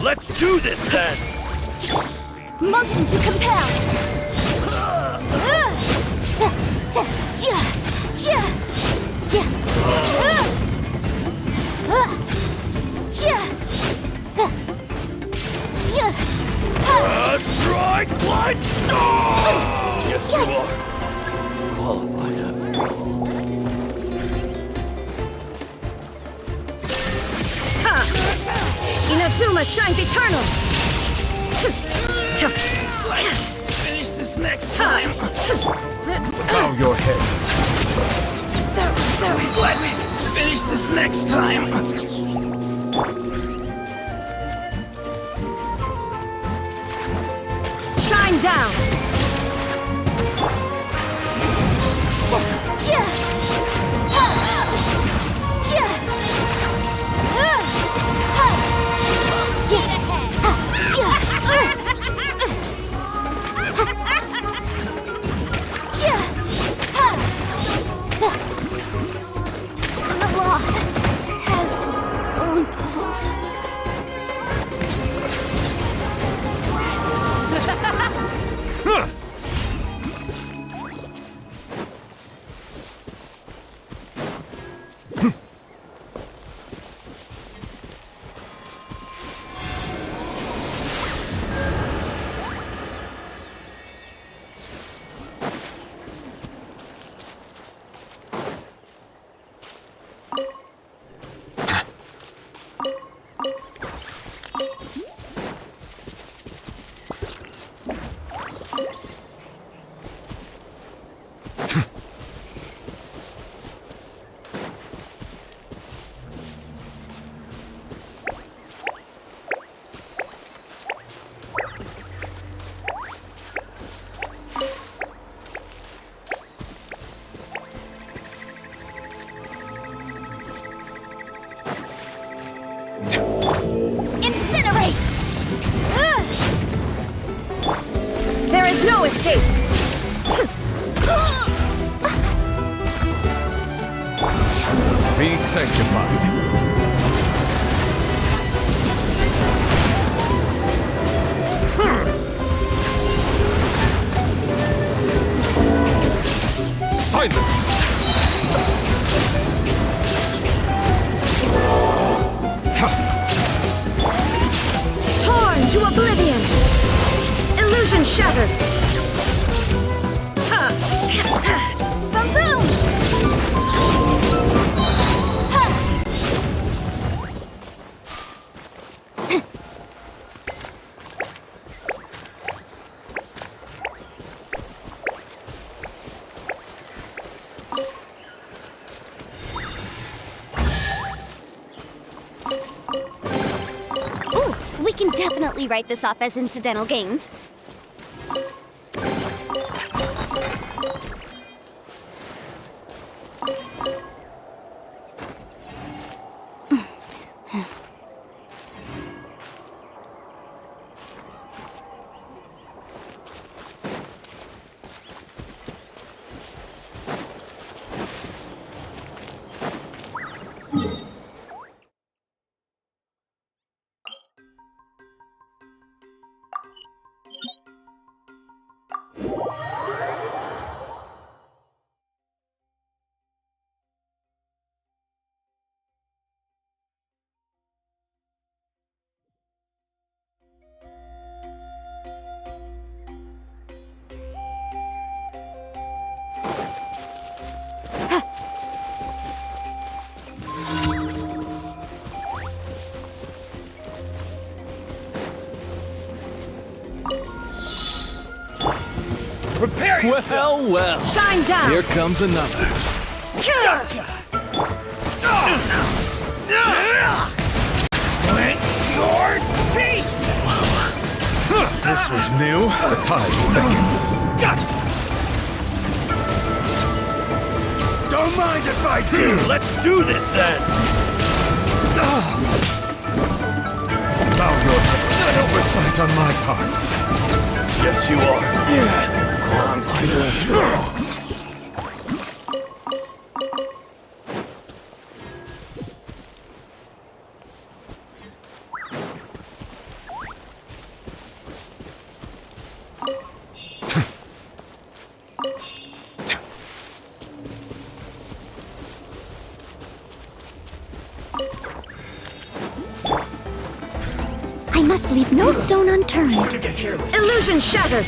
Let's do this then! Motion to compel! Strike blind storm! Yes, you Yikes. are. Qualified after all. Inazuma shines eternal! Let's finish this next time. Bow your head. Let's finish this next time. Shine down! The law has loopholes. Incinerate! There is no escape! Be sanctified. Silence! Torn to oblivion! Illusion shattered! Boom boom! Ooh, we can definitely write this off as incidental gains. Prepare yourself! Well. Shine down! Here comes another. Clench your teeth! This was new. The tide's breaking. Don't mind if I do! Let's do this then! Bow your head. An oversight on my part. Yes, you are. Yeah. I must leave no stone unturned. You get careless. Illusion shattered!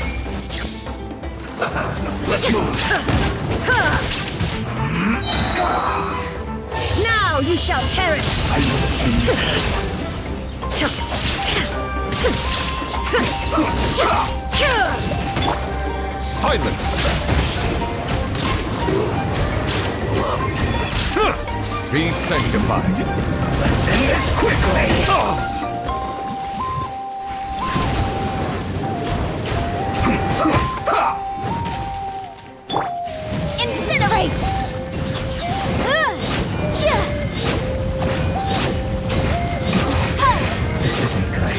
Now you shall perish! Silence! Be sanctified. Let's end this quickly. Incinerate! This isn't good.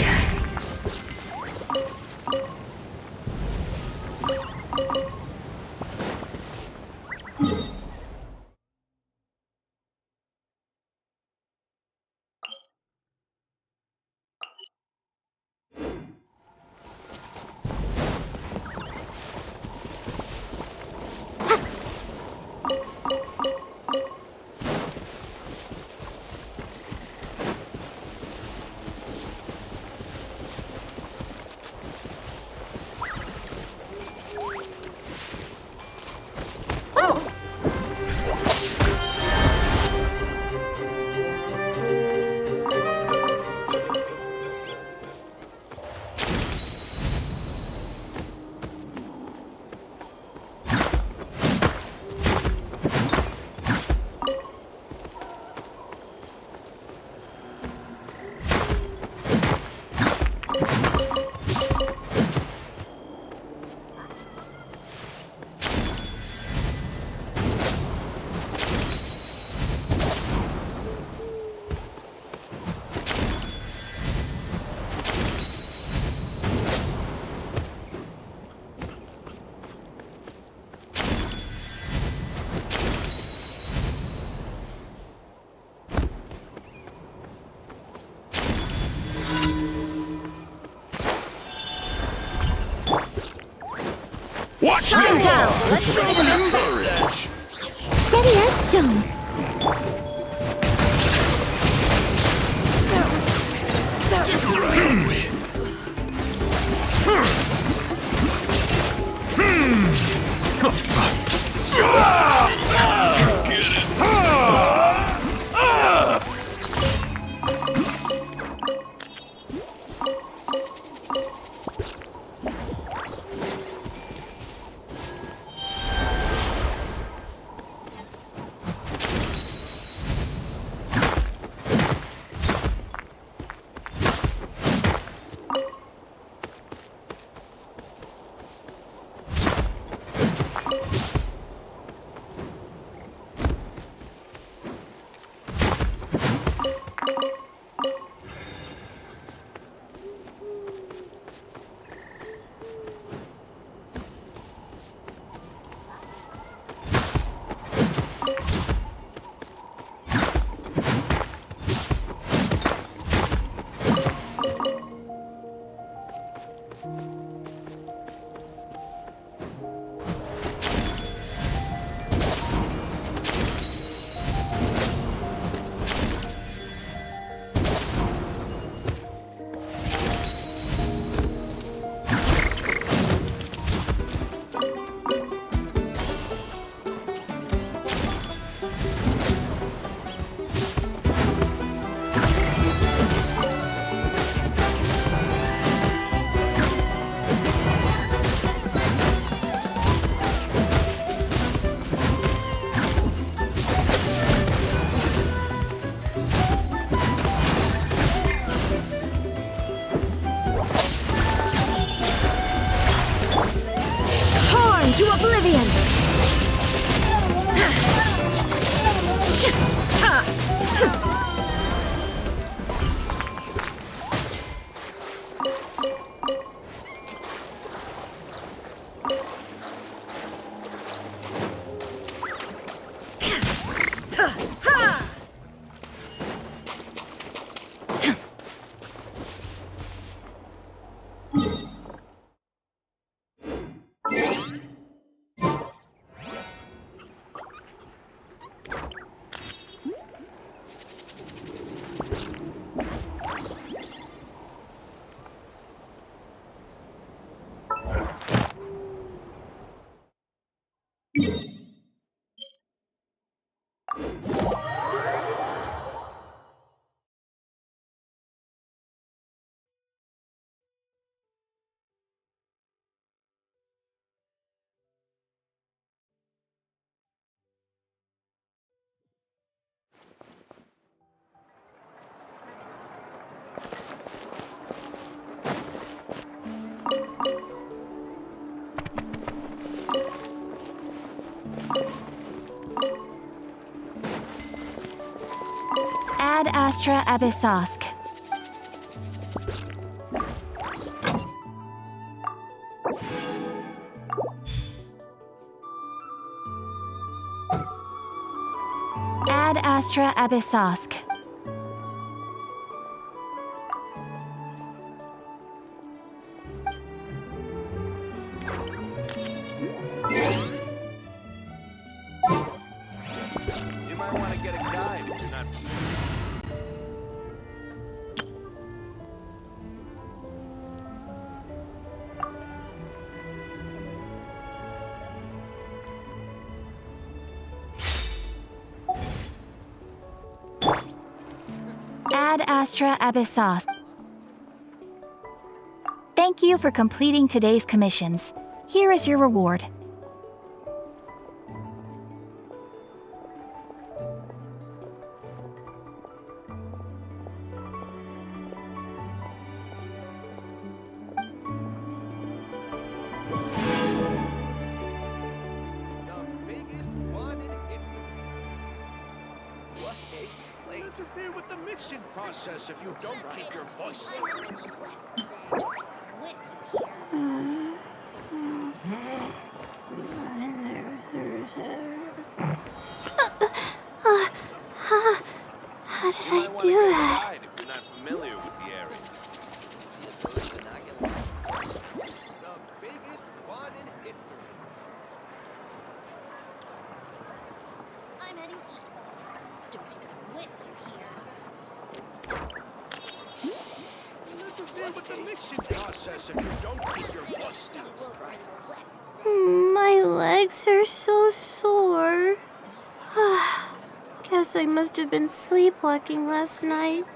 Watch Calm me! down! Let's finish this! Courage. Steady as stone. Stick around. To oblivion! Astra Abyssosk. Ad Astra Abyssosk. You might want to get a guide if you're not. Ad Astra Abyssosk. Thank you for completing today's commissions. Here is your reward. The biggest one in history. What a place. Interfere with the mixing process if you don't keep your voice down. How did You I might want to do get a that? guide if you're not familiar with the area. The biggest one in history. I'm heading east. Don't you come with you here. Interfere with the mixing process if you don't keep your voice down. My legs are so sore. Guess I must have been sleepwalking last night.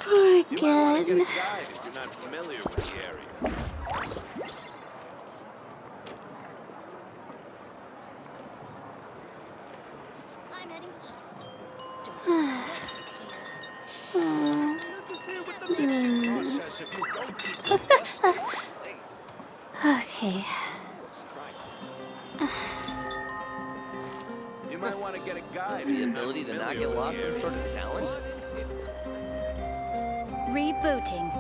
You might want to get a Again. guide if you're not familiar with the area. I'm heading east. Don't you come with Interfere with the mixing process if you don't keep your voice down. Okay. You might want to get a guide. The ability to not get lost some sort of talent? Rebooting.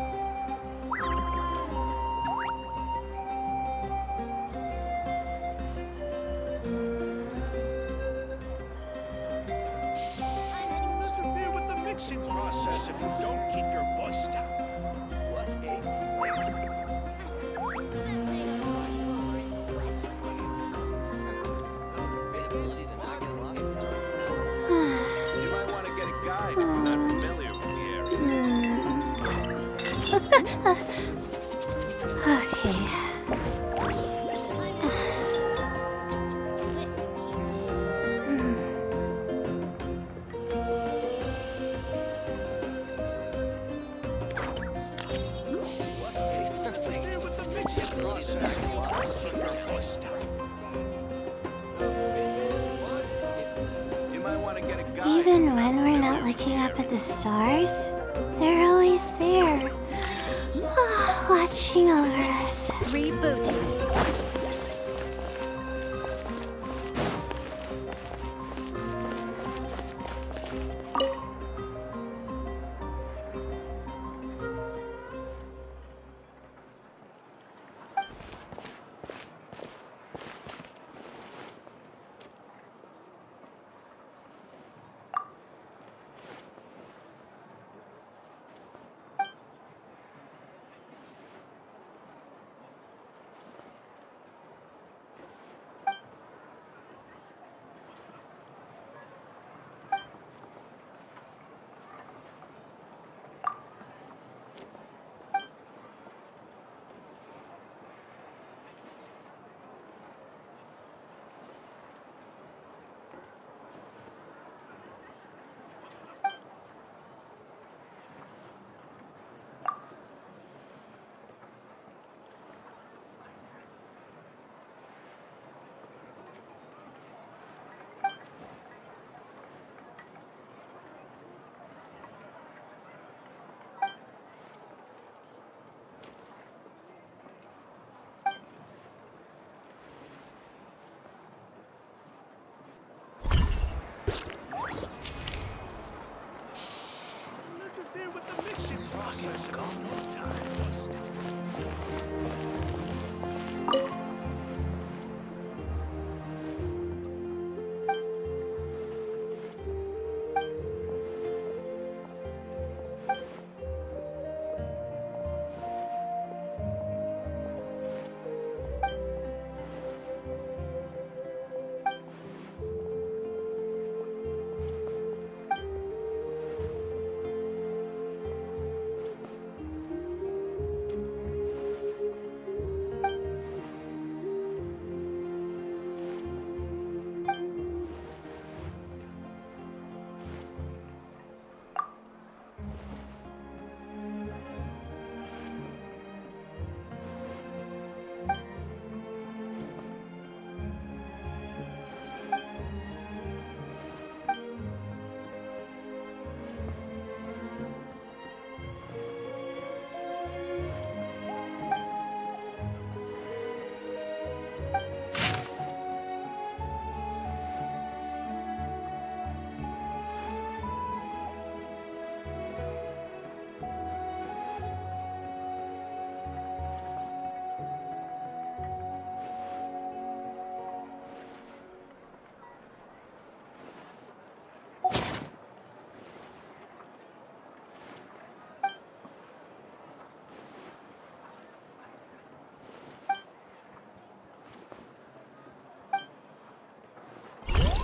Interfere with the mixing process if you don't keep your voice down. What a place. You might want to get a guide if you're not familiar with the area. Okay. Interfere with the mixing process if you don't keep your voice down. You might want to get a guide. Even when we're not looking up at the stars, they're always there. Watching over us. Rebooting. process gone this time.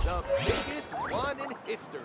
The biggest one in history.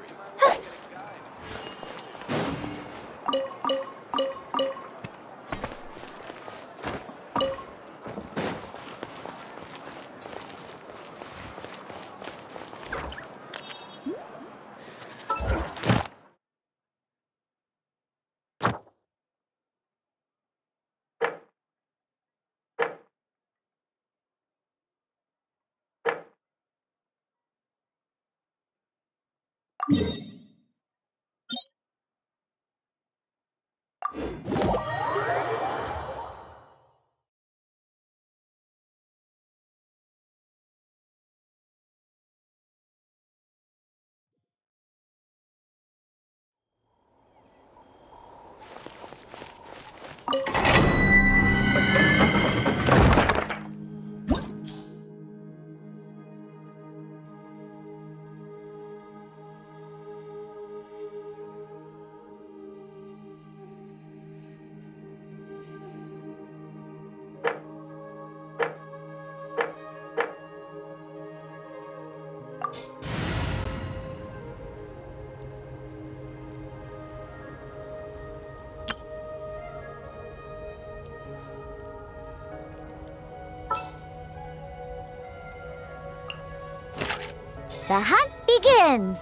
The hunt begins!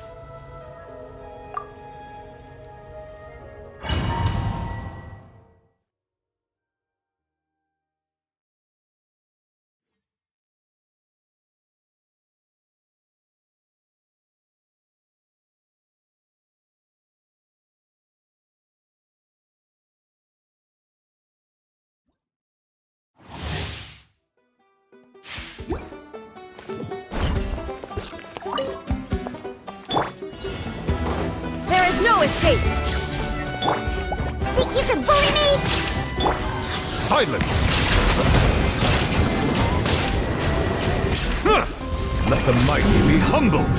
There is no escape! Think you can bully me? Silence! Huh! Let the mighty be humbled!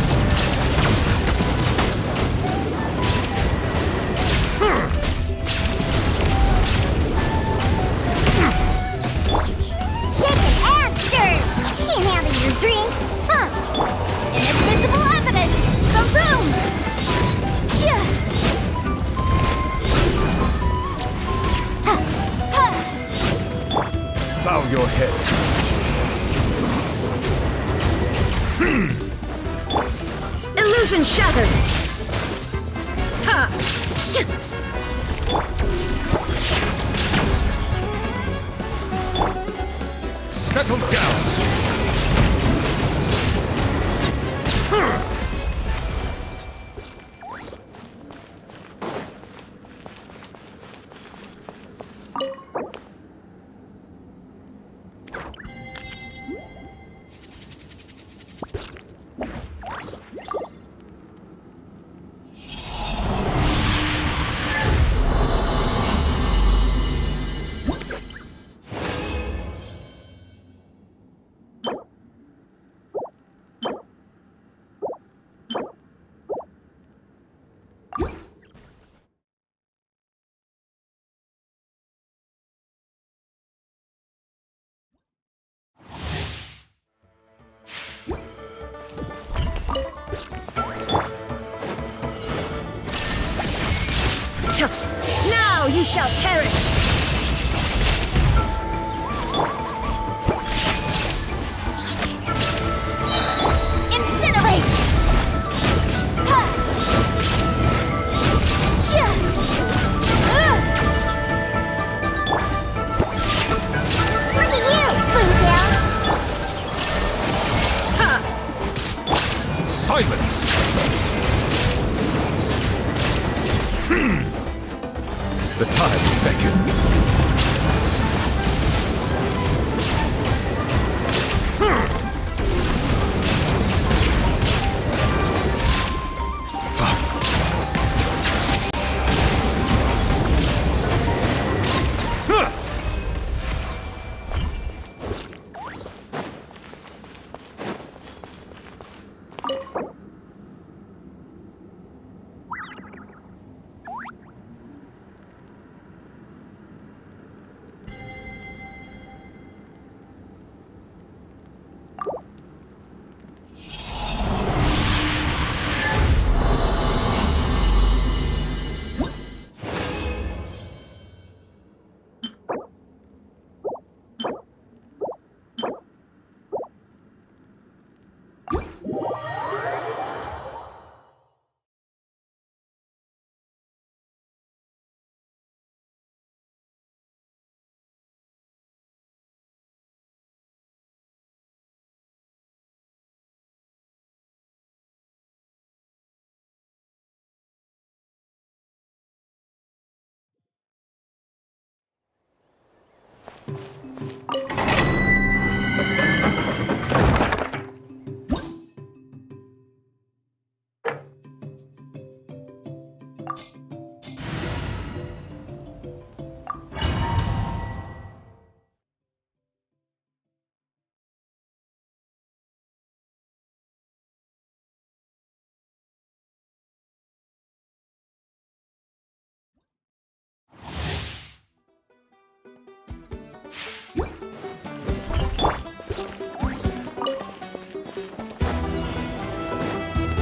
Shaken and stirred! Can't handle your drink, huh? Inadmissible evidence! The room! Bow your head. Illusion shattered! Ha! Settle down! ye shall perish! Incinerate! Ha! Chia! Look at you, Boomtail! Silence! The tides beckon.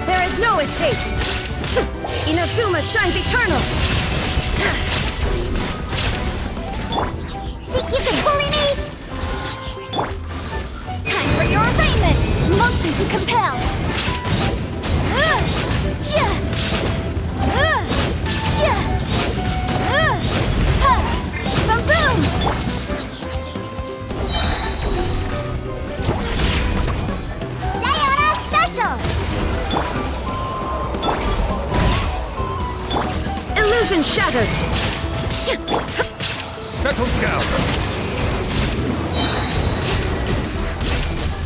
There is no escape! Inazuma shines eternal! Think you can bully me? Time for your arraignment! Motion to compel! Chia! Chia! Ha! Boom boom! Sayonara special! Illusion shattered! Settle down.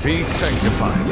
Be sanctified.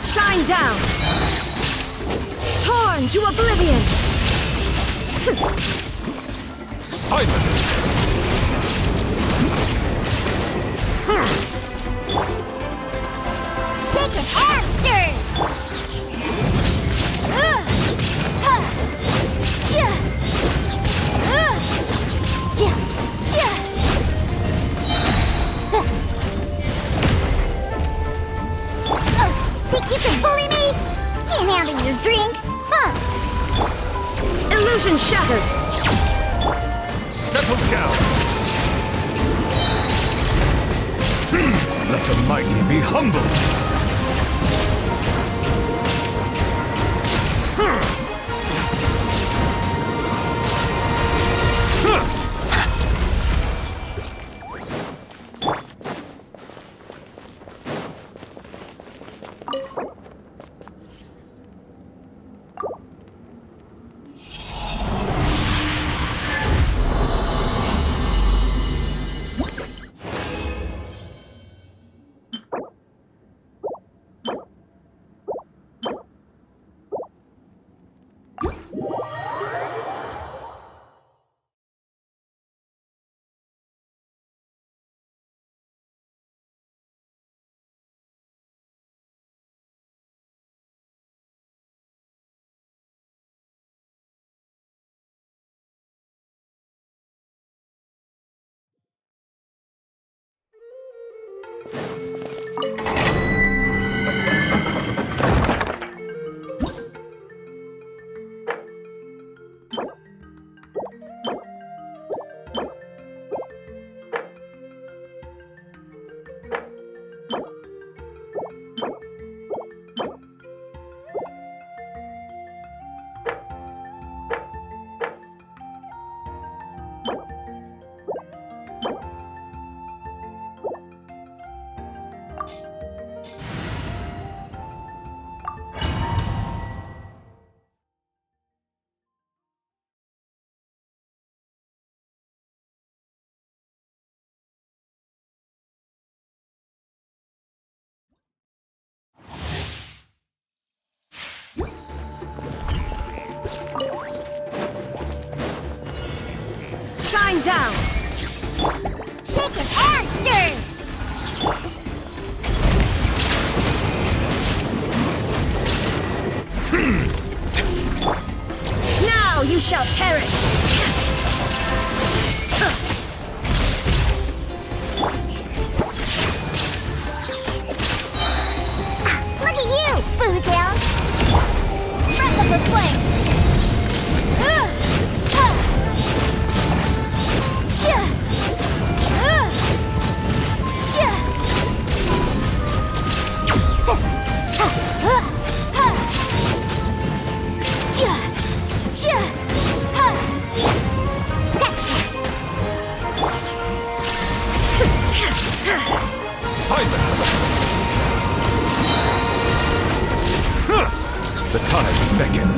Shine down! Torn to oblivion! Silence! Shaken and stirred! Chia! Chia! Chia! Think you can bully me? Can't handle your drink, huh? Illusion shattered! Settle down! Let the mighty be humbled! Shine down! Shaken and stirred! Now you shall perish! Look at you, Boozle! Breath of the flame! Silence! The tides beckon.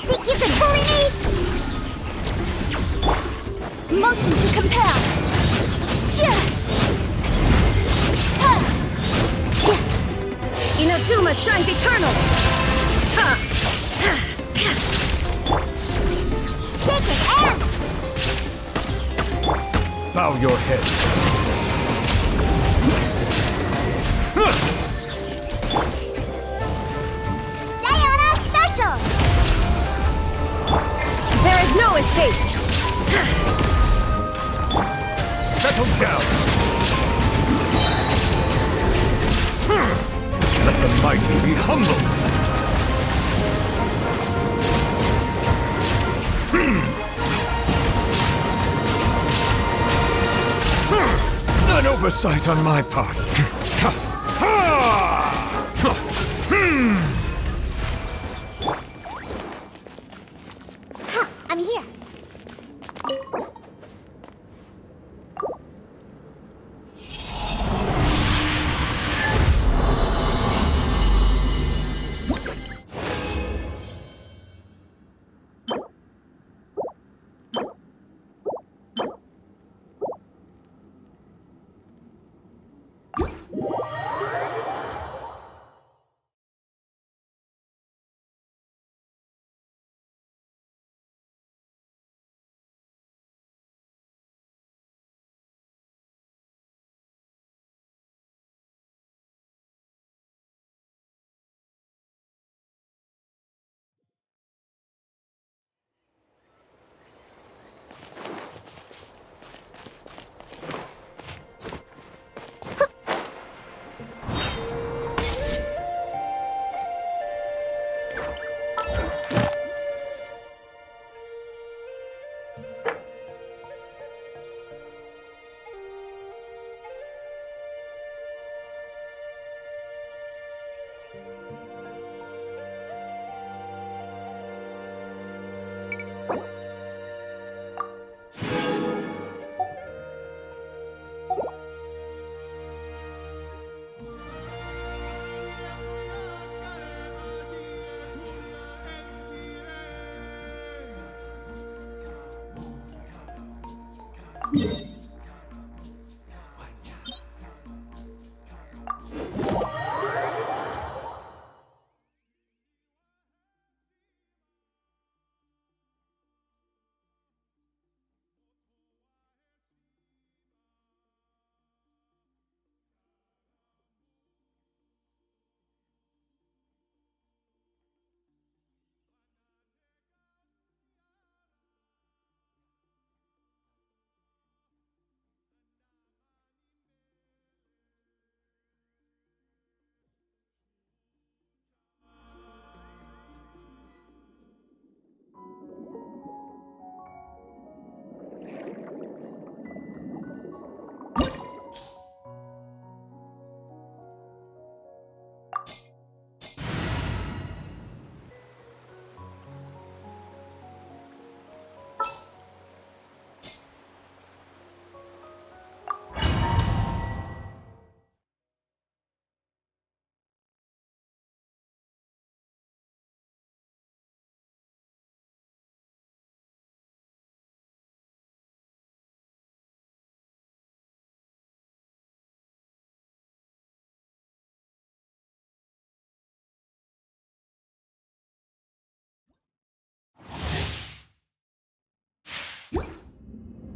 Think you can bully me? Motion to compel! Inazuma shines eternal! Shaken and Bow your head. Diana Special! There is no escape! Settle down. Let the mighty be humbled. An oversight on my part. I'm here.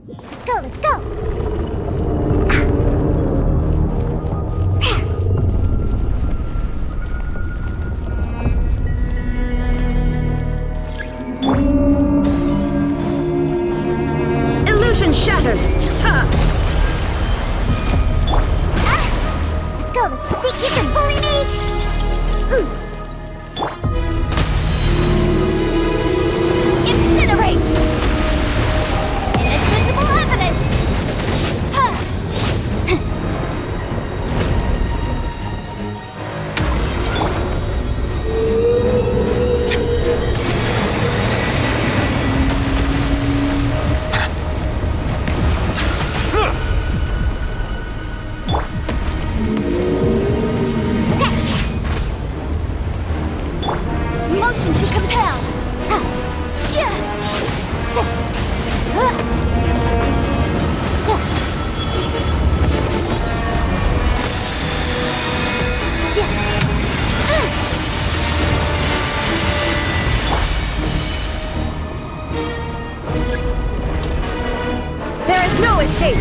Let's go, let's go! Illusion shattered! Ha! Let's go, think you can bully me? Incinerate! Inadmissible evidence! Motion to compel! There is no escape!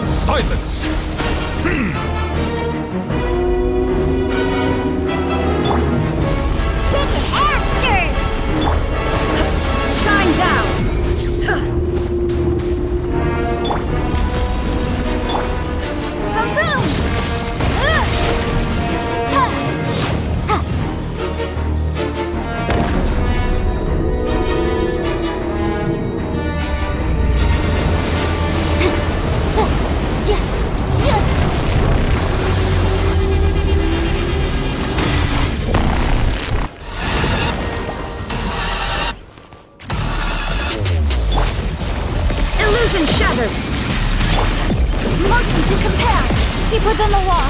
Silence! Shaken and stirred! Shine down! Boom! Illusion shattered! Motion to compel! Keep within the law!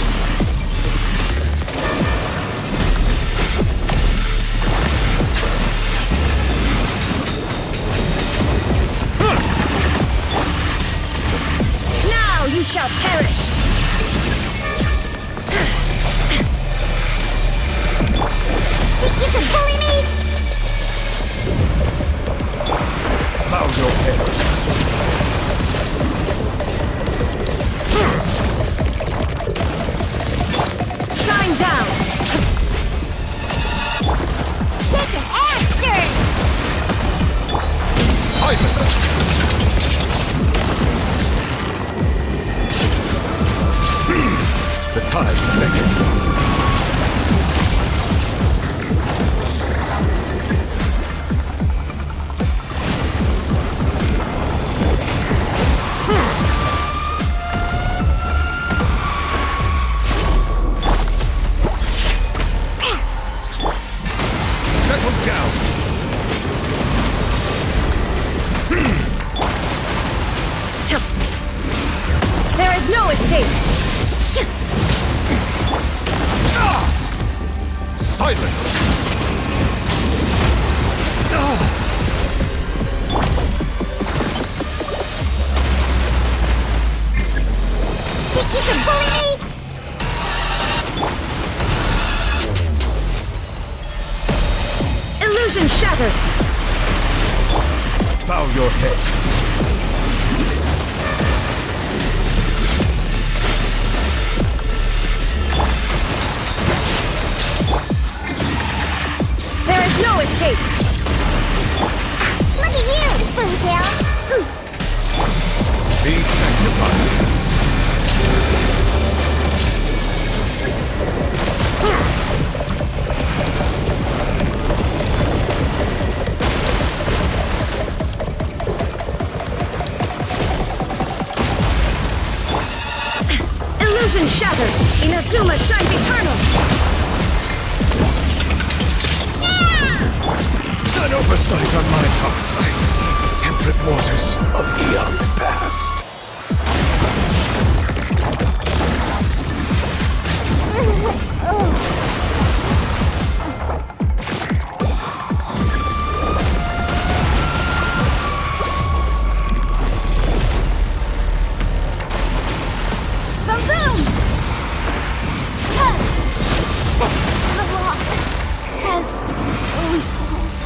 Now you shall perish! Think you can bully me? Bow your head. Shine down! Shaken and stirred! Silence! The tide's beckoning. Settle down! There is no escape! Silence! Illusion shattered! Bow your head. There is no escape! Look at you, Boomtail! Be sanctified. Illusion shattered! Inazuma shines eternal! An oversight on my part. I see the temperate waters of eons past. Boom boom! The rock has loopholes.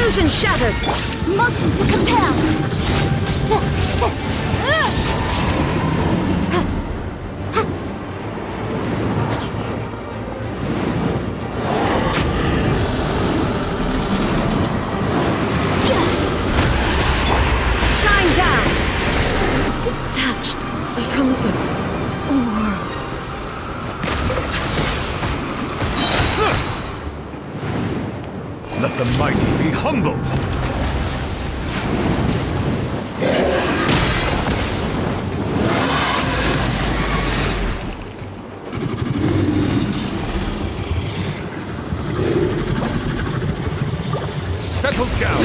Illusion shattered! Motion to compel. Shine down! Detached from the world. Let the mighty be humbled! Settle down!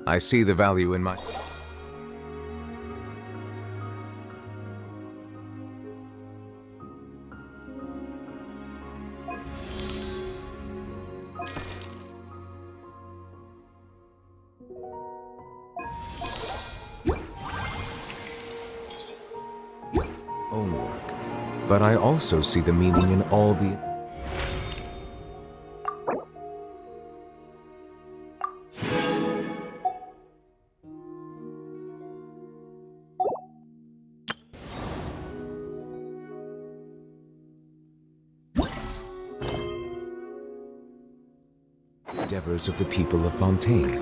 I see the value in my... own work. But I also see the meaning in all the... endeavors of the people of Fontaine.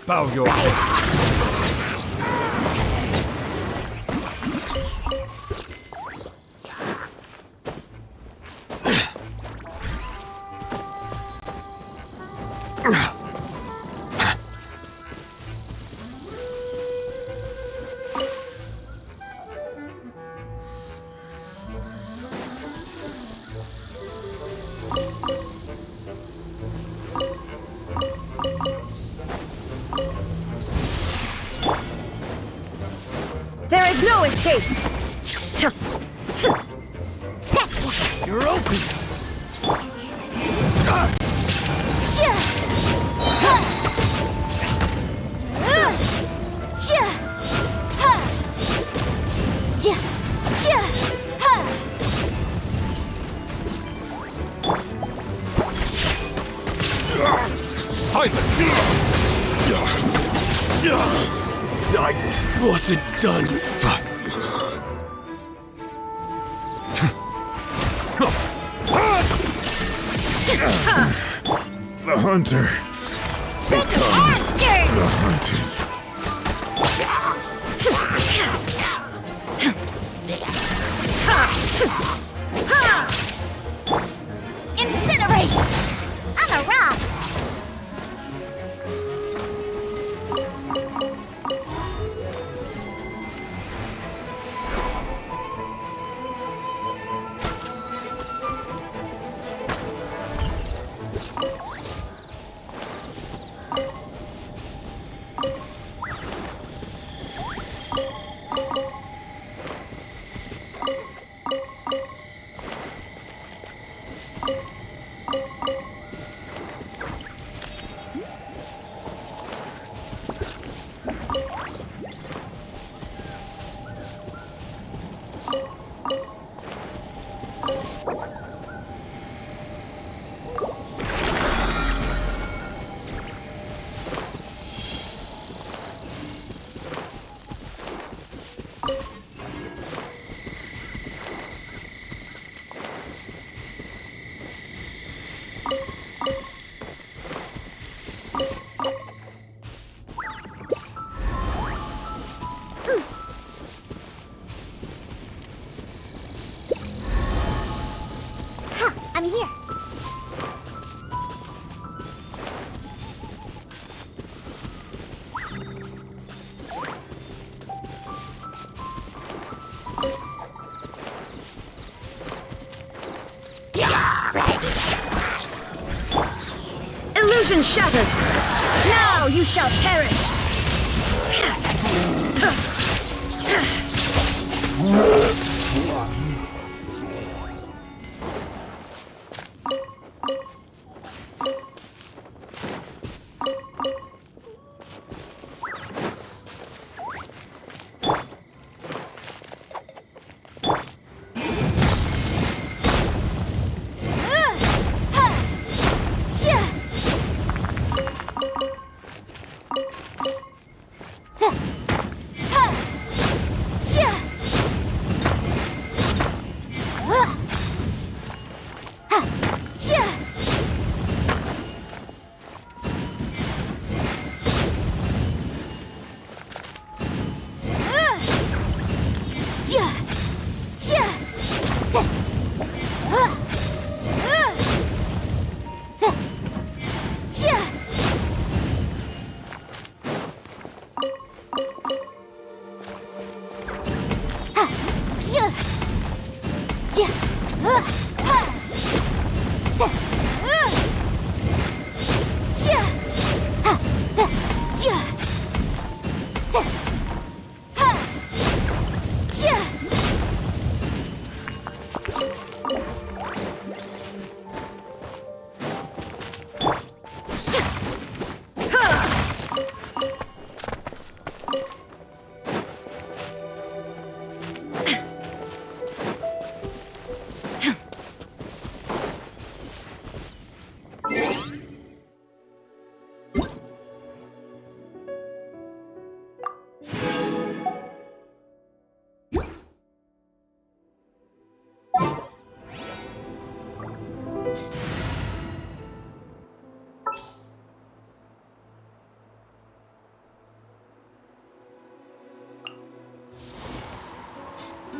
Bow your head. There is no escape! You're open! Silence! I wasn't done. The hunter becomes the hunted. Incinerate! On the rocks! Illusion shattered! Now you shall perish!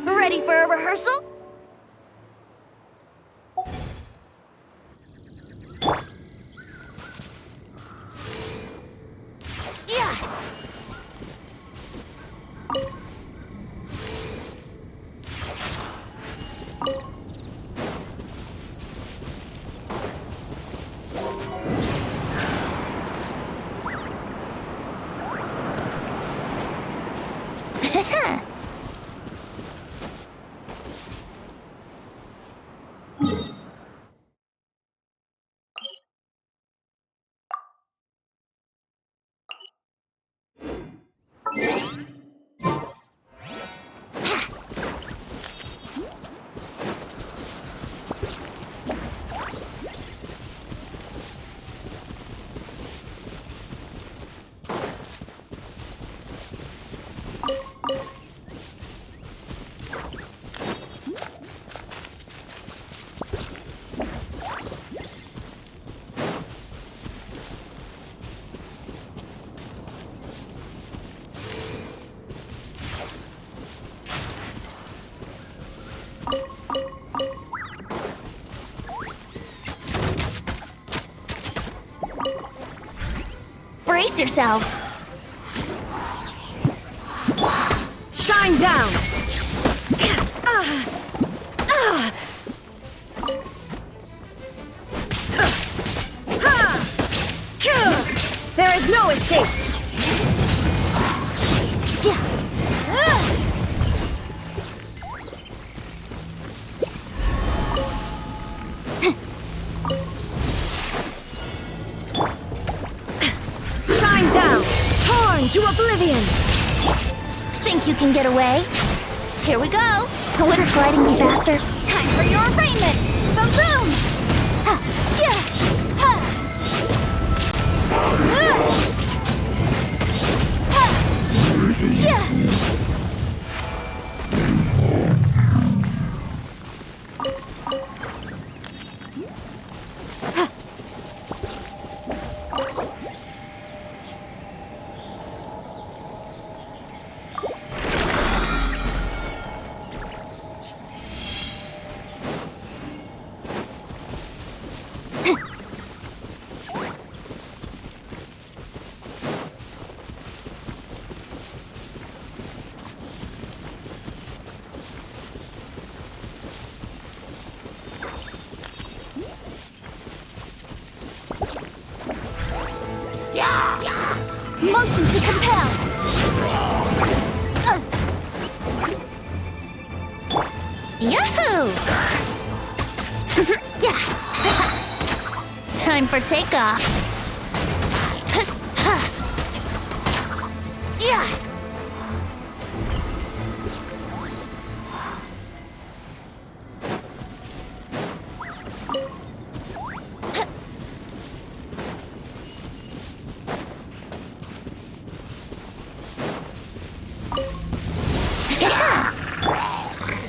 Ready for a rehearsal? Yeah! Brace yourselves. Shine down! There is no escape! Shine down! Torn to oblivion! Think you can get away? Here we go! Wouldn't gliding be faster? Time for your arraignment! Boom! Ha! Chia! Ha! Ha! Chia! Devotion to compel. Yahoo! Yeah. Time for takeoff. Yeah.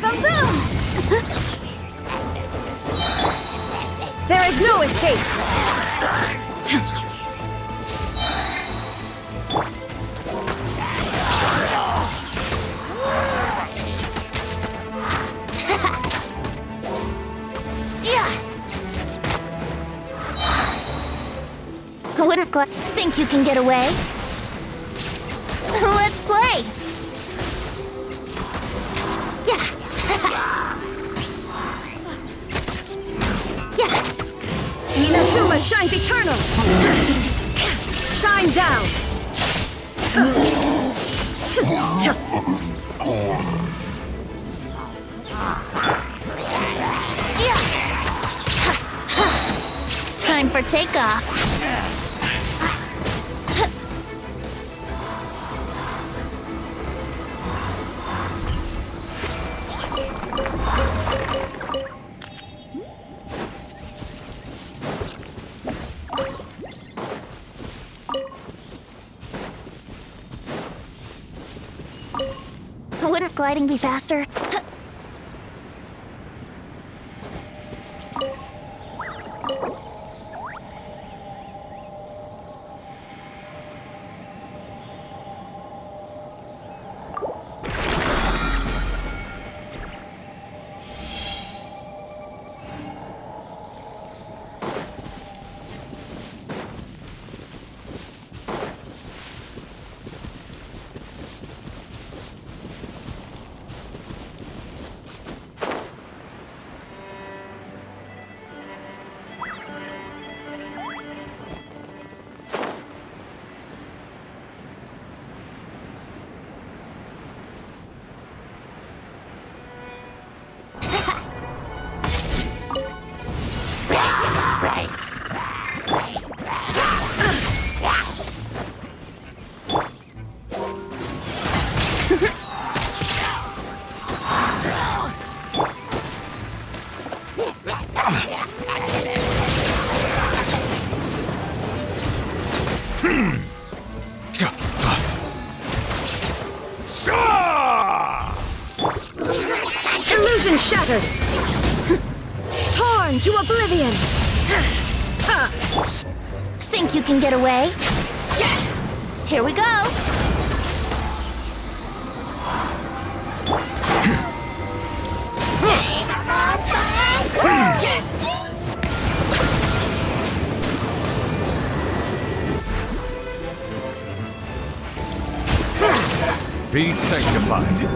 Boom boom! There is no escape! Yeah. I wouldn't think you can get away. Let's play. Yeah. Yeah. Inazuma shines eternal! Shine down! Yeah. Time for takeoff. Wouldn't gliding be faster? Illusion shattered! Torn to oblivion! Think you can get away? Here we go! Be sanctified.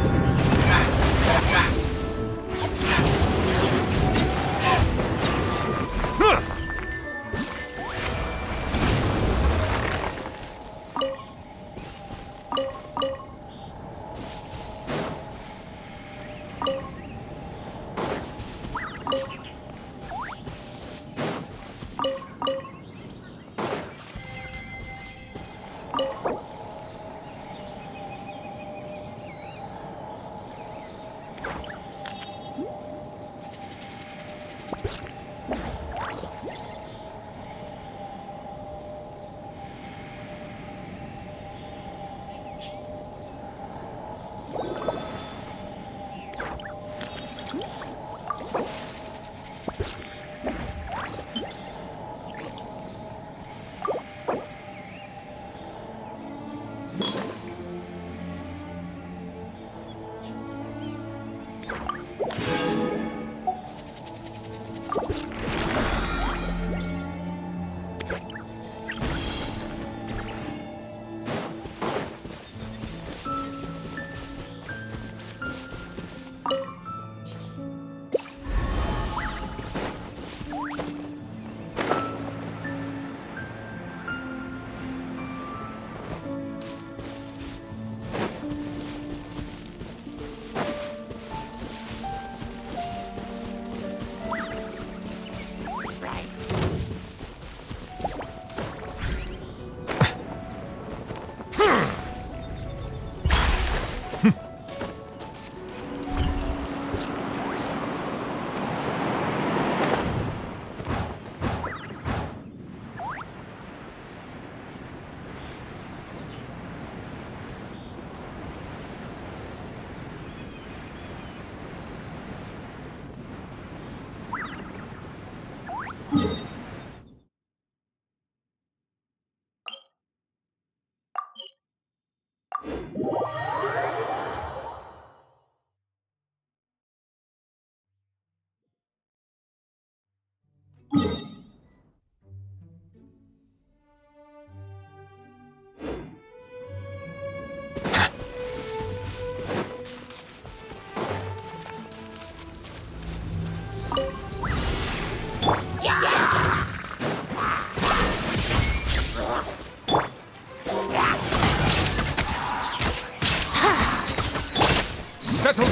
Settle.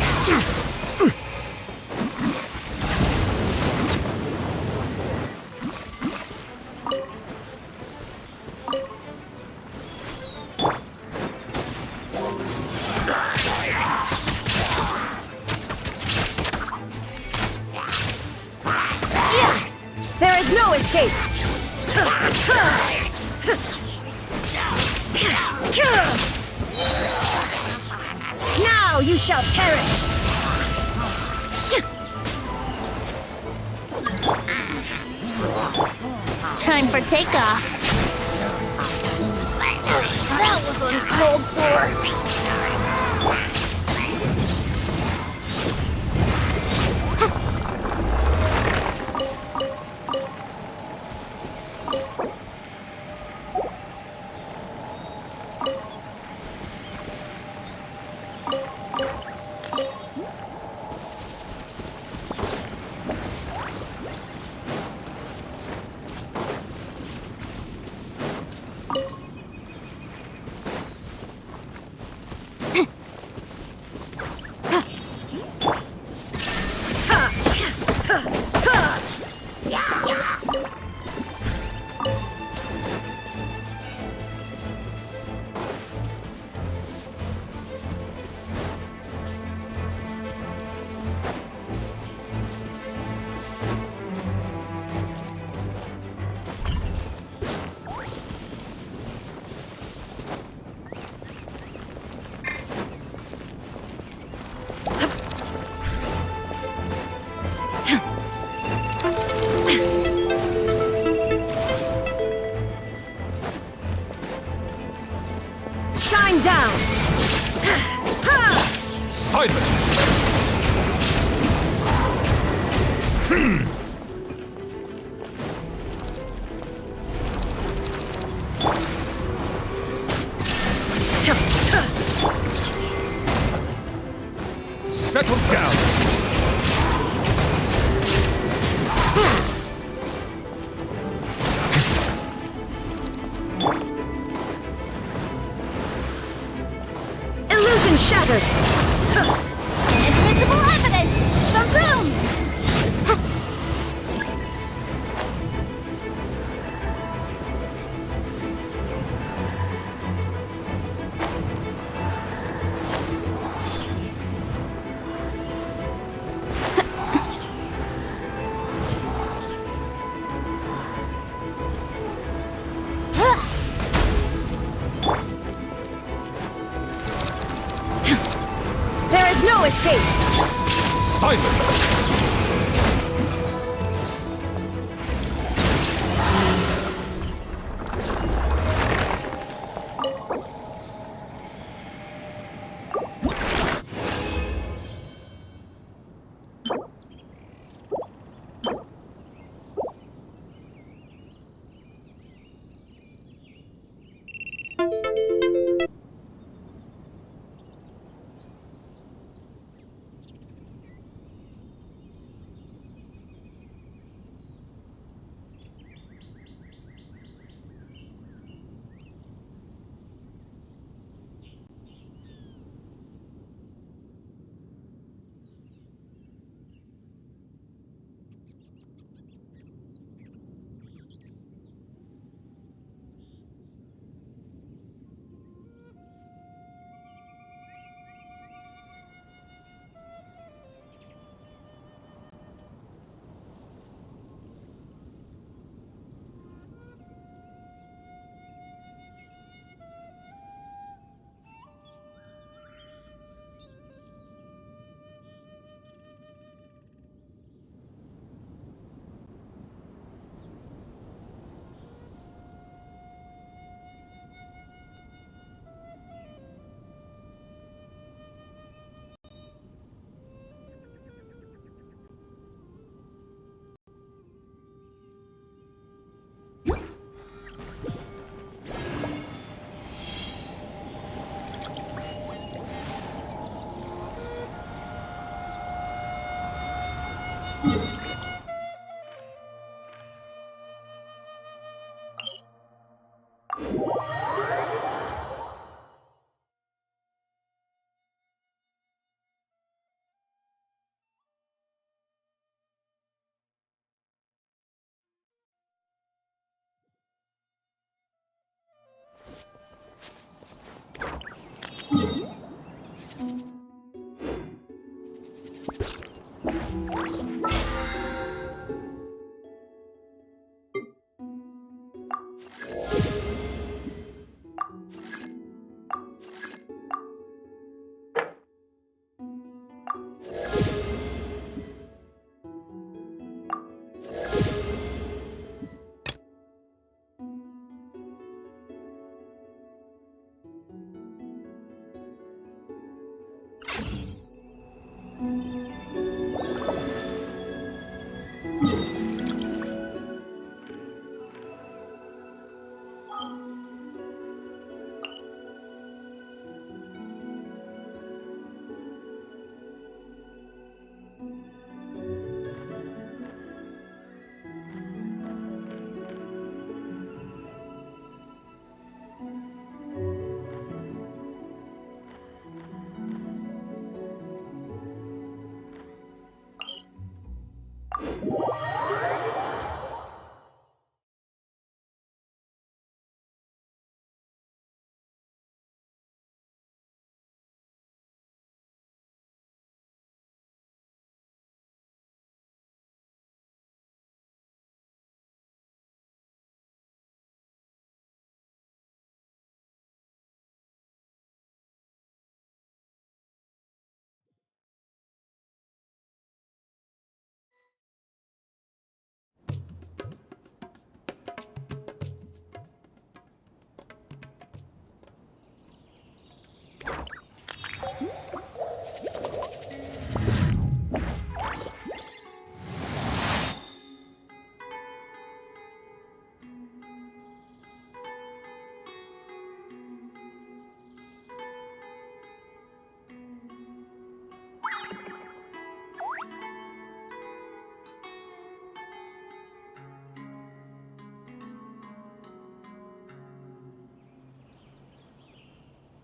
There is no escape! Now you shall perish! Time for takeoff. That was uncalled for. Shine down! Silence! Settle down! Illusion shattered! Invisible evidence! The room! There is no escape! Silence!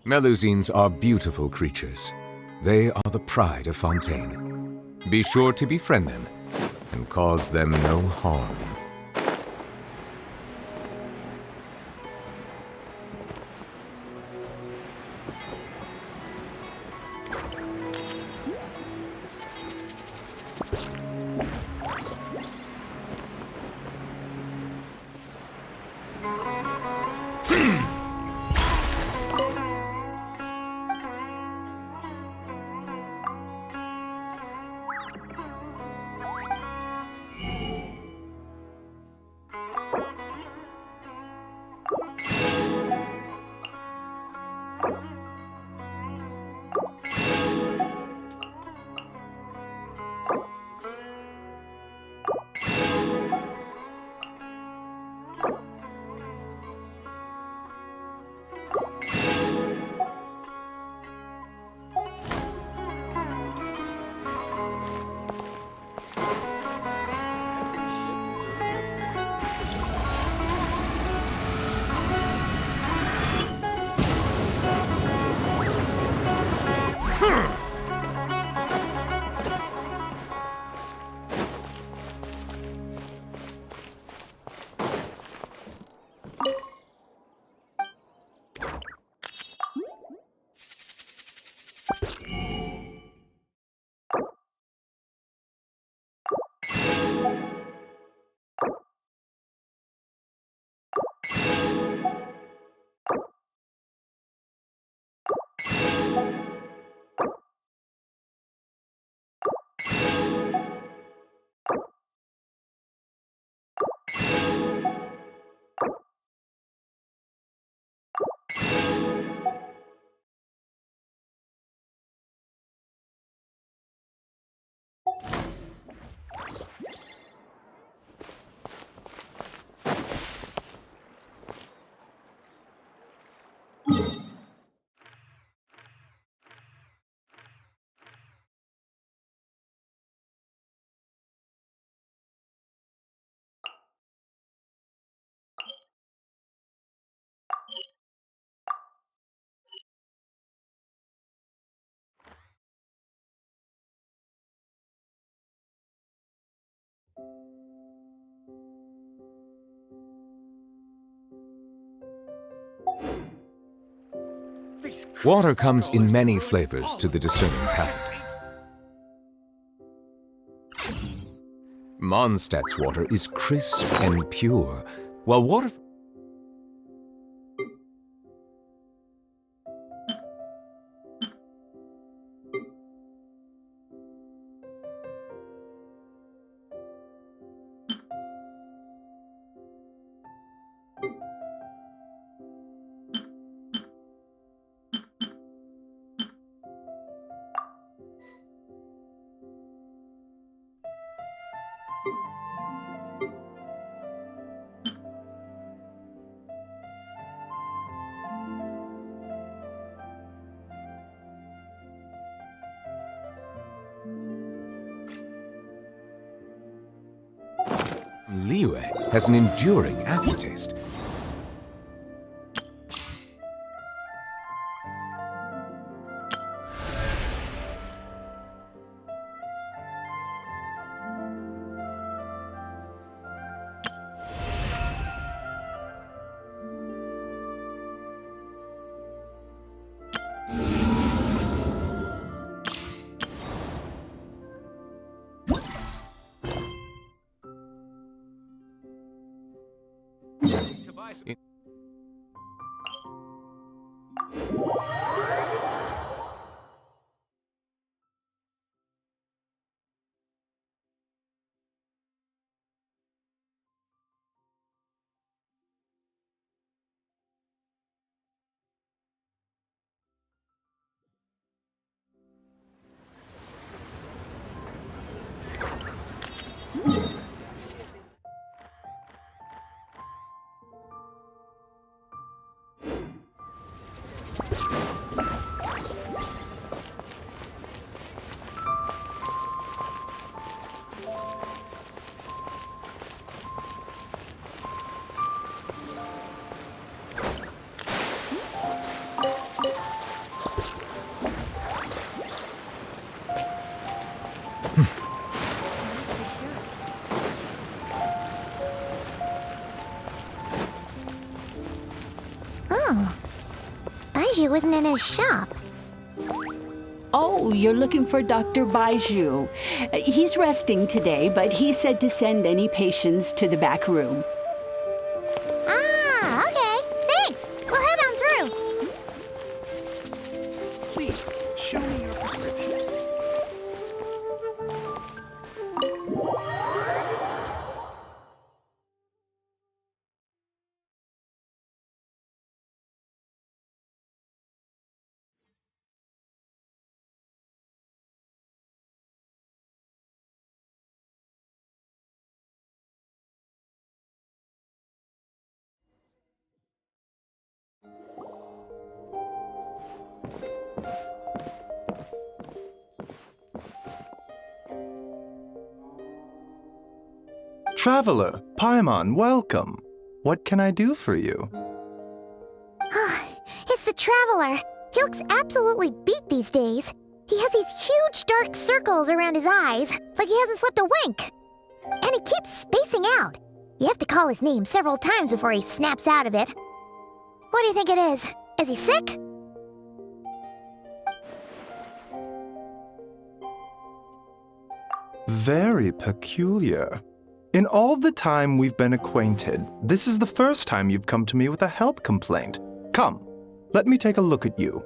Melusines are beautiful creatures. They are the pride of Fontaine. Be sure to befriend them and cause them no harm. Water comes in many flavors to the discerning palate. Mondstadt's water is crisp and pure, while water... Liyue has an enduring aftertaste. buy some. Oh. Baiju wasn't in his shop. Oh, you're looking for Dr. Baiju. He's resting today, but he said to send any patients to the back room. Ah, okay. Thanks. We'll head on through. Please, show me your prescription. Traveler, Paimon, welcome. What can I do for you? It's the Traveler. He looks absolutely beat these days. He has these huge dark circles around his eyes, like he hasn't slept a wink. And he keeps spacing out. You have to call his name several times before he snaps out of it. What do you think it is? Is he sick? Very peculiar. In all the time we've been acquainted, this is the first time you've come to me with a health complaint. Come, let me take a look at you.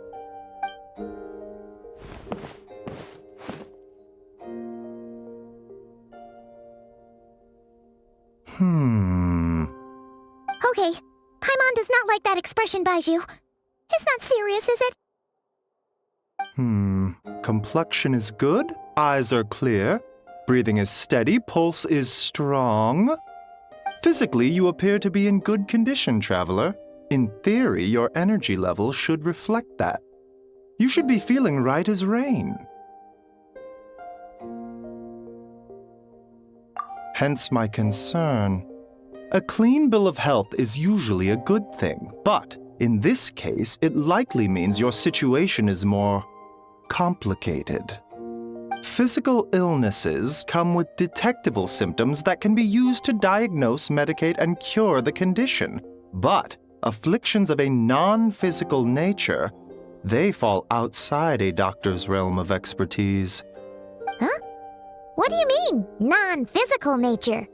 Okay, Paimon does not like that expression, Baiju. It's not serious, is it? Complexion is good, eyes are clear, breathing is steady, pulse is strong. Physically, you appear to be in good condition, Traveler. In theory, your energy level should reflect that. You should be feeling right as rain. Hence my concern. A clean bill of health is usually a good thing, but in this case, it likely means your situation is more complicated. Physical illnesses come with detectable symptoms that can be used to diagnose, medicate, and cure the condition. But afflictions of a non-physical nature, they fall outside a doctor's realm of expertise. Huh? What do you mean, non-physical nature?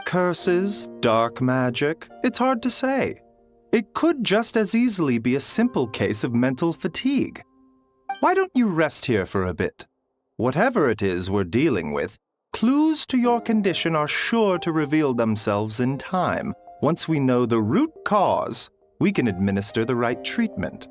Curses, dark magic, it's hard to say. It could just as easily be a simple case of mental fatigue. Why don't you rest here for a bit? Whatever it is we're dealing with, clues to your condition are sure to reveal themselves in time. Once we know the root cause, we can administer the right treatment.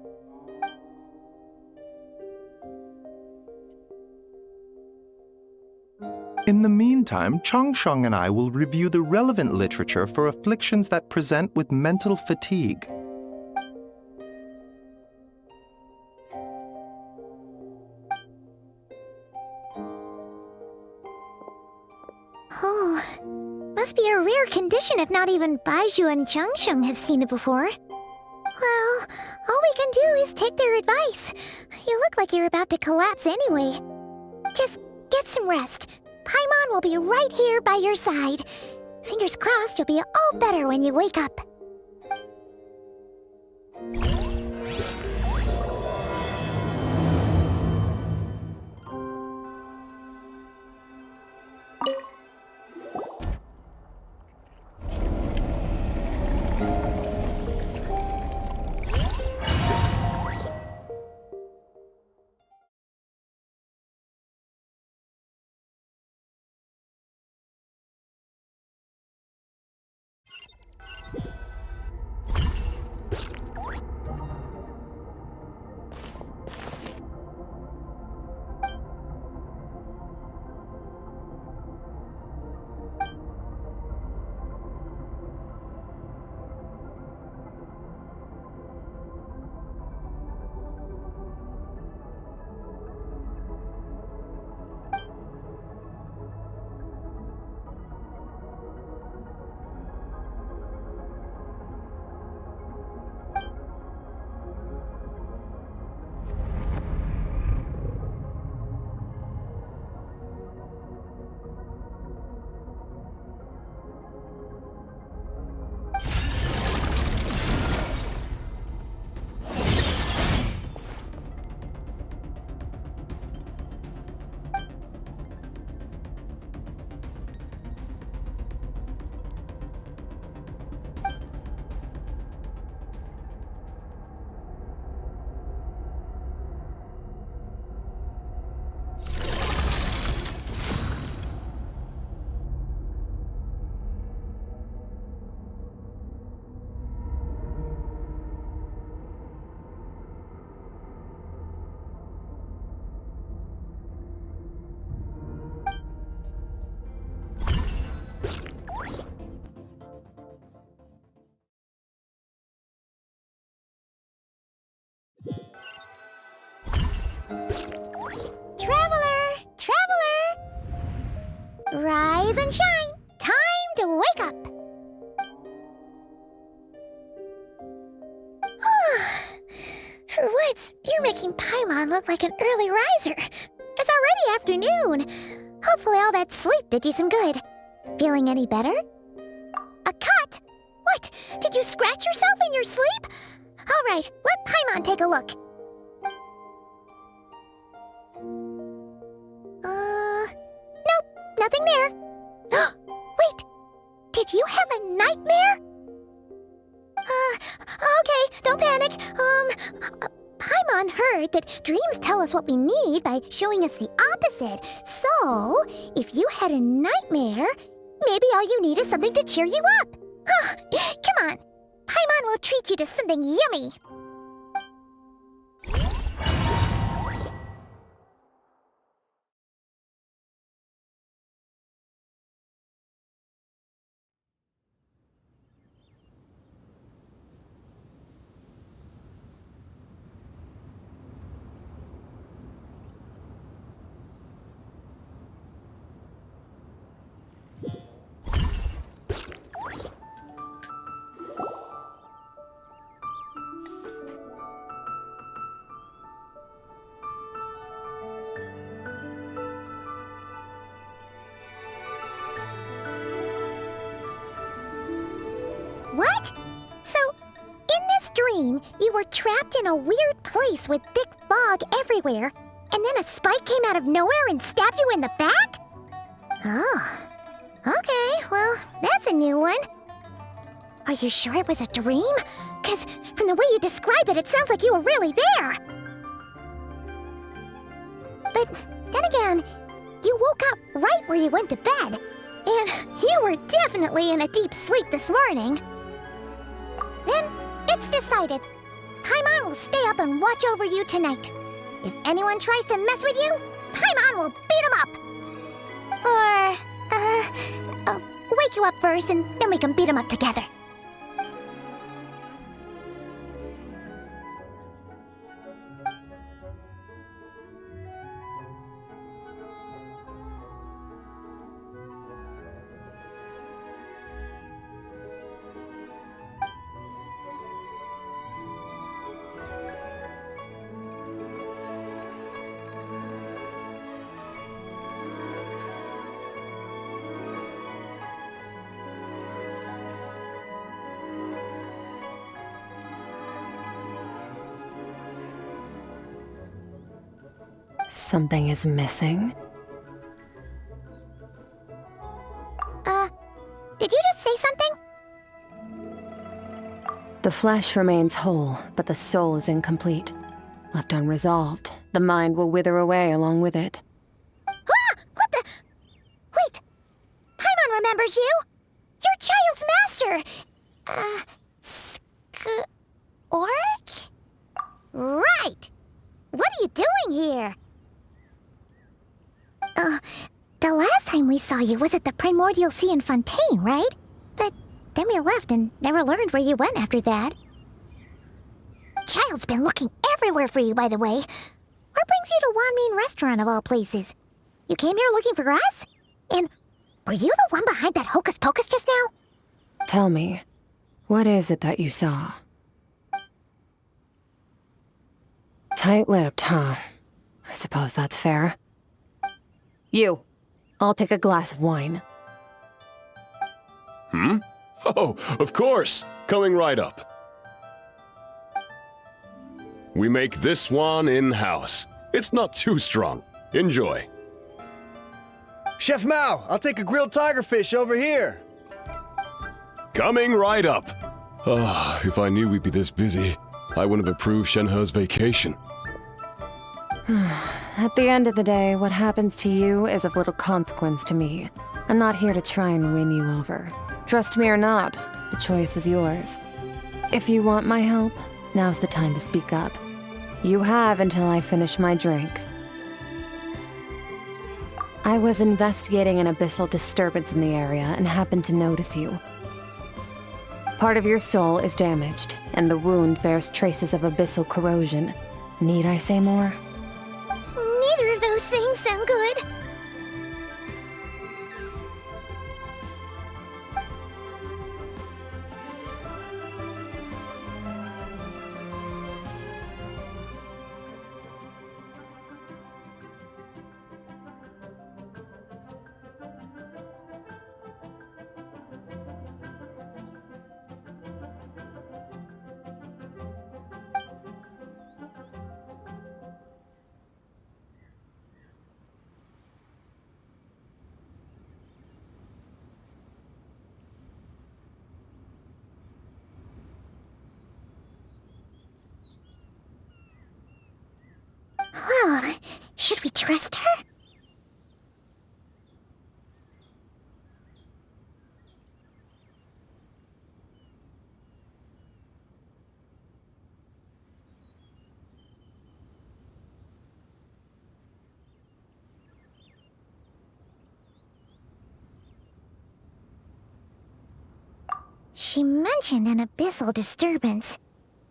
In the meantime, Changsheng and I will review the relevant literature for afflictions that present with mental fatigue. Oh, must be a rare condition if not even Baiju and Changsheng have seen it before. Well, all we can do is take their advice. You look like you're about to collapse anyway. Just get some rest. Paimon will be right here by your side. Fingers crossed you'll be all better when you wake up. Traveler! Traveler! Rise and shine! Time to wake up! For once, you're making Paimon look like an early riser. It's already afternoon. Hopefully all that sleep did you some good. Feeling any better? A cut? What? Did you scratch yourself in your sleep? All right, let Paimon take a look. Nope, nothing there. Wait, did you have a nightmare? Okay, don't panic. Paimon heard that dreams tell us what we need by showing us the opposite. So, if you had a nightmare, maybe all you need is something to cheer you up. Come on, Paimon will treat you to something yummy. What? So, in this dream, you were trapped in a weird place with thick fog everywhere, and then a spike came out of nowhere and stabbed you in the back? Oh. Okay, well, that's a new one. Are you sure it was a dream? 'Cause from the way you describe it, it sounds like you were really there. But then again, you woke up right where you went to bed. And you were definitely in a deep sleep this morning. Then, it's decided. Paimon will stay up and watch over you tonight. If anyone tries to mess with you, Paimon will beat him up. Or, wake you up first and then we can beat him up together. Something is missing. Did you just say something? The flesh remains whole, but the soul is incomplete. Left unresolved, the mind will wither away along with it. Ah! What the? Wait! Paimon remembers you! You're Child's master! Orc? Right! What are you doing here? The last time we saw you was at the Primordial Sea in Fontaine, right? But then we left and never learned where you went after that. Child's been looking everywhere for you, by the way. What brings you to Wanmean Restaurant of all places? You came here looking for us? And were you the one behind that hocus pocus just now? Tell me, what is it that you saw? Tight-lipped, huh? I suppose that's fair. You, I'll take a glass of wine. Oh, of course! Coming right up. We make this one in-house. It's not too strong. Enjoy. Chef Mao, I'll take a grilled tigerfish over here. Coming right up. Ah, if I knew we'd be this busy, I wouldn't have approved Shenhe's vacation. At the end of the day, what happens to you is of little consequence to me. I'm not here to try and win you over. Trust me or not, the choice is yours. If you want my help, now's the time to speak up. You have until I finish my drink. I was investigating an abyssal disturbance in the area and happened to notice you. Part of your soul is damaged, and the wound bears traces of abyssal corrosion. Need I say more? those things sound good. Well, should we trust her? She mentioned an abyssal disturbance.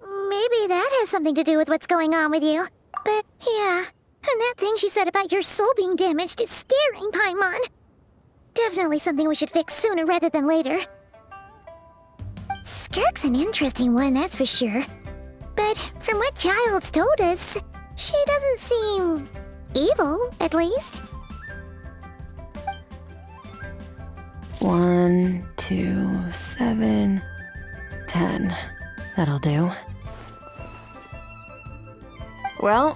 Maybe that has something to do with what's going on with you. But, yeah, and that thing she said about your soul being damaged is scaring Paimon. Definitely something we should fix sooner rather than later. Skirk's an interesting one, that's for sure. But from what Child's told us, she doesn't seem evil, at least. 1, 2, 7, 10. That'll do. Well,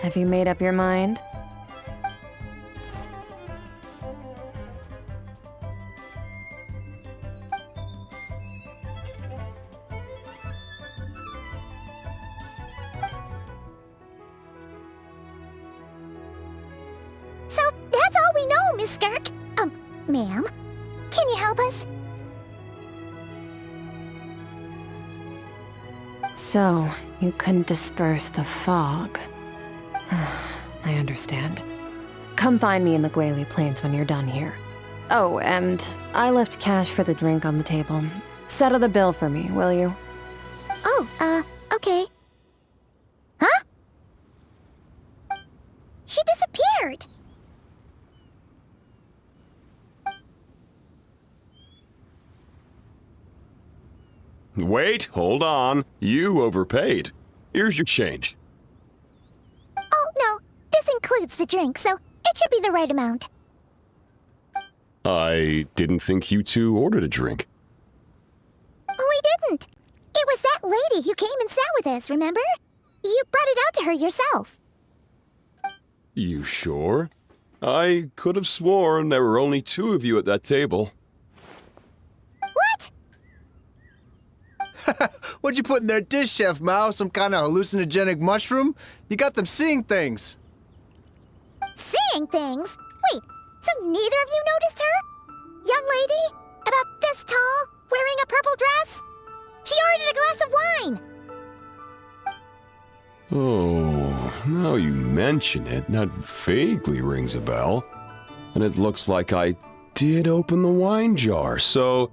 have you made up your mind? So that's all we know, Miss Skirk. Ma'am, can you help us? So, you couldn't disperse the fog. I understand. Come find me in the Guili Plains when you're done here. Oh, and I left cash for the drink on the table. Settle the bill for me, will you? Oh, okay. Huh? She disappeared! Wait, hold on. You overpaid. Here's your change. Oh, no. This includes the drink, so it should be the right amount. I didn't think you two ordered a drink. We didn't. It was that lady who came and sat with us, remember? You brought it out to her yourself. You sure? I could have sworn there were only 2 of you at that table. What? What'd you put in their dish, Chef Mao? Some kind of hallucinogenic mushroom? You got them seeing things. Seeing things? Wait, so neither of you noticed her? Young lady? About this tall? Wearing a purple dress? She ordered a glass of wine! Oh, now you mention it, that vaguely rings a bell. And it looks like I did open the wine jar, so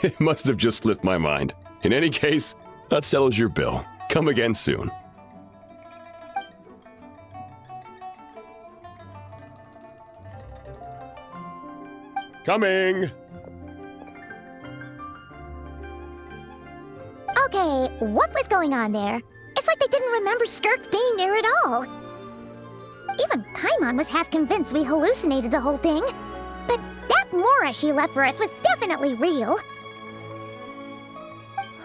it must have just slipped my mind. In any case, that settles your bill. Come again soon. Coming! Okay, what was going on there? It's like they didn't remember Skirk being there at all. Even Paimon was half convinced we hallucinated the whole thing. But that Mora she left for us was definitely real.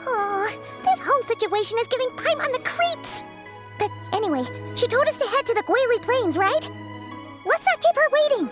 Oh, this whole situation is giving Paimon the creeps. But anyway, she told us to head to the Guili Plains, right? Let's not keep her waiting.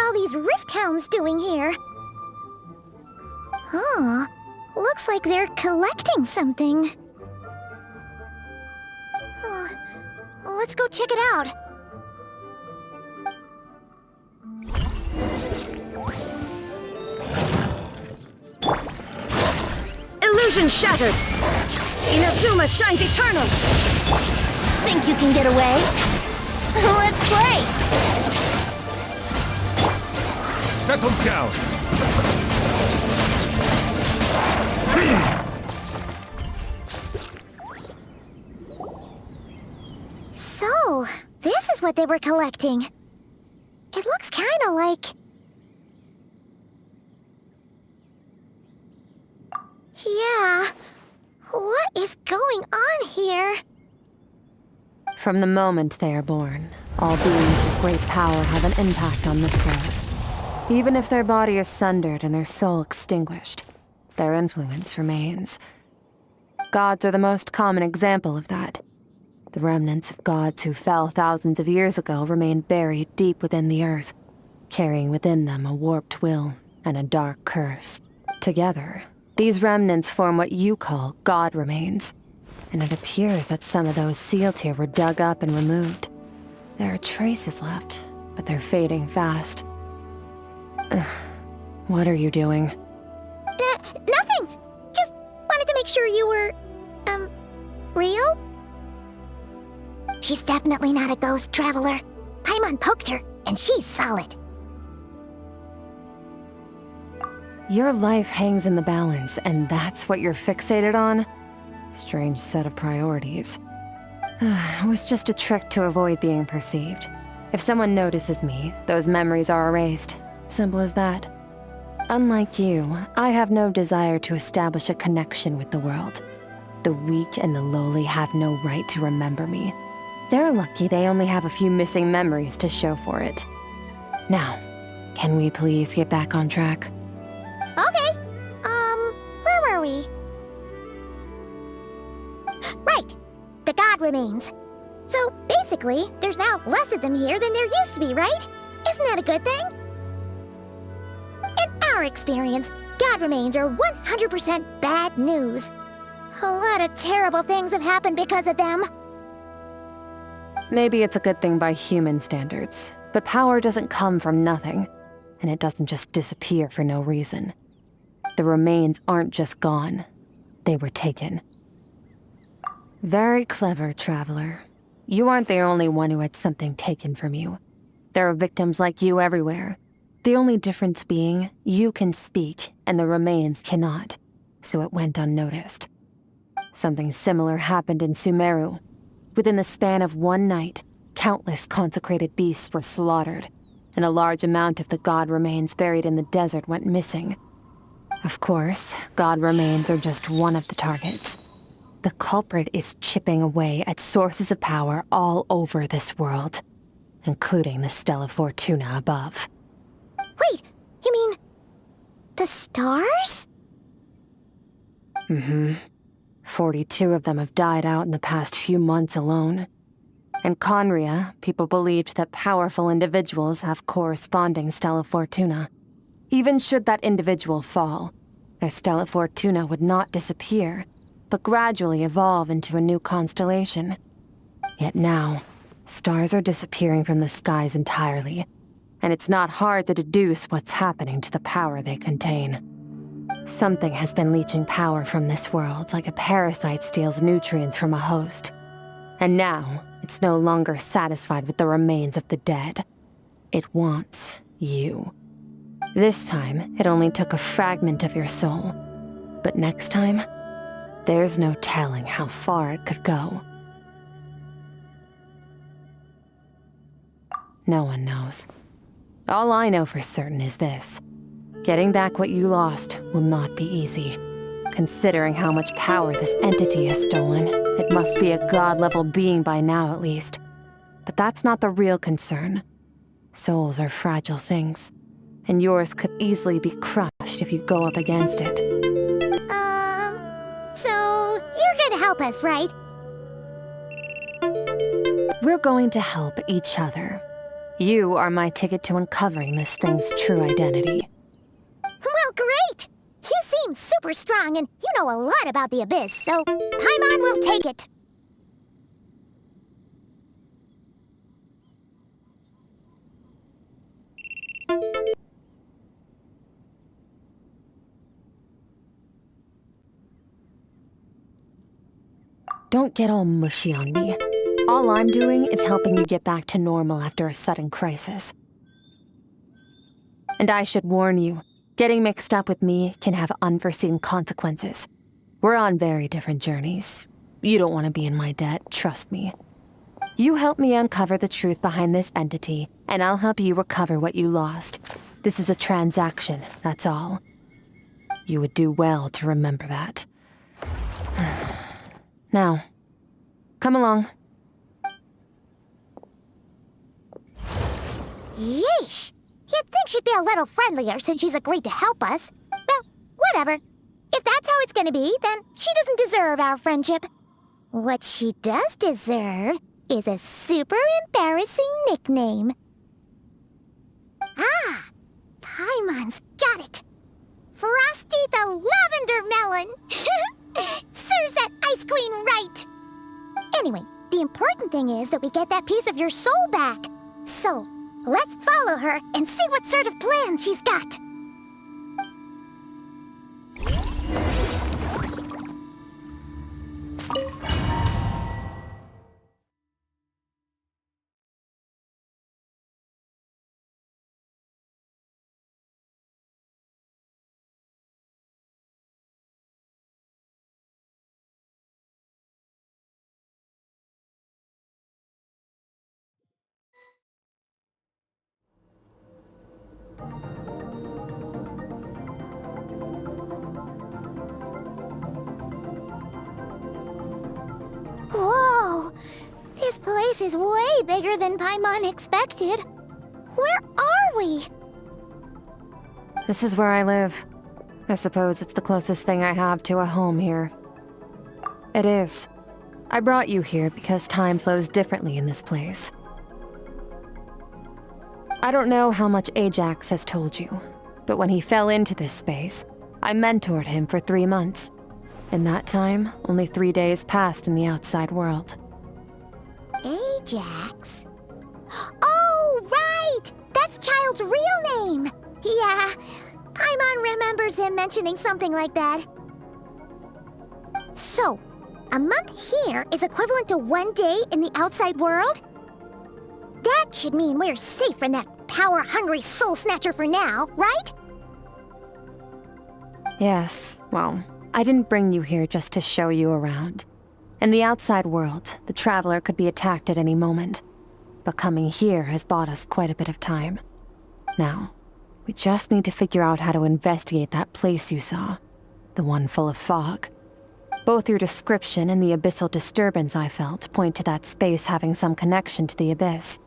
are all these rift hounds doing here? Huh. Looks like they're collecting something. Let's go check it out. Illusion shattered! Inazuma shines eternal! Think you can get away? Let's play! Settle down! So, this is what they were collecting. It looks kinda like... Yeah. What is going on here? From the moment they are born, all beings with great power have an impact on this world. Even if their body is sundered and their soul extinguished, their influence remains. Gods are the most common example of that. The remnants of gods who fell thousands of years ago remain buried deep within the earth, carrying within them a warped will and a dark curse. Together, these remnants form what you call god remains, and it appears that some of those sealed here were dug up and removed. There are traces left, but they're fading fast. What are you doing? Nothing! Just wanted to make sure you were, real? She's definitely not a ghost traveler. Paimon poked her, and she's solid. Your life hangs in the balance, and that's what you're fixated on? Strange set of priorities. It was just a trick to avoid being perceived. If someone notices me, those memories are erased. Simple as that. Unlike you, I have no desire to establish a connection with the world. The weak and the lowly have no right to remember me. They're lucky they only have a few missing memories to show for it. Now, can we please get back on track? Okay. Where were we? Right. The god remains. So, basically, there's now less of them here than there used to be, right? Isn't that a good thing? In our experience, god remains are 100% bad news. A lot of terrible things have happened because of them. Maybe it's a good thing by human standards, but power doesn't come from nothing, and it doesn't just disappear for no reason. The remains aren't just gone, they were taken. Very clever, traveler. You aren't the only one who had something taken from you. There are victims like you everywhere. The only difference being, you can speak, and the remains cannot, so it went unnoticed. Something similar happened in Sumeru. Within the span of one night, countless consecrated beasts were slaughtered, and a large amount of the god remains buried in the desert went missing. Of course, god remains are just one of the targets. The culprit is chipping away at sources of power all over this world, including the Stella Fortuna above. Wait, you mean... the stars? 42 of them have died out in the past few months alone. In Conria, people believed that powerful individuals have corresponding Stella Fortuna. Even should that individual fall, their Stella Fortuna would not disappear, but gradually evolve into a new constellation. Yet now, stars are disappearing from the skies entirely, and it's not hard to deduce what's happening to the power they contain. Something has been leeching power from this world like a parasite steals nutrients from a host. And now, it's no longer satisfied with the remains of the dead. It wants you. This time, it only took a fragment of your soul. But next time, there's no telling how far it could go. No one knows. All I know for certain is this. Getting back what you lost will not be easy. Considering how much power this entity has stolen, it must be a god-level being by now at least. But that's not the real concern. Souls are fragile things, and yours could easily be crushed if you go up against it. So you're gonna help us, right? We're going to help each other. You are my ticket to uncovering this thing's true identity. Well, great! You seem super strong and you know a lot about the Abyss, so Paimon will take it. Don't get all mushy on me. All I'm doing is helping you get back to normal after a sudden crisis. And I should warn you, getting mixed up with me can have unforeseen consequences. We're on very different journeys. You don't want to be in my debt, trust me. You help me uncover the truth behind this entity, and I'll help you recover what you lost. This is a transaction, that's all. You would do well to remember that. Now, come along. Yeesh! You'd think she'd be a little friendlier since she's agreed to help us. Well, whatever. If that's how it's gonna be, then she doesn't deserve our friendship. What she does deserve is a super embarrassing nickname. Ah! Paimon's got it. Frosty the Lavender Melon! Serves that Ice Queen right! Anyway, the important thing is that we get that piece of your soul back. So, let's follow her and see what sort of plan she's got. Whoa! This place is way bigger than Paimon expected. Where are we? This is where I live. I suppose it's the closest thing I have to a home here. It is. I brought you here because time flows differently in this place. I don't know how much Ajax has told you, but when he fell into this space, I mentored him for 3 months. In that time, only 3 days passed in the outside world. Ajax? Oh, right! That's Child's real name! Yeah, Paimon remembers him mentioning something like that. So, a month here is equivalent to 1 day in the outside world? That should mean we're safe from that power-hungry soul snatcher for now, right? Yes, well, I didn't bring you here just to show you around. In the outside world, the Traveler could be attacked at any moment. But coming here has bought us quite a bit of time. Now, we just need to figure out how to investigate that place you saw. The one full of fog. Both your description and the abyssal disturbance I felt point to that space having some connection to the Abyss.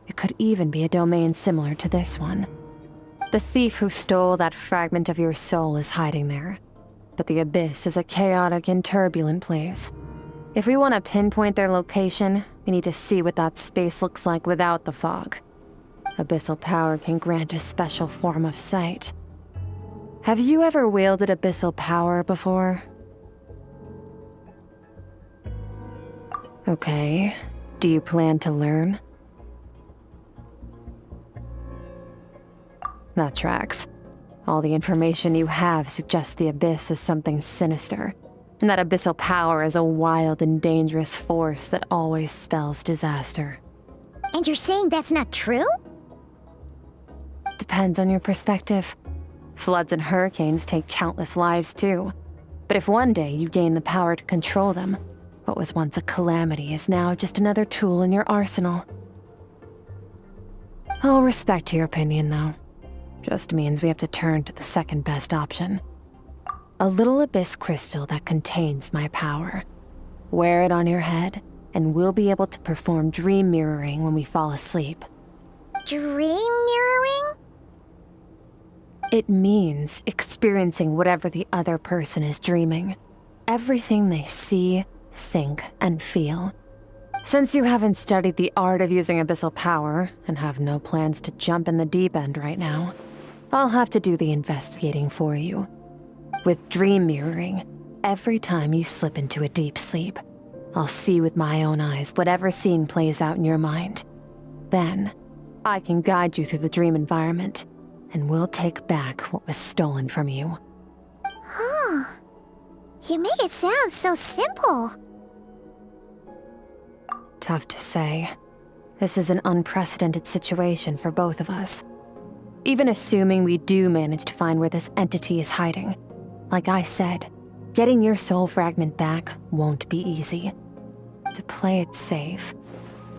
It could even be a domain similar to this one. The thief who stole that fragment of your soul is hiding there. But the Abyss is a chaotic and turbulent place. If we want to pinpoint their location, we need to see what that space looks like without the fog. Abyssal power can grant a special form of sight. Have you ever wielded abyssal power before? Okay. Do you plan to learn? That tracks. All the information you have suggests the Abyss is something sinister, and that abyssal power is a wild and dangerous force that always spells disaster. And you're saying that's not true? Depends on your perspective. Floods and hurricanes take countless lives too. But if one day you gain the power to control them, what was once a calamity is now just another tool in your arsenal. I'll respect your opinion, though. Just means we have to turn to the second best option. A little abyss crystal that contains my power. Wear it on your head, and we'll be able to perform dream mirroring when we fall asleep. Dream mirroring? It means experiencing whatever the other person is dreaming. Everything they see, think, and feel. Since you haven't studied the art of using abyssal power and have no plans to jump in the deep end right now, I'll have to do the investigating for you. With dream mirroring, every time you slip into a deep sleep, I'll see with my own eyes whatever scene plays out in your mind. Then, I can guide you through the dream environment, and we'll take back what was stolen from you. Huh. You make it sound so simple. Tough to say. This is an unprecedented situation for both of us. Even assuming we do manage to find where this entity is hiding, like I said, getting your soul fragment back won't be easy. To play it safe,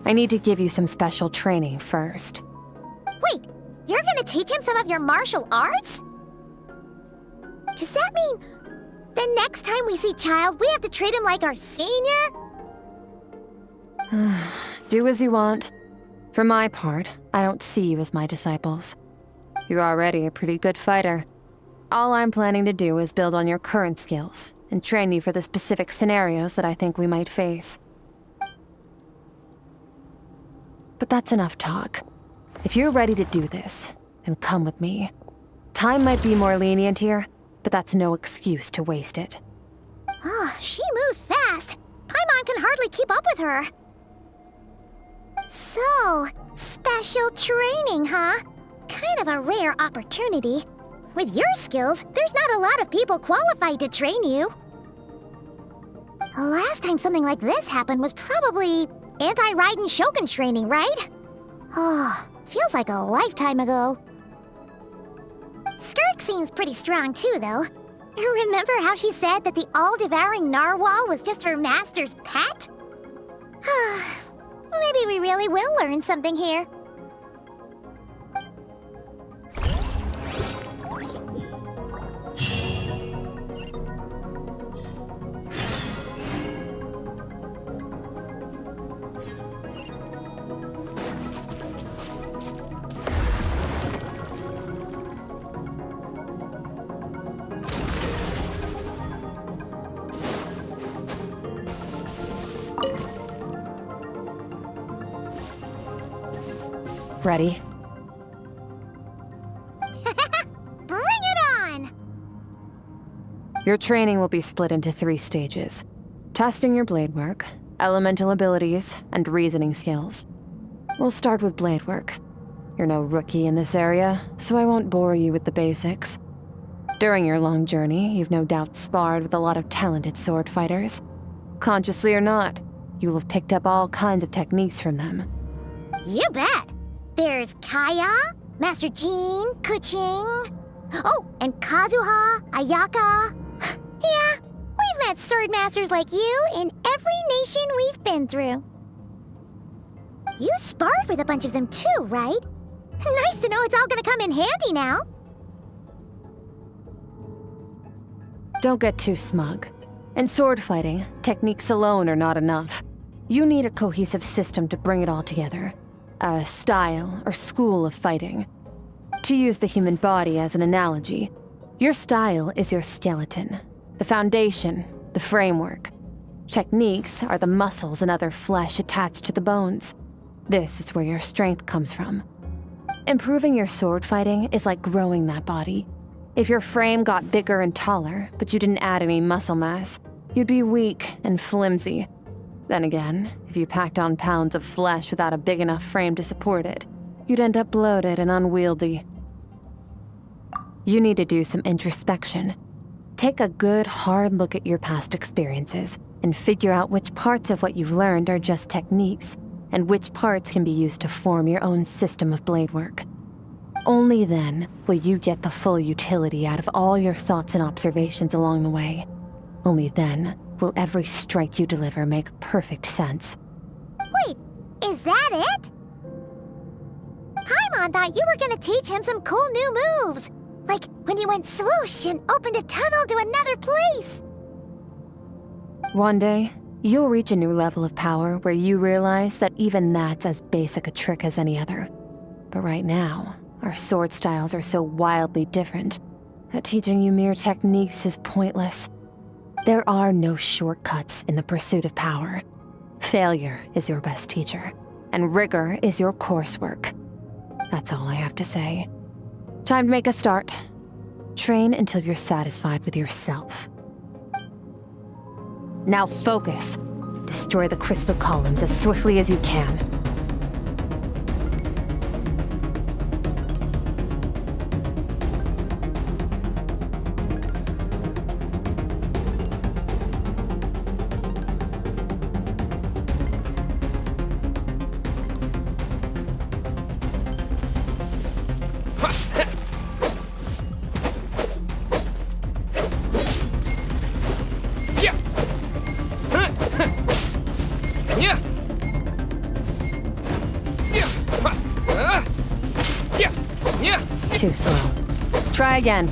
I need to give you some special training first. Wait, you're gonna teach him some of your martial arts? Does that mean the next time we see Child, we have to treat him like our senior? Do as you want. For my part, I don't see you as my disciples. You're already a pretty good fighter. All I'm planning to do is build on your current skills and train you for the specific scenarios that I think we might face. But that's enough talk. If you're ready to do this, then come with me. Time might be more lenient here, but that's no excuse to waste it. Oh, she moves fast. Paimon can hardly keep up with her. So, special training, huh? Kind of a rare opportunity. With your skills, there's not a lot of people qualified to train you. The last time something like this happened was probably anti-Raiden Shogun training, right? Oh, feels like a lifetime ago. Skirk seems pretty strong too, though. Remember how she said that the all-devouring narwhal was just her master's pet? Maybe we really will learn something here. Ready? Bring it on! Your training will be split into 3 stages. Testing your blade work, elemental abilities, and reasoning skills. We'll start with blade work. You're no rookie in this area, so I won't bore you with the basics. During your long journey, you've no doubt sparred with a lot of talented sword fighters. Consciously or not, you will have picked up all kinds of techniques from them. You bet! There's Kaya, Master Jean, Kuching. Oh, and Kazuha, Ayaka. Yeah, we've met sword masters like you in every nation we've been through. You sparred with a bunch of them too, right? Nice to know it's all gonna come in handy now. Don't get too smug. In sword fighting, techniques alone are not enough. You need a cohesive system to bring it all together. A style or school of fighting. To use the human body as an analogy, your style is your skeleton, the foundation, the framework. Techniques are the muscles and other flesh attached to the bones. This is where your strength comes from. Improving your sword fighting is like growing that body. If your frame got bigger and taller, but you didn't add any muscle mass, you'd be weak and flimsy. Then again, if you packed on pounds of flesh without a big enough frame to support it, you'd end up bloated and unwieldy. You need to do some introspection. Take a good, hard look at your past experiences and figure out which parts of what you've learned are just techniques, and which parts can be used to form your own system of blade work. Only then will you get the full utility out of all your thoughts and observations along the way. Only then will every strike you deliver make perfect sense. Wait, is that it? Paimon thought you were gonna teach him some cool new moves. Like when you went swoosh and opened a tunnel to another place. One day, you'll reach a new level of power where you realize that even that's as basic a trick as any other. But right now, our sword styles are so wildly different that teaching you mere techniques is pointless. There are no shortcuts in the pursuit of power. Failure is your best teacher, and rigor is your coursework. That's all I have to say. Time to make a start. Train until you're satisfied with yourself. Now focus. Destroy the crystal columns as swiftly as you can. Too slow. Try again.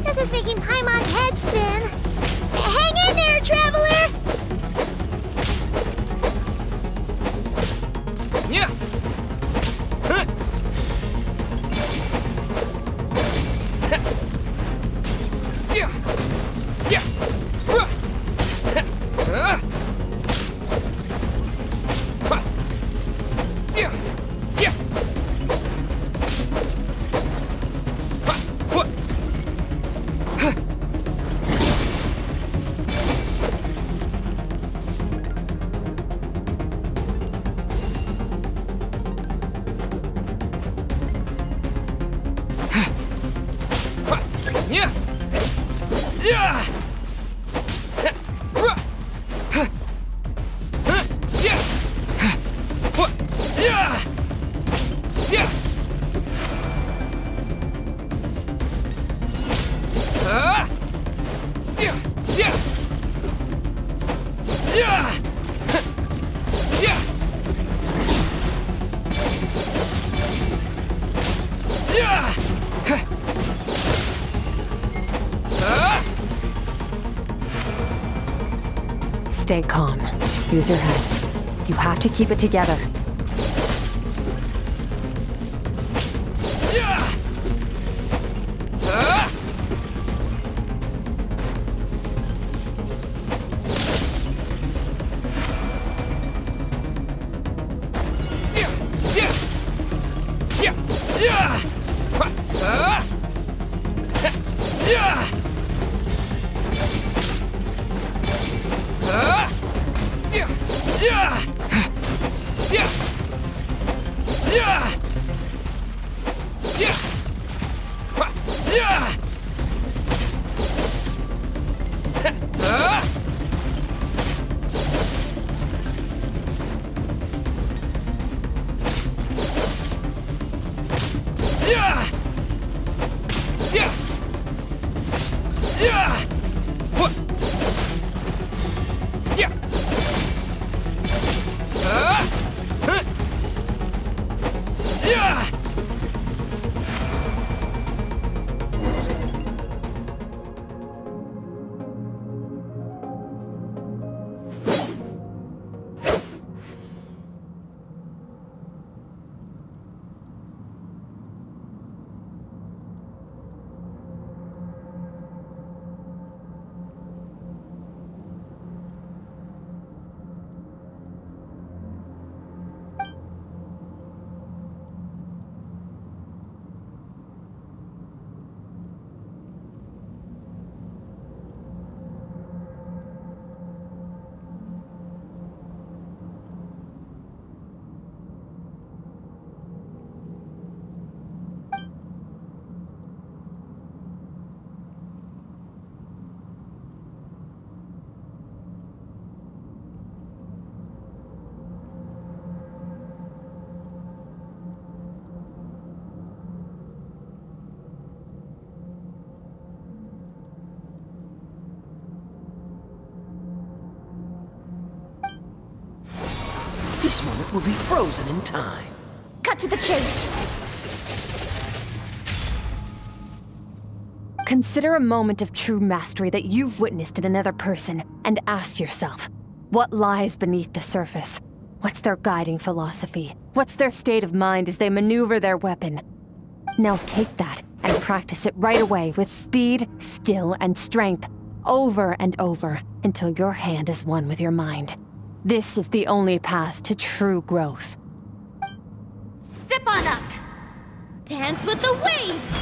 This is making Paimon's head spin. Hang in there, traveler! Stay calm. Use your head. You have to keep it together. This moment will be frozen in time. Cut to the chase. Consider a moment of true mastery that you've witnessed in another person, and ask yourself, what lies beneath the surface? What's their guiding philosophy? What's their state of mind as they maneuver their weapon? Now take that and practice it right away with speed, skill, and strength, over and over, until your hand is one with your mind. This is the only path to true growth. Step on up. Dance with the waves.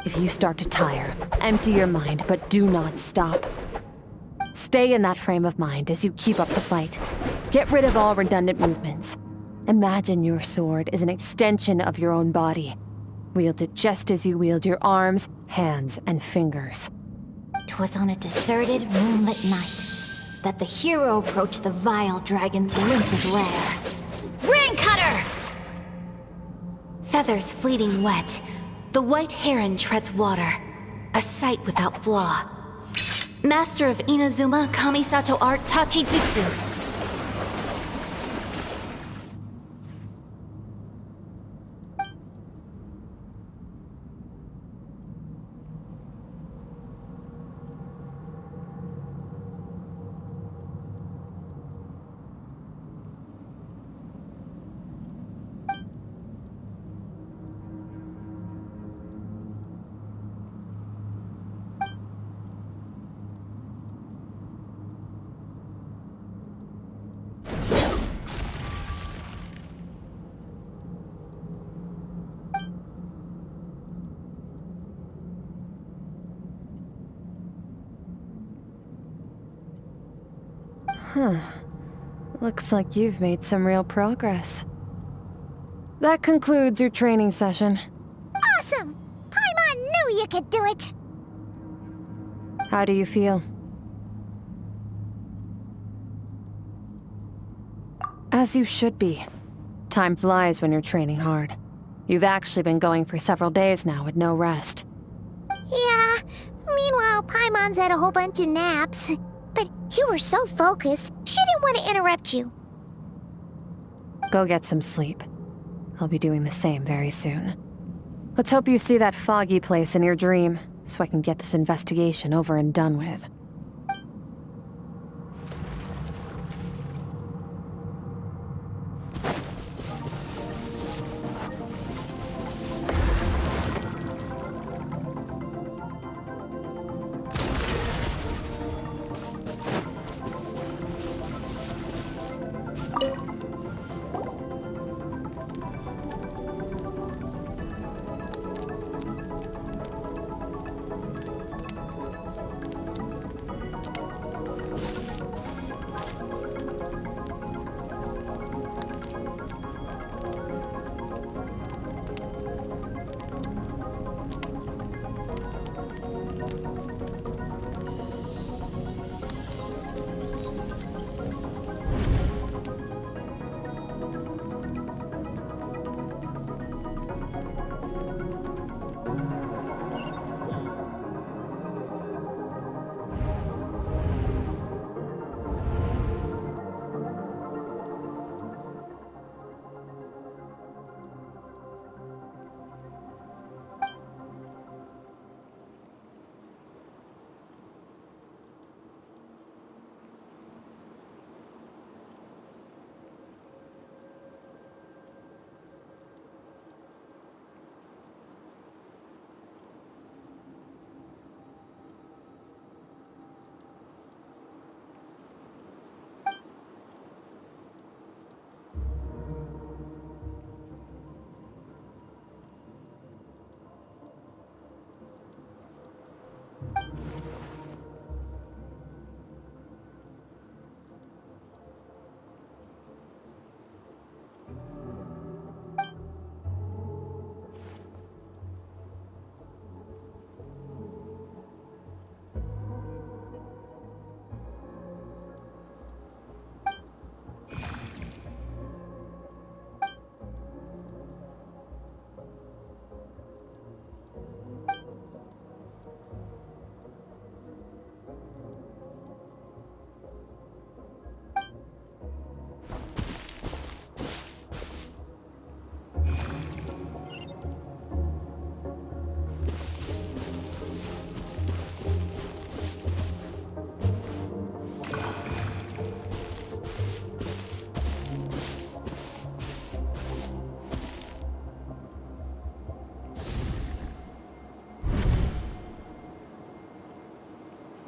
If you start to tire, empty your mind, but do not stop. Stay in that frame of mind as you keep up the fight. Get rid of all redundant movements. Imagine your sword is an extension of your own body. Wield it just as you wield your arms, hands, and fingers. 'Twas on a deserted, moonlit night that the hero approached the vile dragon's limpid lair. Rain Cutter! Feathers fleeting wet, the white heron treads water, a sight without flaw. Master of Inazuma Kamisato art Tachijutsu. Looks like you've made some real progress. That concludes your training session. Awesome! Paimon knew you could do it! How do you feel? As you should be. Time flies when you're training hard. You've actually been going for several days now with no rest. Yeah, meanwhile Paimon's had a whole bunch of naps. But you were so focused, she didn't want to interrupt you. Go get some sleep. I'll be doing the same very soon. Let's hope you see that foggy place in your dream, so I can get this investigation over and done with.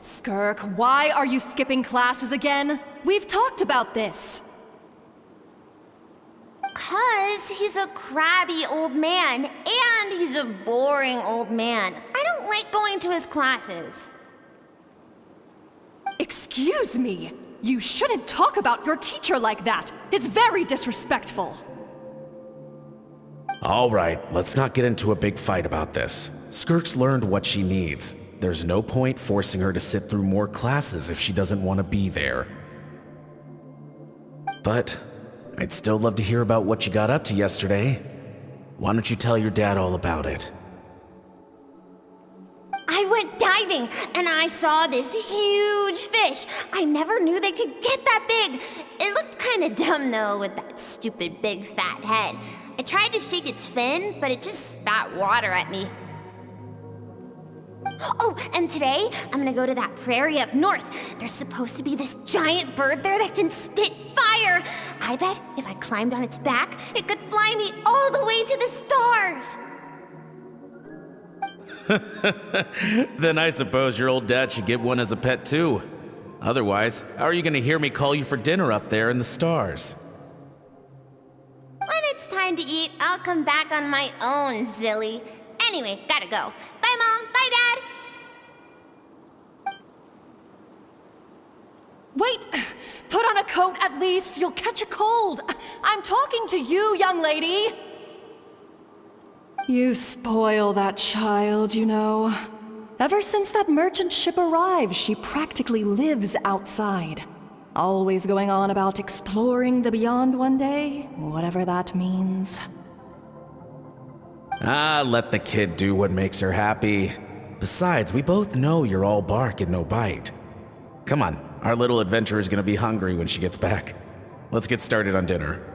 Skirk, why are you skipping classes again? We've talked about this. 'Cause he's a crabby old man, and he's a boring old man. I don't like going to his classes. Excuse me! You shouldn't talk about your teacher like that! It's very disrespectful! All right, let's not get into a big fight about this. Skirk's learned what she needs. There's no point forcing her to sit through more classes if she doesn't want to be there. But I'd still love to hear about what you got up to yesterday. Why don't you tell your dad all about it? I went diving, and I saw this huge fish. I never knew they could get that big. It looked kind of dumb, though, with that stupid big fat head. I tried to shake its fin, but it just spat water at me. Oh, and today, I'm gonna go to that prairie up north. There's supposed to be this giant bird there that can spit fire. I bet if I climbed on its back, it could fly me all the way to the stars. Then I suppose your old dad should get one as a pet too. Otherwise, how are you gonna hear me call you for dinner up there in the stars? When it's time to eat, I'll come back on my own, Zilly. Anyway, gotta go. Bye, Mom. Bye, Dad. Wait! Put on a coat at least. You'll catch a cold. I'm talking to you, young lady. You spoil that child, you know. Ever since that merchant ship arrived, she practically lives outside. Always going on about exploring the beyond one day, whatever that means. Ah, let the kid do what makes her happy. Besides, we both know you're all bark and no bite. Come on, our little adventurer's gonna be hungry when she gets back. Let's get started on dinner.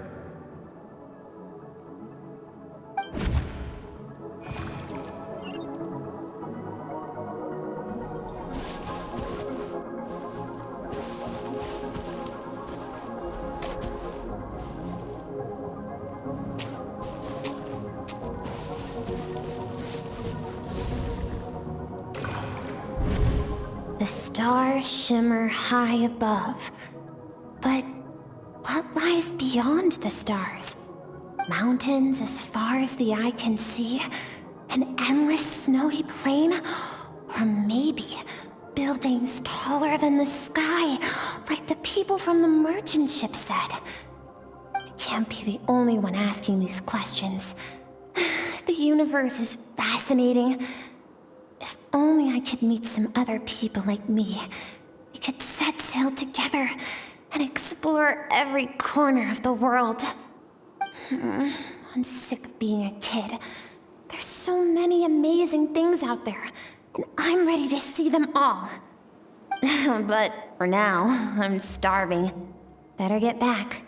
The stars shimmer high above. But what lies lies beyond the stars. Mountains as far as the eye can see, an endless snowy plain, or maybe buildings taller than the sky, like the people from the merchant ship said. I can't be the only one asking these questions. The universe is fascinating. If only I could meet some other people like me. We could set sail together and explore every corner of the world. I'm sick of being a kid. There's so many amazing things out there, and I'm ready to see them all. But for now, I'm starving. Better get back.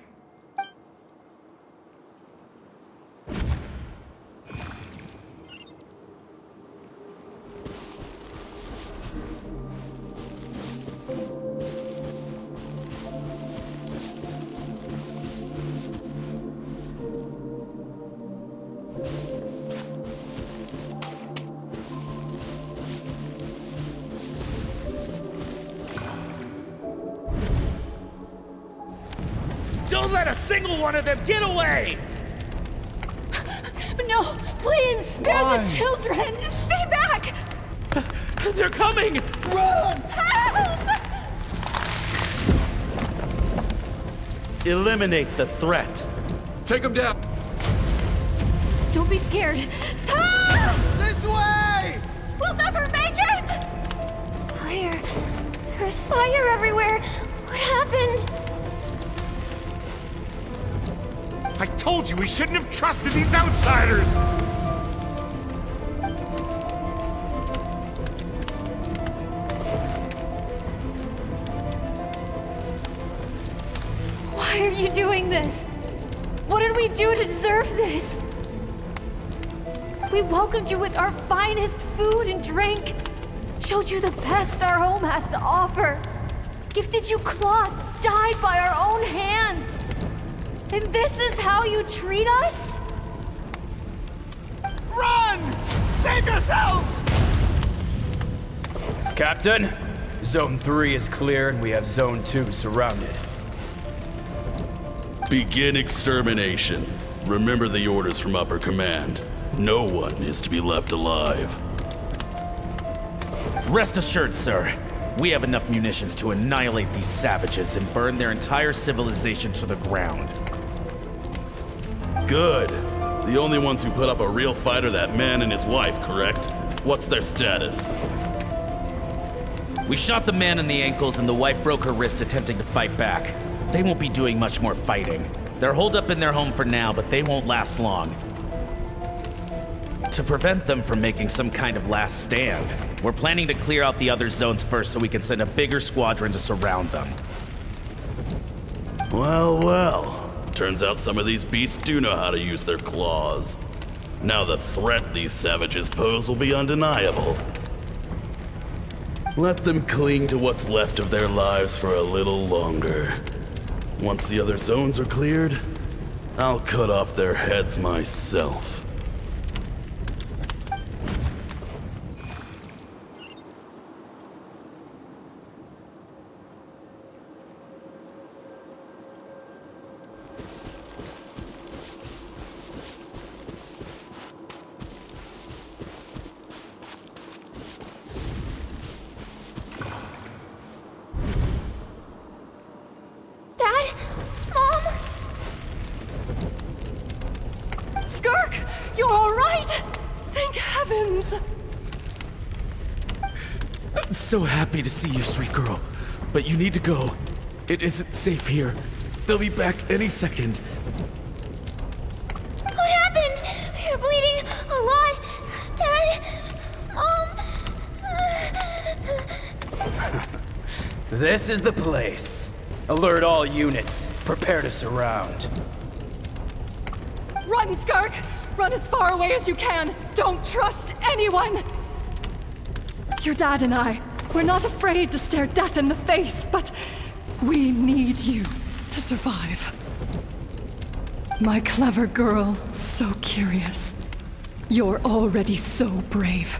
Don't let a single one of them get away! No, please, spare the children! Stay back! They're coming! Run! Help! Eliminate the threat. Take them down! Don't be scared. This way! We'll never make it! Fire. There's fire everywhere. What happened? I told you we shouldn't have trusted these outsiders! Why are you doing this? What did we do to deserve this? We welcomed you with our finest food and drink, showed you the best our home has to offer, gifted you cloth dyed by our own hands. And this is how you treat us? Run! Save yourselves! Captain, Zone 3 is clear and we have Zone 2 surrounded. Begin extermination. Remember the orders from upper command. No one is to be left alive. Rest assured, sir. We have enough munitions to annihilate these savages and burn their entire civilization to the ground. Good. The only ones who put up a real fight are that man and his wife, correct? What's their status? We shot the man in the ankles and the wife broke her wrist attempting to fight back. They won't be doing much more fighting. They're holed up in their home for now, but they won't last long. To prevent them from making some kind of last stand, we're planning to clear out the other zones first so we can send a bigger squadron to surround them. Well, well. Turns out some of these beasts do know how to use their claws. Now the threat these savages pose will be undeniable. Let them cling to what's left of their lives for a little longer. Once the other zones are cleared, I'll cut off their heads myself. You're all right! Thank heavens! I'm so happy to see you, sweet girl. But you need to go. It isn't safe here. They'll be back any second. What happened? You're bleeding a lot. Dad? Mom? This is the place. Alert all units. Prepare to surround. Run, Skark! Run as far away as you can! Don't trust anyone! Your dad and I, we're not afraid to stare death in the face, but we need you to survive. My clever girl, so curious. You're already so brave.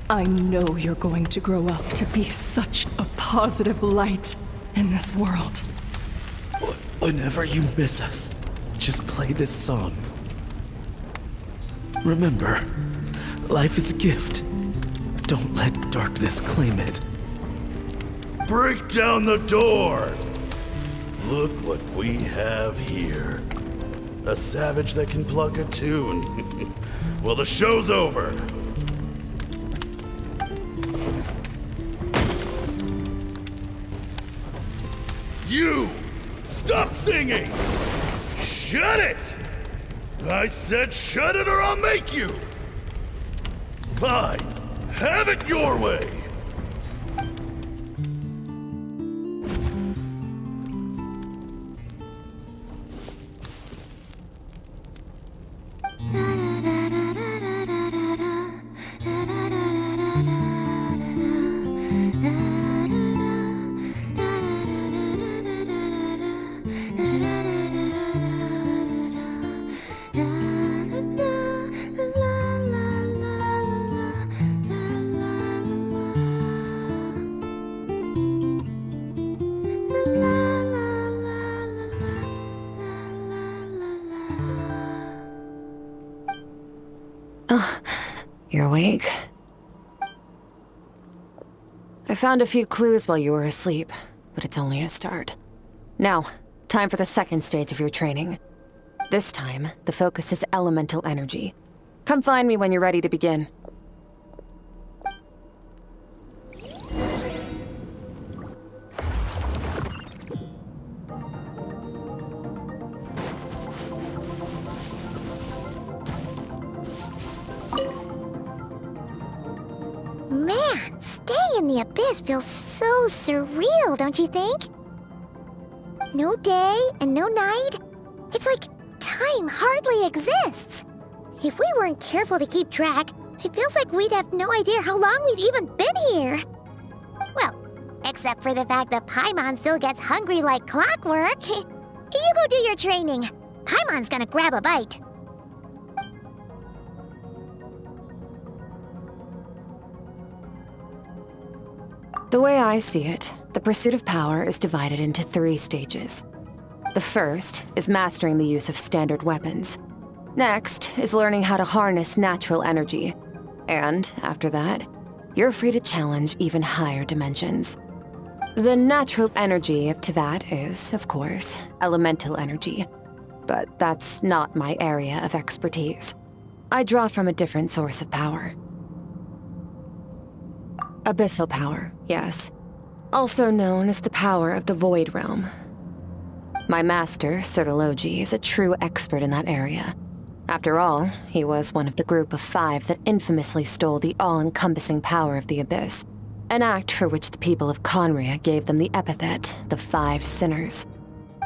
I know you're going to grow up to be such a positive light in this world. Whenever you miss us, just play this song. Remember, life is a gift. Don't let darkness claim it. Break down the door! Look what we have here. A savage that can pluck a tune. Well, the show's over. You! Stop singing! Shut it! I said shut it or I'll make you! Fine. Have it your way! You're awake? I found a few clues while you were asleep, but it's only a start. Now, time for the second stage of your training. This time, the focus is elemental energy. Come find me when you're ready to begin. Man, staying in the abyss feels so surreal, don't you think? No day and no night. It's like time hardly exists. If we weren't careful to keep track, it feels like we'd have no idea how long we've even been here. Well, except for the fact that Paimon still gets hungry like clockwork. You go do your training. Paimon's gonna grab a bite. The way I see it, the pursuit of power is divided into 3 stages. The first is mastering the use of standard weapons. Next is learning how to harness natural energy. And after that, you're free to challenge even higher dimensions. The natural energy of Teyvat is, of course, elemental energy. But that's not my area of expertise. I draw from a different source of power. Abyssal power, yes. Also known as the power of the Void Realm. My master, Sertologi, is a true expert in that area. After all, he was one of the group of 5 that infamously stole the all-encompassing power of the Abyss, an act for which the people of Conria gave them the epithet, the 5 Sinners.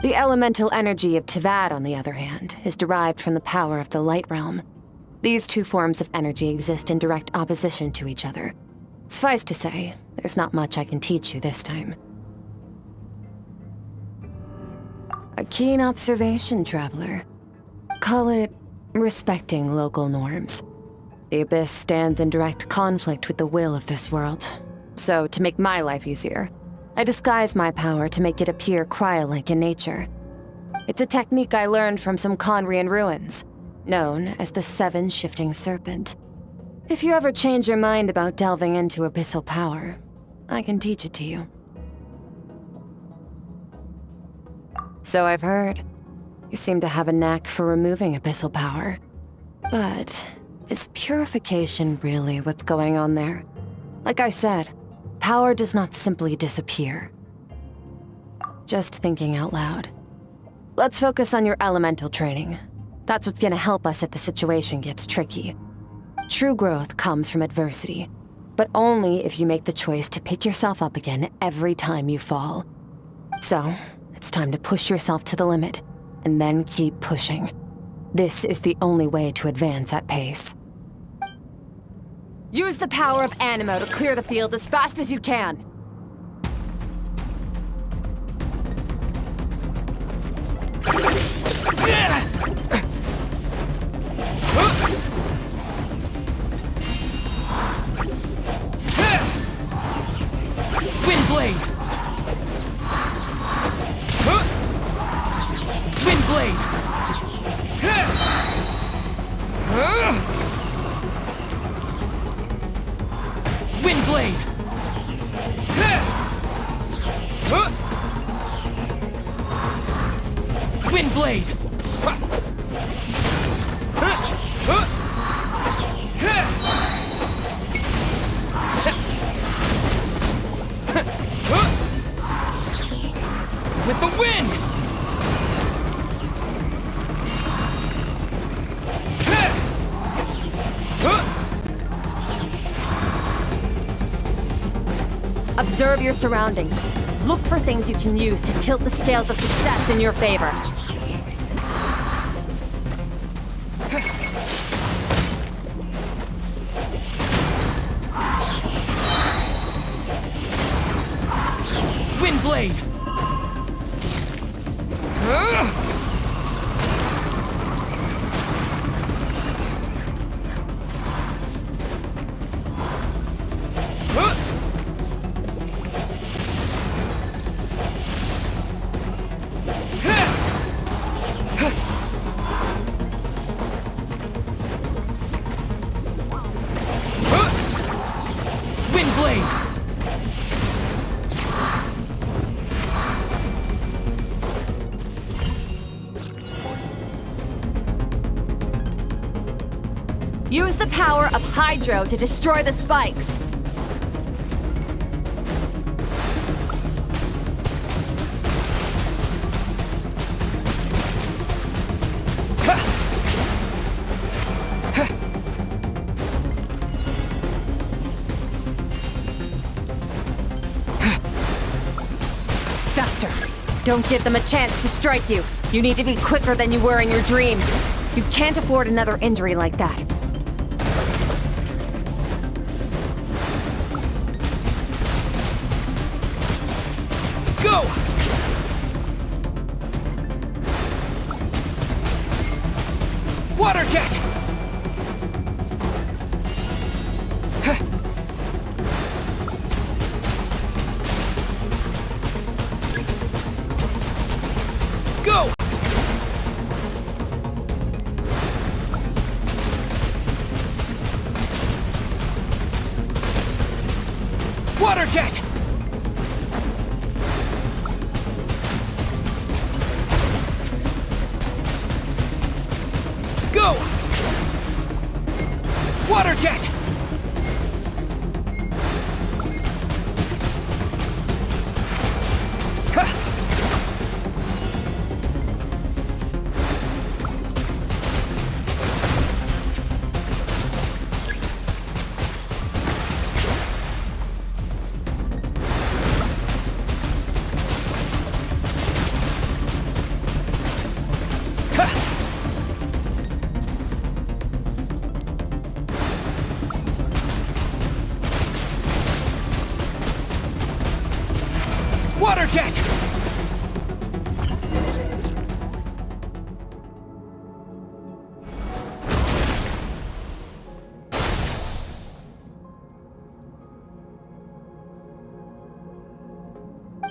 The elemental energy of Teyvat, on the other hand, is derived from the power of the Light Realm. These 2 forms of energy exist in direct opposition to each other. Suffice to say, there's not much I can teach you this time. A keen observation, traveler. Call it respecting local norms. The Abyss stands in direct conflict with the will of this world. So, to make my life easier, I disguise my power to make it appear cryo-like in nature. It's a technique I learned from some Conrian ruins, known as the 7 Shifting Serpent. If you ever change your mind about delving into abyssal power, I can teach it to you. So I've heard. You seem to have a knack for removing abyssal power. But is purification really what's going on there? Like I said, power does not simply disappear. Just thinking out loud. Let's focus on your elemental training. That's what's gonna help us if the situation gets tricky. True growth comes from adversity, but only if you make the choice to pick yourself up again every time you fall. So, it's time to push yourself to the limit, and then keep pushing. This is the only way to advance at pace. Use the power of Animo to clear the field as fast as you can! Wind blade! Windblade! Windblade! With the wind! Observe your surroundings. Look for things you can use to tilt the scales of success in your favor. Windblade! Windblade! Use the power of Hydro to destroy the spikes. Faster! Don't give them a chance to strike you. You need to be quicker than you were in your dream. You can't afford another injury like that. Go! Water jet! Go! Water jet! Go! Water jet! Water jet!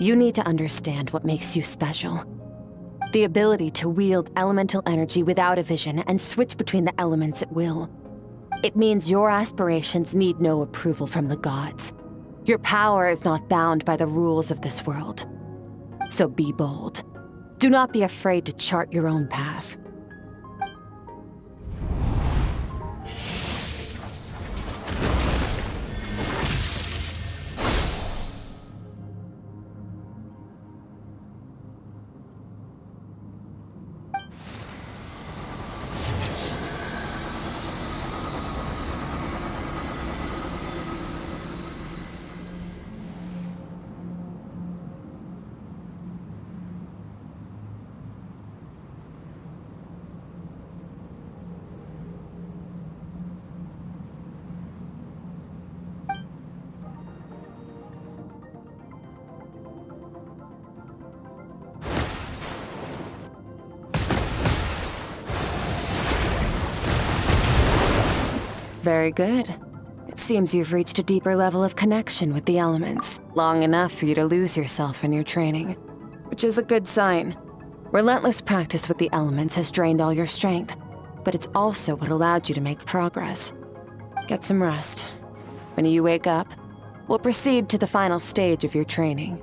You need to understand what makes you special. The ability to wield elemental energy without a vision and switch between the elements at will. It means your aspirations need no approval from the gods. Your power is not bound by the rules of this world. So be bold. Do not be afraid to chart your own path. Very good. It seems you've reached a deeper level of connection with the elements, long enough for you to lose yourself in your training, which is a good sign. Relentless practice with the elements has drained all your strength. but it's also what allowed you to make progress. Get some rest. When you wake up, we'll proceed to the final stage of your training.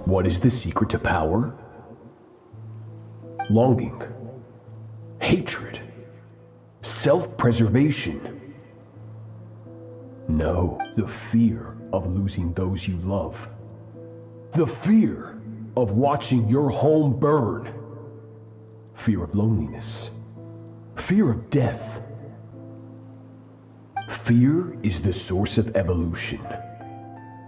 What is the secret to power? Longing, hatred, self-preservation. No, the fear of losing those you love. The fear of watching your home burn. Fear of loneliness. Fear of death. Fear is the source of evolution.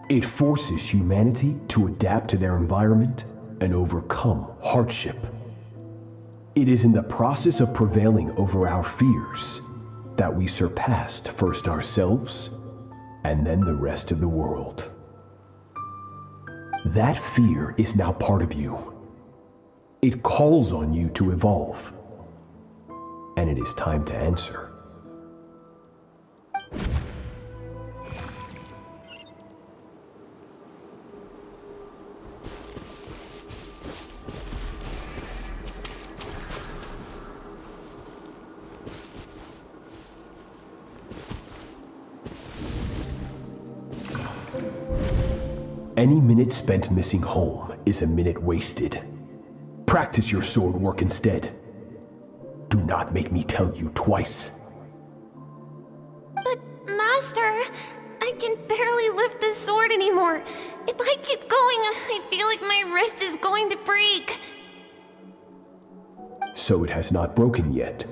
It forces humanity to adapt to their environment and overcome hardship. It is in the process of prevailing over our fears that we surpassed first ourselves and then the rest of the world. That fear is now part of you. It calls on you to evolve. And it is time to answer. Any minute spent missing home is a minute wasted. Practice your sword work instead. Do not make me tell you twice. But, Master, I can barely lift the sword anymore. If I keep going, I feel like my wrist is going to break. So it has not broken yet.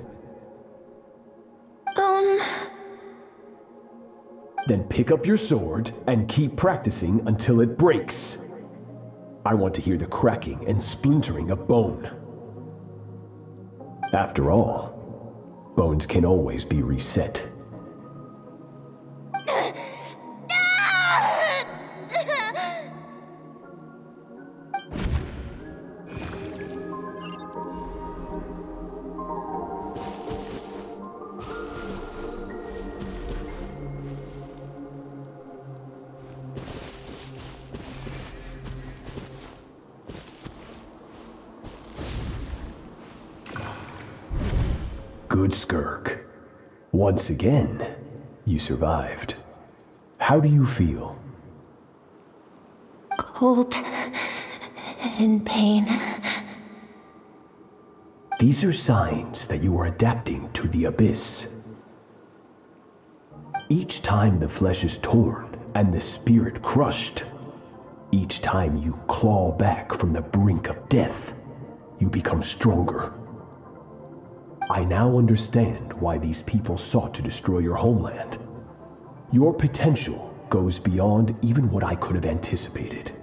Then pick up your sword and keep practicing until it breaks. I want to hear the cracking and splintering of bone. After all, bones can always be reset. Good Skirk. Once again, you survived. How do you feel? Cold and pain. These are signs that you are adapting to the abyss. Each time the flesh is torn and the spirit crushed, each time you claw back from the brink of death, you become stronger. I now understand why these people sought to destroy your homeland. Your potential goes beyond even what I could have anticipated.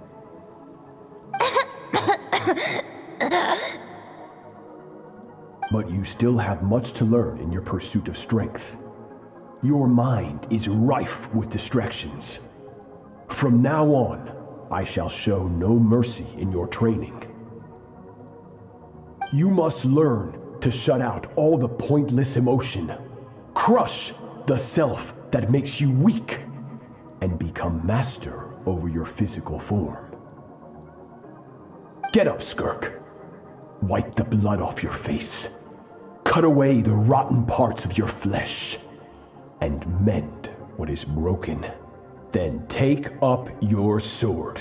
But you still have much to learn in your pursuit of strength. Your mind is rife with distractions. From now on, I shall show no mercy in your training. You must learn to shut out all the pointless emotion, crush the self that makes you weak, and become master over your physical form. Get up, Skirk. Wipe the blood off your face. Cut away the rotten parts of your flesh, and mend what is broken. Then take up your sword.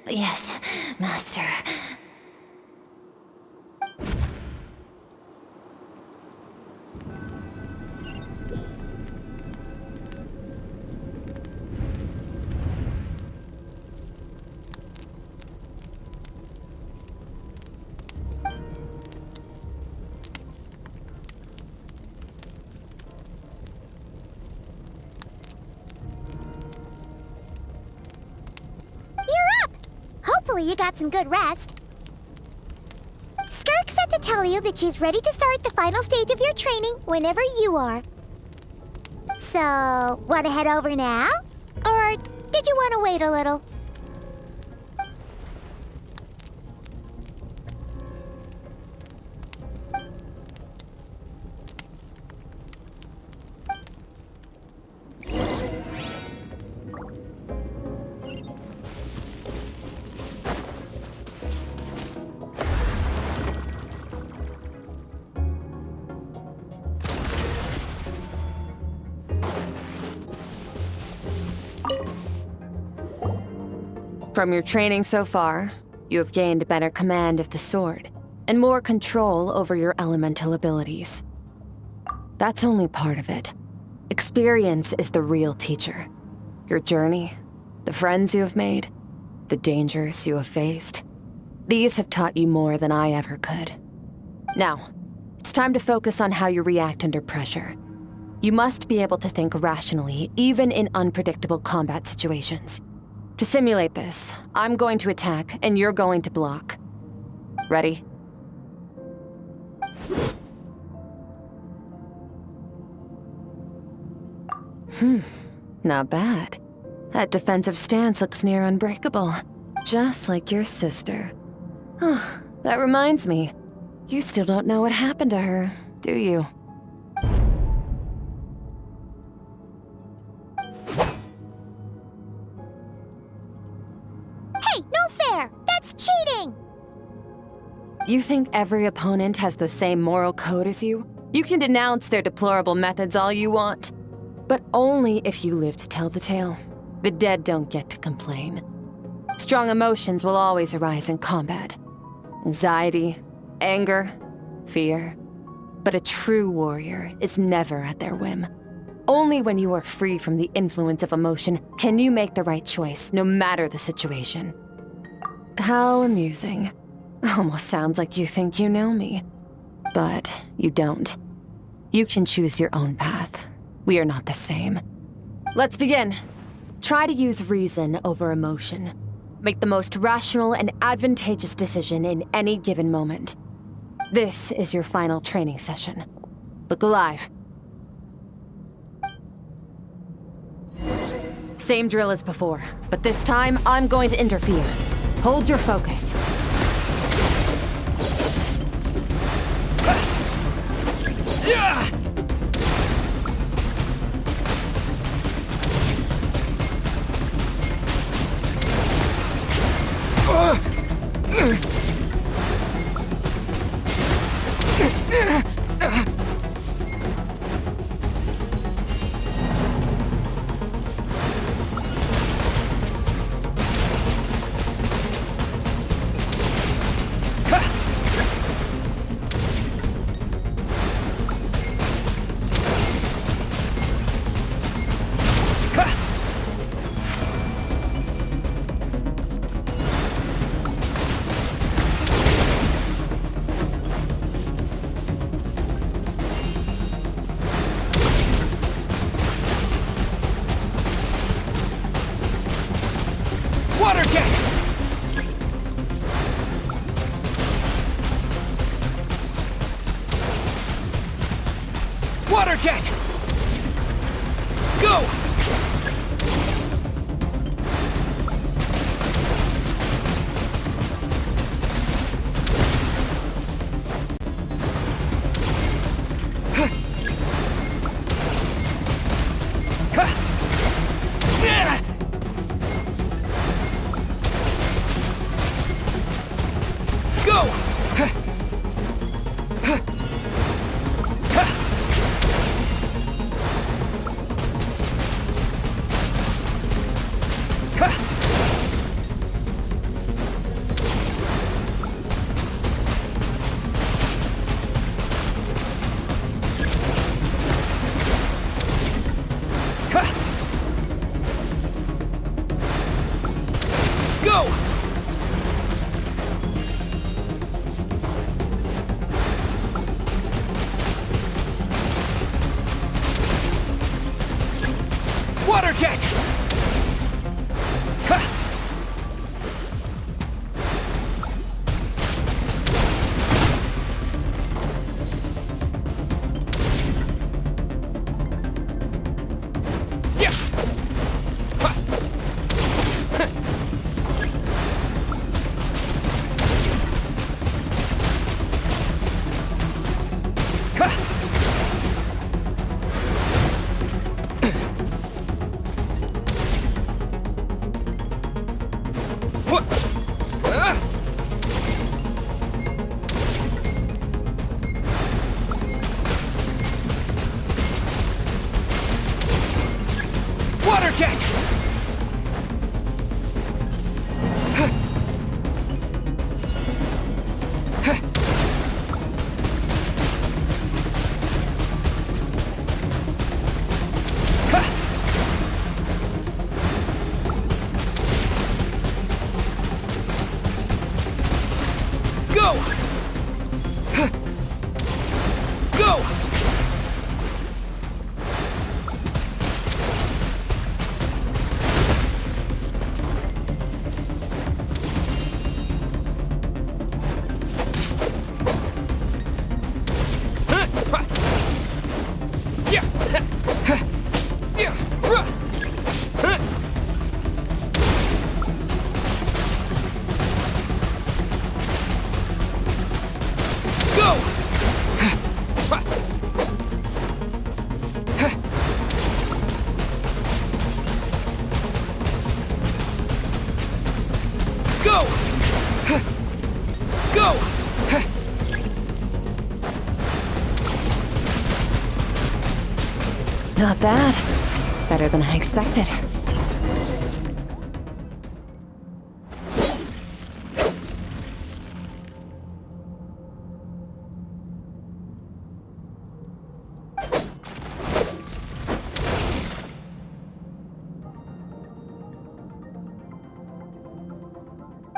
Yes, Master. Hopefully you got some good rest. Skirk said to tell you that she's ready to start the final stage of your training whenever you are. So, want to head over now? Or did you want to wait a little? From your training so far, you have gained better command of the sword, and more control over your elemental abilities. That's only part of it. Experience is the real teacher. Your journey, the friends you have made, the dangers you have faced. These have taught you more than I ever could. Now, it's time to focus on how you react under pressure. You must be able to think rationally, even in unpredictable combat situations. To simulate this, I'm going to attack and you're going to block. Ready? Not bad. That defensive stance looks near unbreakable. Just like your sister. Oh, that reminds me. You still don't know what happened to her, do you? Hey, no fair! That's cheating! You think every opponent has the same moral code as you? You can denounce their deplorable methods all you want. But only if you live to tell the tale. The dead don't get to complain. Strong emotions will always arise in combat. Anxiety, anger, fear. But a true warrior is never at their whim. Only when you are free from the influence of emotion can you make the right choice, no matter the situation. How amusing. Almost sounds like you think you know me. But you don't. You can choose your own path. We are not the same. Let's begin. Try to use reason over emotion. Make the most rational and advantageous decision in any given moment. This is your final training session. Look alive. Same drill as before, but this time I'm going to interfere. Hold your focus. Yeah! Water jet! Water jet! Go! Water jet! Water jet! Go! Go! Go! Go! Not bad. Better than I expected.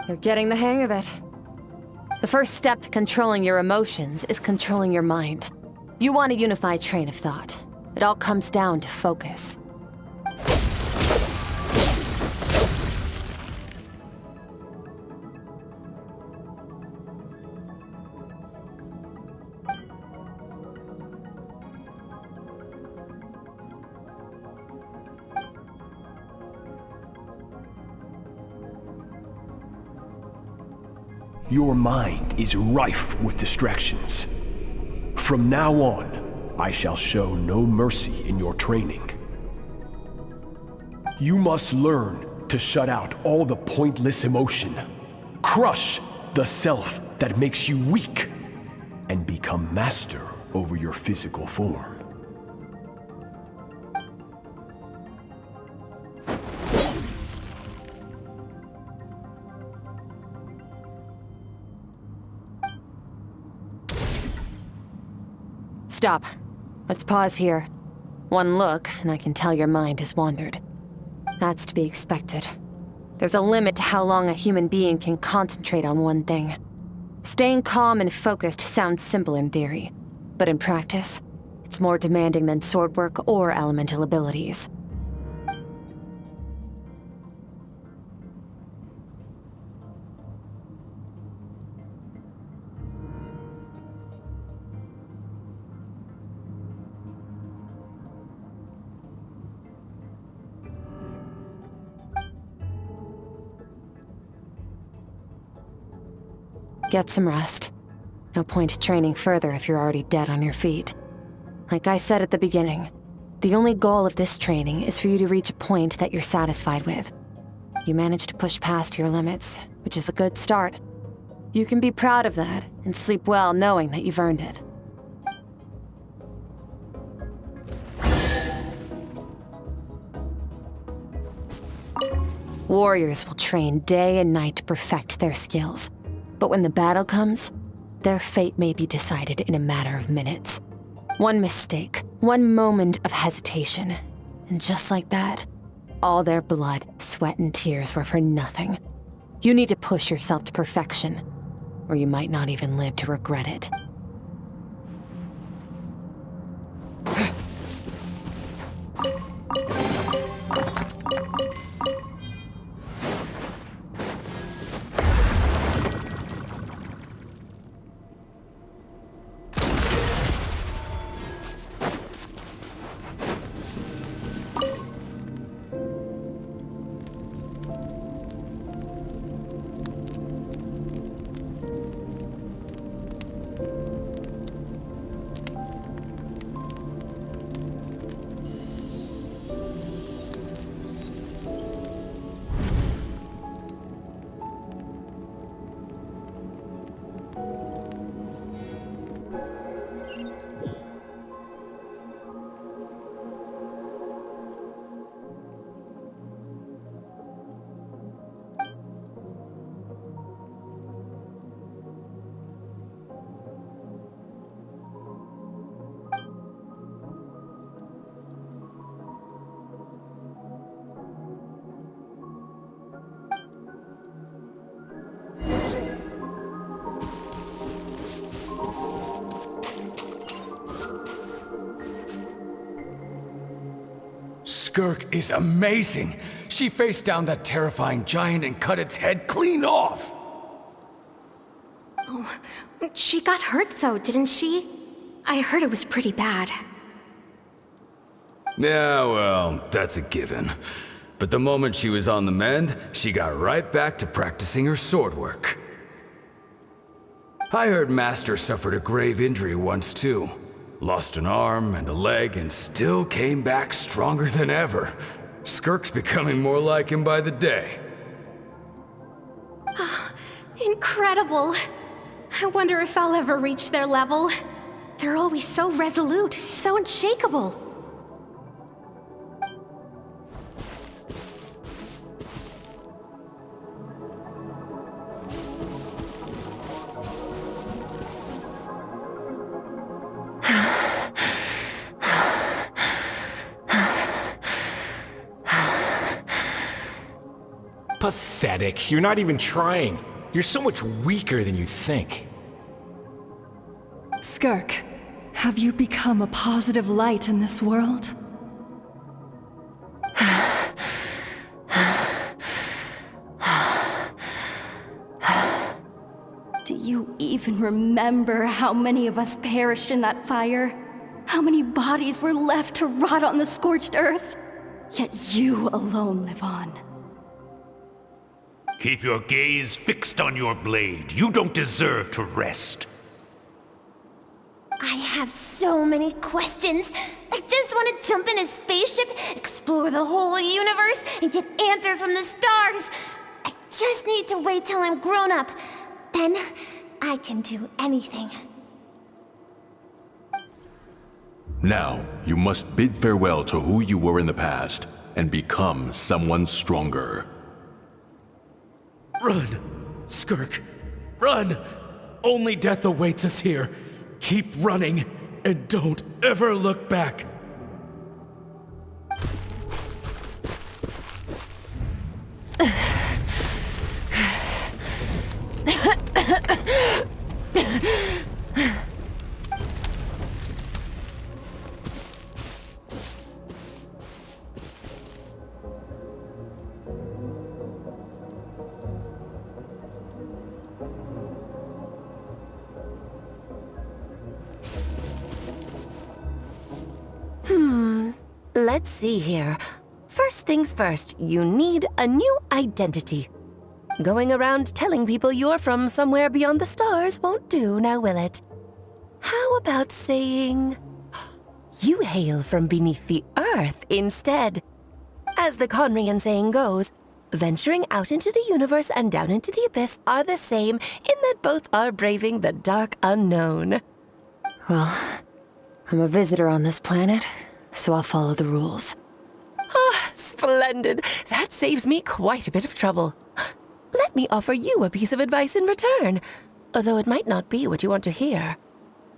You're getting the hang of it. The first step to controlling your emotions is controlling your mind. You want a unified train of thought. It all comes down to focus. Your mind is rife with distractions. From now on, I shall show no mercy in your training. You must learn to shut out all the pointless emotion, crush the self that makes you weak, and become master over your physical form. Stop. Let's pause here. One look, and I can tell your mind has wandered. That's to be expected. There's a limit to how long a human being can concentrate on one thing. Staying calm and focused sounds simple in theory, but in practice, it's more demanding than sword work or elemental abilities. Get some rest. No point training further if you're already dead on your feet. Like I said at the beginning, the only goal of this training is for you to reach a point that you're satisfied with. You managed to push past your limits, which is a good start. You can be proud of that and sleep well knowing that you've earned it. Warriors will train day and night to perfect their skills. But when the battle comes, their fate may be decided in a matter of minutes. One mistake, one moment of hesitation, and just like that, all their blood, sweat, and tears were for nothing. You need to push yourself to perfection, or you might not even live to regret it. Skirk is amazing. She faced down that terrifying giant and cut its head clean off. Oh, she got hurt though, didn't she? I heard it was pretty bad. Yeah, well, that's a given. But the moment she was on the mend, she got right back to practicing her sword work. I heard Master suffered a grave injury once too. Lost an arm and a leg and still came back stronger than ever. Skirk's becoming more like him by the day. Oh, incredible. I wonder if I'll ever reach their level. They're always so resolute, so unshakable. Pathetic. You're not even trying. You're so much weaker than you think. Skirk, have you become a positive light in this world? Do you even remember how many of us perished in that fire? How many bodies were left to rot on the scorched earth? Yet you alone live on. Keep your gaze fixed on your blade. You don't deserve to rest. I have so many questions. I just want to jump in a spaceship, explore the whole universe, and get answers from the stars. I just need to wait till I'm grown up. Then I can do anything. Now, you must bid farewell to who you were in the past and become someone stronger. Run! Skirk! Run! Only death awaits us here. Keep running, and don't ever look back. Let's see here. First things first, you need a new identity. Going around telling people you're from somewhere beyond the stars won't do, now will it? How about saying you hail from beneath the earth instead? As the Conrian saying goes, venturing out into the universe and down into the abyss are the same in that both are braving the dark unknown. Well, I'm a visitor on this planet, so I'll follow the rules. Ah, splendid. That saves me quite a bit of trouble. Let me offer you a piece of advice in return, although it might not be what you want to hear.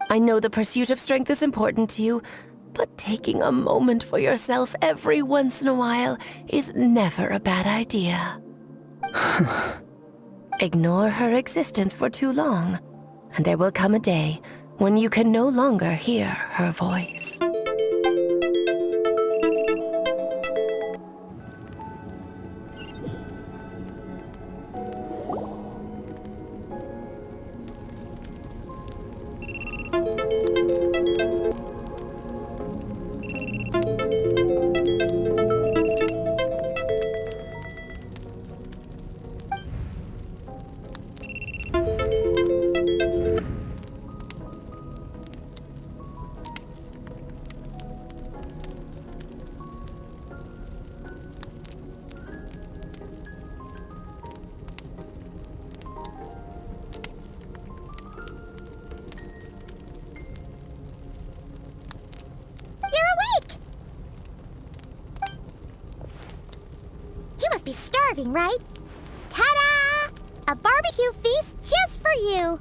I know the pursuit of strength is important to you, but taking a moment for yourself every once in a while is never a bad idea. Ignore her existence for too long, and there will come a day when you can no longer hear her voice. Be starving, right? Ta-da! A barbecue feast just for you!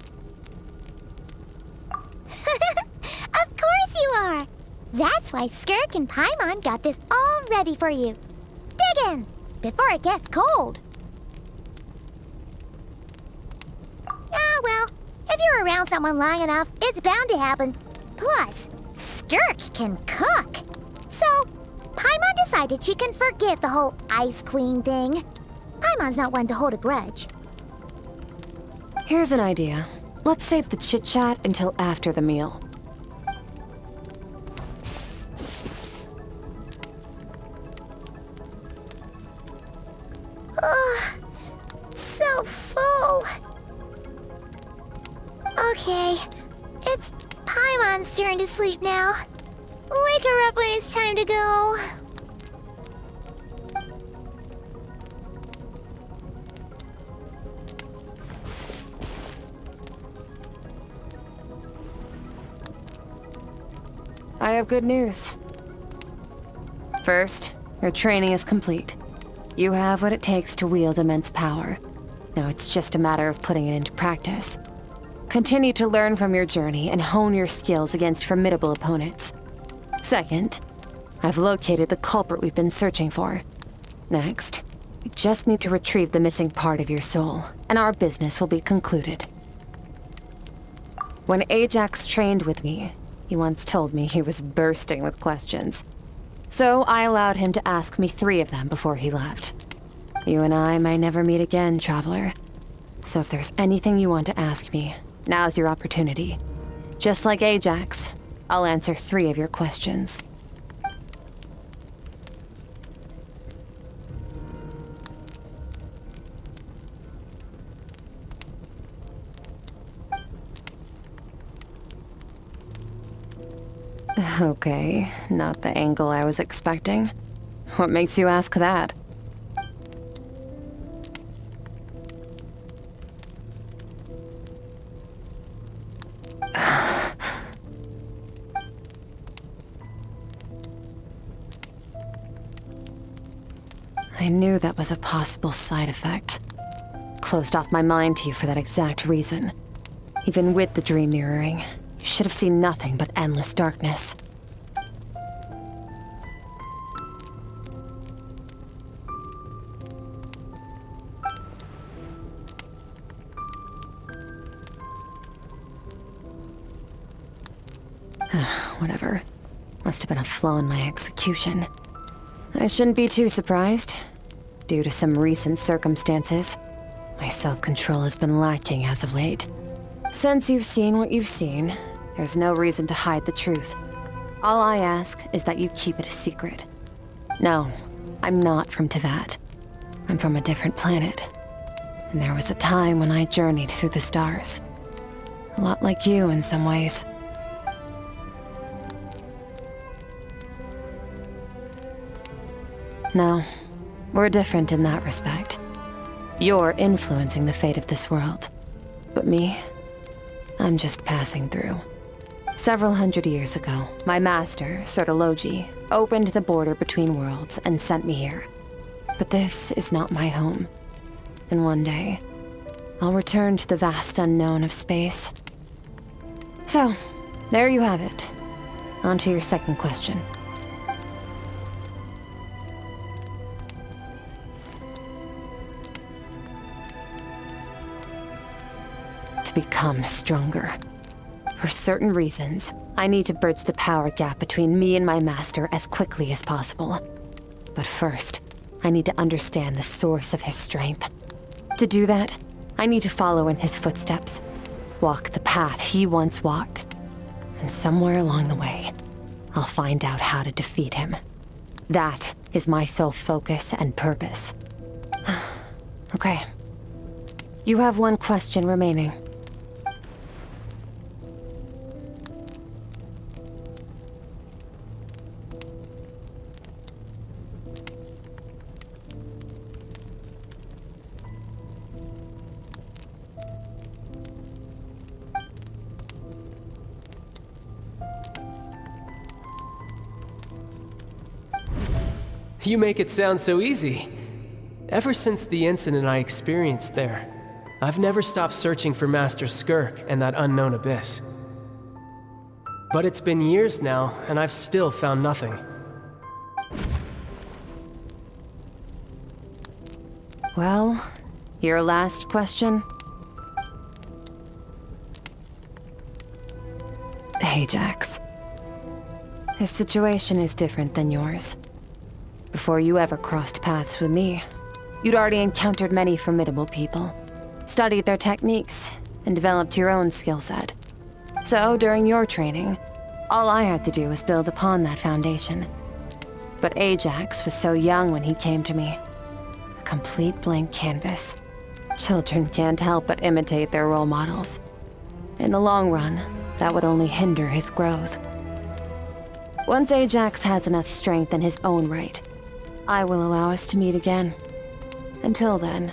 Of course you are! That's why Skirk and Paimon got this all ready for you. Dig in, before it gets cold. Ah, well, if you're around someone long enough, it's bound to happen. Plus, Skirk can cook. So, Paimon decided she can forgive the whole Ice Queen thing. Paimon's not one to hold a grudge. Here's an idea. Let's save the chit-chat until after the meal. Ugh, so full. Okay, it's Paimon's turn to sleep now. Wake her up when it's time to go. I have good news. First, your training is complete. You have what it takes to wield immense power. Now it's just a matter of putting it into practice. Continue to learn from your journey and hone your skills against formidable opponents. Second, I've located the culprit we've been searching for. Next, we just need to retrieve the missing part of your soul, and our business will be concluded. When Ajax trained with me, he once told me he was bursting with questions. So I allowed him to ask me 3 of them before he left. You and I may never meet again, Traveler. So if there's anything you want to ask me, now's your opportunity. Just like Ajax, I'll answer 3 of your questions. Okay, not the angle I was expecting. What makes you ask that? I knew that was a possible side effect. Closed off my mind to you for that exact reason. Even with the dream mirroring, you should have seen nothing but endless darkness. Whatever. Must have been a flaw in my execution. I shouldn't be too surprised. Due to some recent circumstances, my self-control has been lacking as of late. Since you've seen what you've seen, there's no reason to hide the truth. All I ask is that you keep it a secret. No, I'm not from Tevat. I'm from a different planet. And there was a time when I journeyed through the stars. A lot like you in some ways. No, we're different in that respect. You're influencing the fate of this world. But me, I'm just passing through. Several hundred years ago, my master, Sertologi, opened the border between worlds and sent me here. But this is not my home. And one day, I'll return to the vast unknown of space. So, there you have it. On to your second question. To become stronger. For certain reasons, I need to bridge the power gap between me and my master as quickly as possible. But first, I need to understand the source of his strength. To do that, I need to follow in his footsteps, walk the path he once walked, and somewhere along the way, I'll find out how to defeat him. That is my sole focus and purpose. Okay. You have one question remaining. You make it sound so easy. Ever since the incident I experienced there, I've never stopped searching for Master Skirk and that unknown abyss. But it's been years now, and I've still found nothing. Well, your last question? Ajax. His situation is different than yours. Before you ever crossed paths with me, you'd already encountered many formidable people, studied their techniques, and developed your own skill set. So, during your training, all I had to do was build upon that foundation. But Ajax was so young when he came to me. A complete blank canvas. Children can't help but imitate their role models. In the long run, that would only hinder his growth. Once Ajax has enough strength in his own right, I will allow us to meet again. Until then,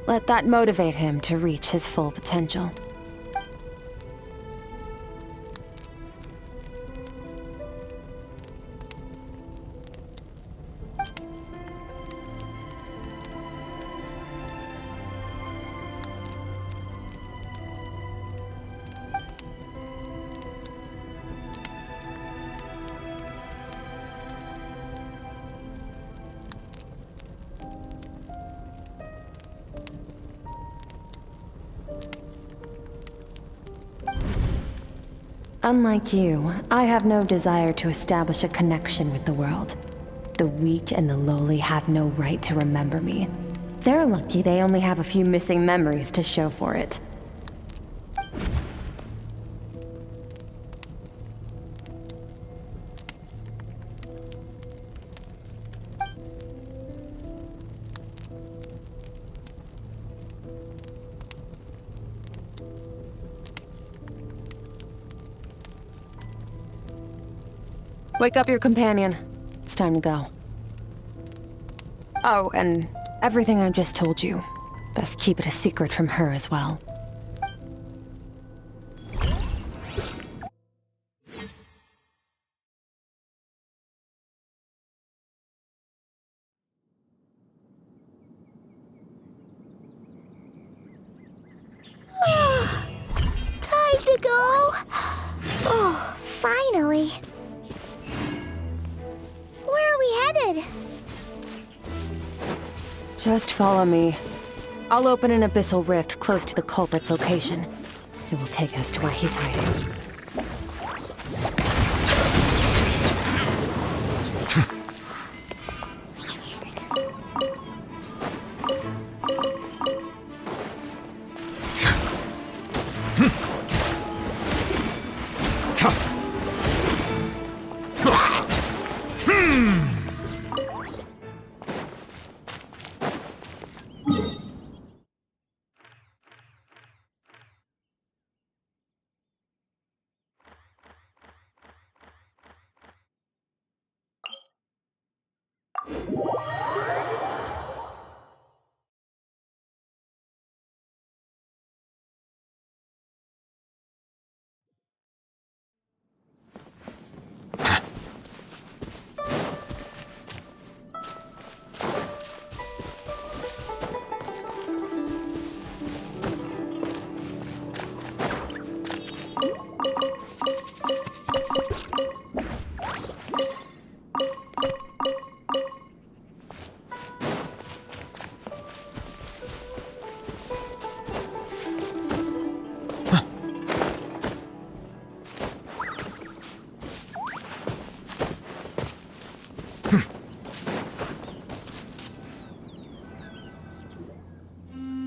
let that motivate him to reach his full potential. Unlike you, I have no desire to establish a connection with the world. The weak and the lowly have no right to remember me. They're lucky they only have a few missing memories to show for it. Wake up your companion. It's time to go. Oh, and everything I just told you, best keep it a secret from her as well. Time to go. Oh, finally. Where are we headed? Just follow me. I'll open an abyssal rift close to the culprit's location. It will take us to where he's hiding.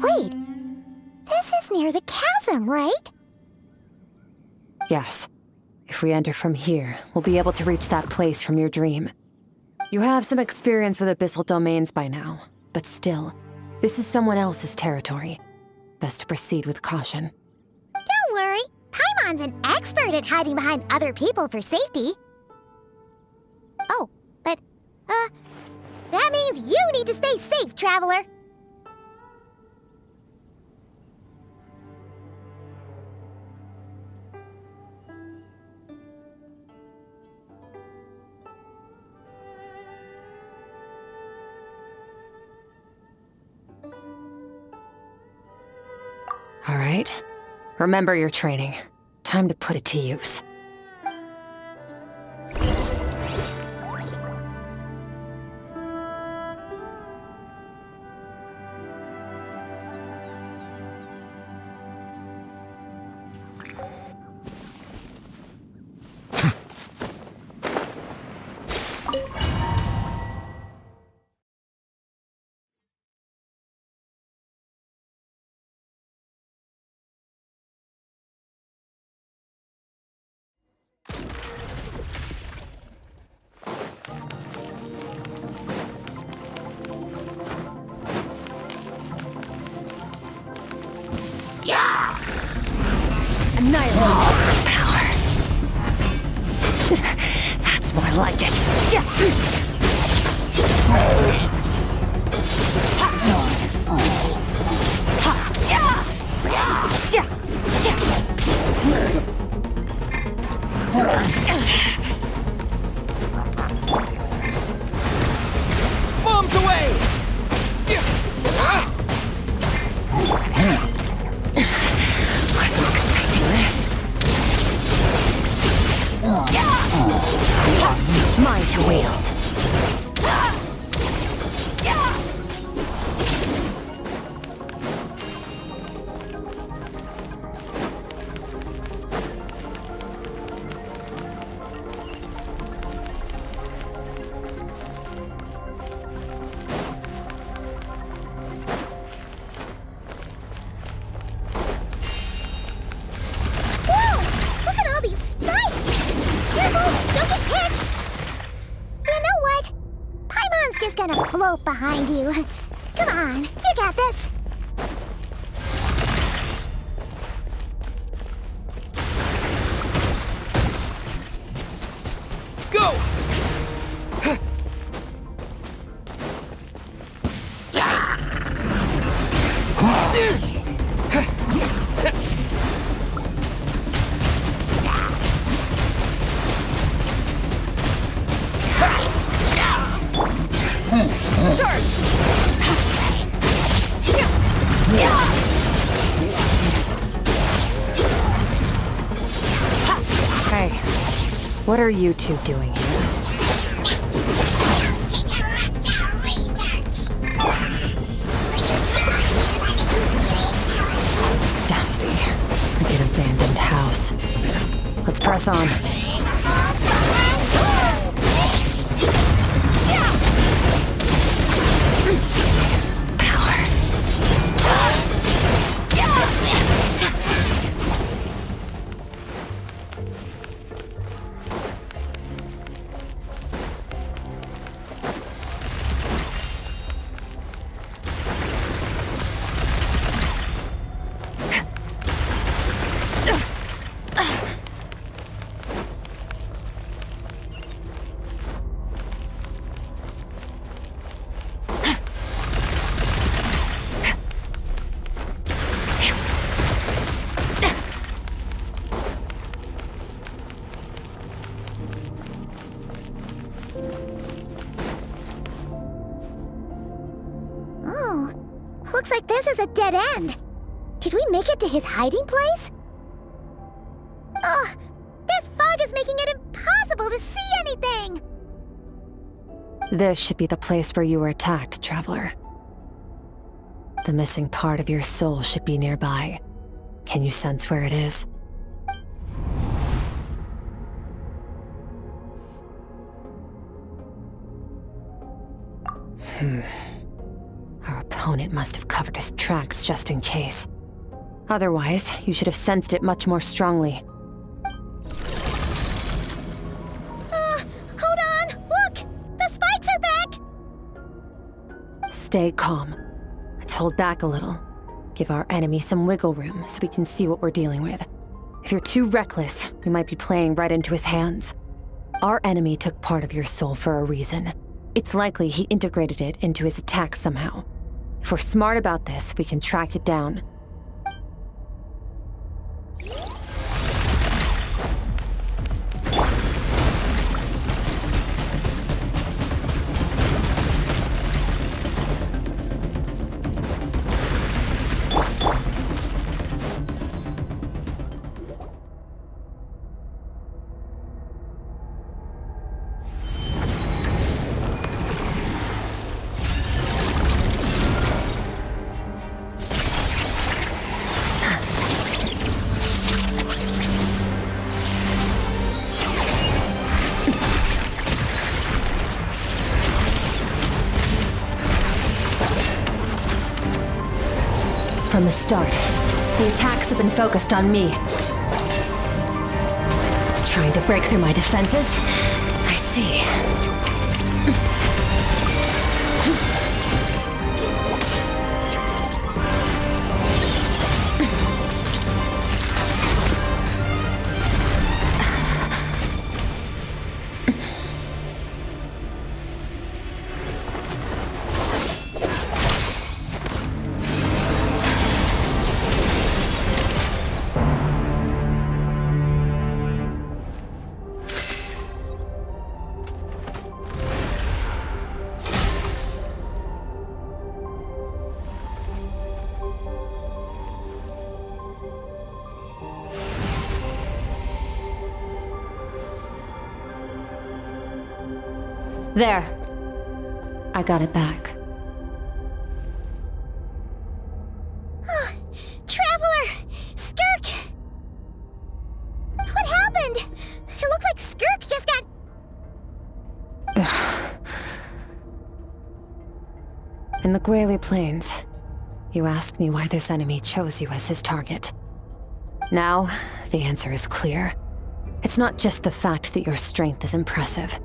Wait, this is near the chasm, right? Yes. If we enter from here, we'll be able to reach that place from your dream. You have some experience with abyssal domains by now, but still, this is someone else's territory. Best to proceed with caution. Don't worry, Paimon's an expert at hiding behind other people for safety. Oh, but, that means you need to stay safe, traveler. All right. Remember your training. Time to put it to use. Annihilate power. That's more like it. Bombs away! Wasn't expecting this. Mine to wield. Gonna float behind you. Come on, you got this. Go! Hey, what are you two doing here? Dusty, like an abandoned house. Let's press on. Looks like this is a dead end. Did we make it to his hiding place? Ugh! This fog is making it impossible to see anything! This should be the place where you were attacked, Traveler. The missing part of your soul should be nearby. Can you sense where it is? Our opponent must have covered his tracks just in case. Otherwise, you should have sensed it much more strongly. Hold on! Look! The spikes are back! Stay calm. Let's hold back a little. Give our enemy some wiggle room so we can see what we're dealing with. If you're too reckless, we might be playing right into his hands. Our enemy took part of your soul for a reason. It's likely he integrated it into his attack somehow. If we're smart about this, we can track it down. From the start, the attacks have been focused on me. Trying to break through my defenses? I see. There. I got it back. Traveler! Skirk! What happened? It looked like Skirk just got... In the Guili Plains, you asked me why this enemy chose you as his target. Now, the answer is clear. It's not just the fact that your strength is impressive.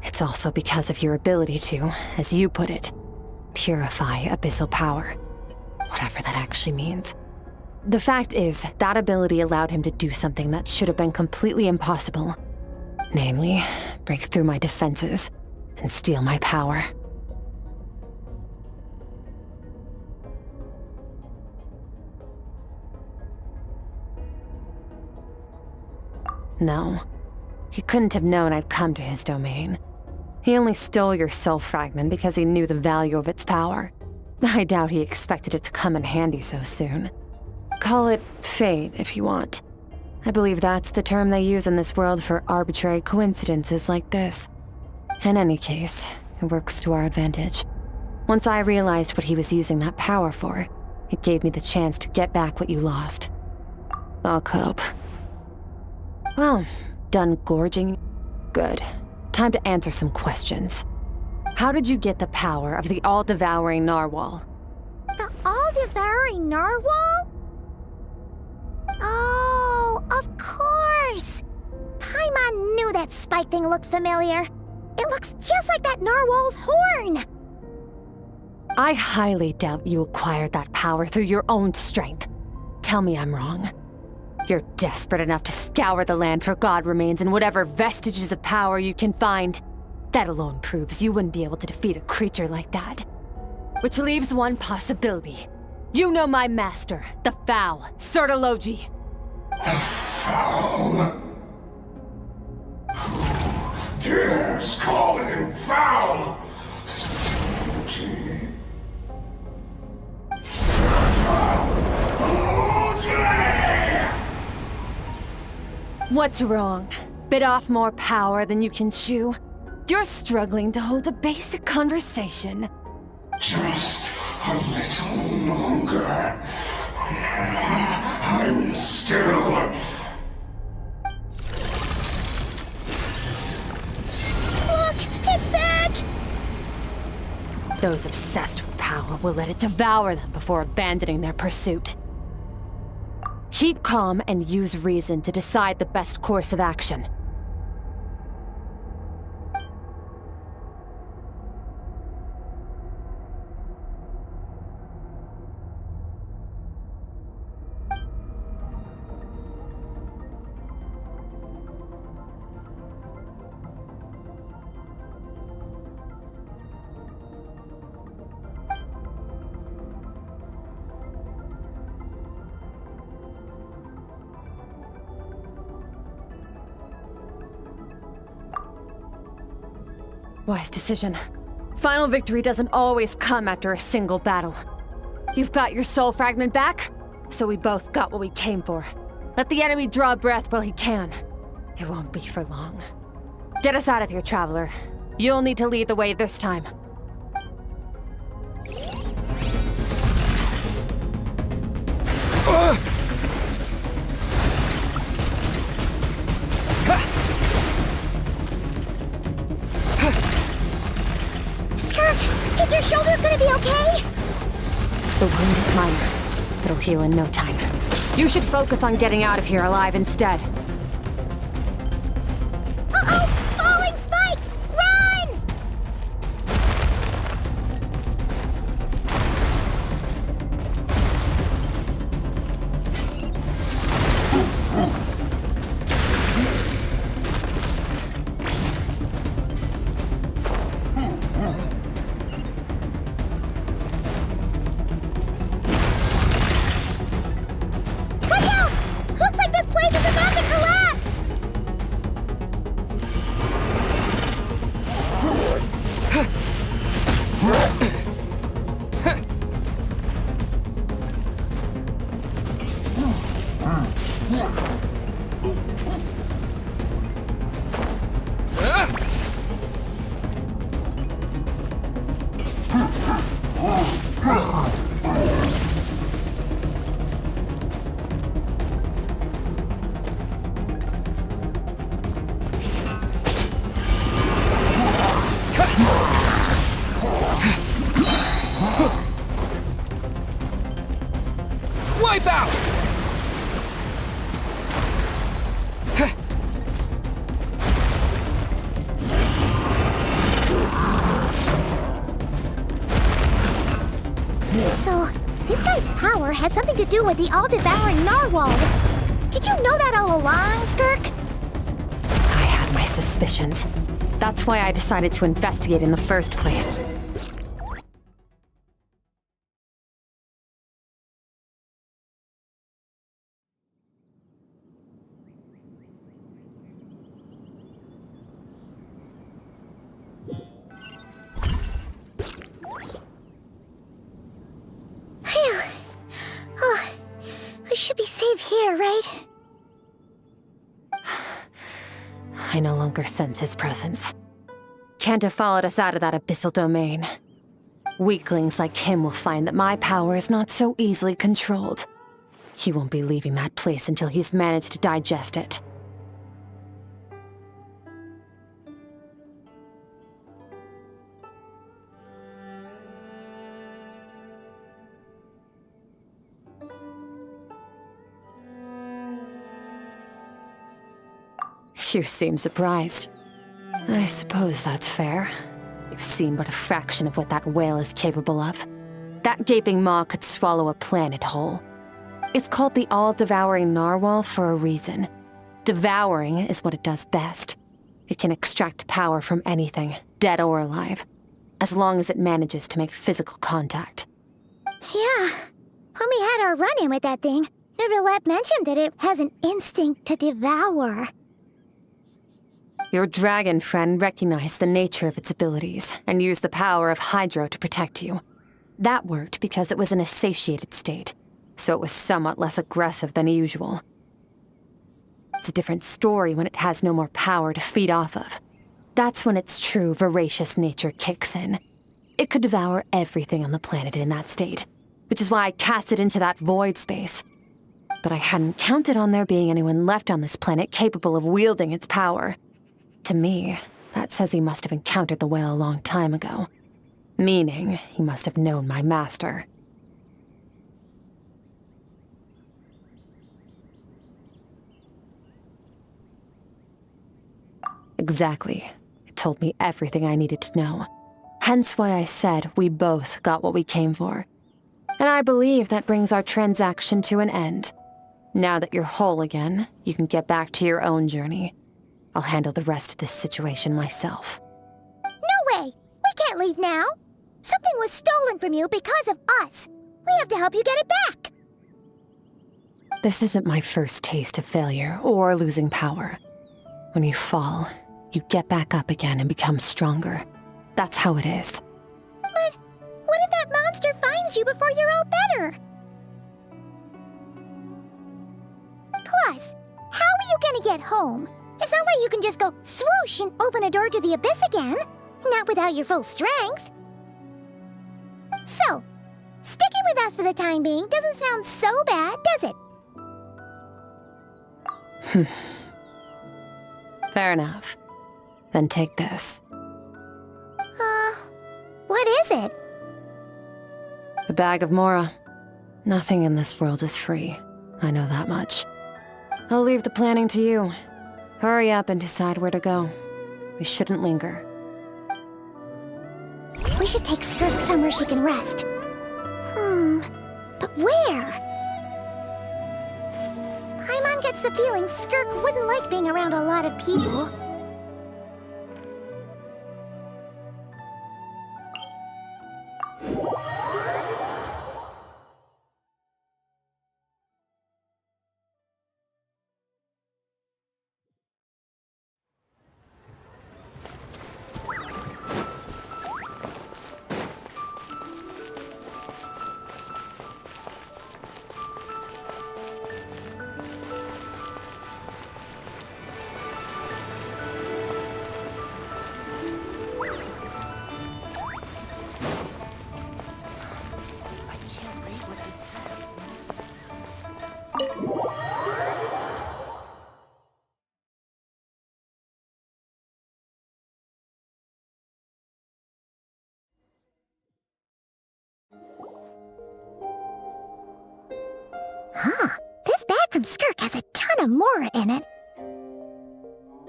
It's also because of your ability to, as you put it, purify abyssal power. Whatever that actually means. The fact is, that ability allowed him to do something that should have been completely impossible. Namely, break through my defenses and steal my power. No, he couldn't have known I'd come to his domain. He only stole your soul fragment because he knew the value of its power. I doubt he expected it to come in handy so soon. Call it fate, if you want. I believe that's the term they use in this world for arbitrary coincidences like this. In any case, it works to our advantage. Once I realized what he was using that power for, it gave me the chance to get back what you lost. I'll cope. Well, done gorging? Good. Time to answer some questions. How did you get the power of the all-devouring narwhal? The all-devouring narwhal? Oh, of course! Paimon knew that spike thing looked familiar. It looks just like that narwhal's horn! I highly doubt you acquired that power through your own strength. Tell me I'm wrong. You're desperate enough to scour the land for god remains and whatever vestiges of power you can find. That alone proves you wouldn't be able to defeat a creature like that. Which leaves one possibility. You know my master, the Foul, Sertologi. The Foul? Who dares call him Foul? What's wrong? Bit off more power than you can chew? You're struggling to hold a basic conversation. Just a little longer. I'm still... Look! It's back! Those obsessed with power will let it devour them before abandoning their pursuit. Keep calm and use reason to decide the best course of action. Wise decision. Final victory doesn't always come after a single battle. You've got your soul fragment back, so we both got what we came for. Let the enemy draw breath while he can. It won't be for long. Get us out of here, Traveler. You'll need to lead the way this time. Skirk, is your shoulder gonna be okay? The wound is minor. It'll heal in no time. You should focus on getting out of here alive instead. Uh-oh! Falling spikes! Run! Watch out! Looks like this place is about to collapse! Wipe out! So, this guy's power has something to do with the all-devouring narwhal. Did you know that all along, Skirk? I had my suspicions. That's why I decided to investigate in the first place. Phew. Oh, we should be safe here, right? I no longer sense his presence. Can't have followed us out of that abyssal domain. Weaklings like him will find that my power is not so easily controlled. He won't be leaving that place until he's managed to digest it. You seem surprised. I suppose that's fair. You've seen but a fraction of what that whale is capable of. That gaping maw could swallow a planet whole. It's called the all-devouring narwhal for a reason. Devouring is what it does best. It can extract power from anything, dead or alive, as long as it manages to make physical contact. Yeah. When we had our run-in with that thing, Neverlet mentioned that it has an instinct to devour. Your dragon friend recognized the nature of its abilities and used the power of Hydro to protect you. That worked because it was in a satiated state, so it was somewhat less aggressive than usual. It's a different story when it has no more power to feed off of. That's when its true voracious nature kicks in. It could devour everything on the planet in that state, which is why I cast it into that void space. But I hadn't counted on there being anyone left on this planet capable of wielding its power. To me, that says he must have encountered the whale a long time ago. Meaning, he must have known my master. Exactly. It told me everything I needed to know. Hence why I said we both got what we came for. And I believe that brings our transaction to an end. Now that you're whole again, you can get back to your own journey. I'll handle the rest of this situation myself. No way! We can't leave now! Something was stolen from you because of us! We have to help you get it back! This isn't my first taste of failure or losing power. When you fall, you get back up again and become stronger. That's how it is. But what if that monster finds you before you're all better? Plus, how are you gonna get home? It's not like you can just go swoosh and open a door to the abyss again. Not without your full strength. So, sticking with us for the time being doesn't sound so bad, does it? Fair enough. Then take this. What is it? A bag of Mora. Nothing in this world is free. I know that much. I'll leave the planning to you. Hurry up and decide where to go. We shouldn't linger. We should take Skirk somewhere she can rest. But where? Paimon gets the feeling Skirk wouldn't like being around a lot of people. This bag from Skirk has a ton of Mora in it.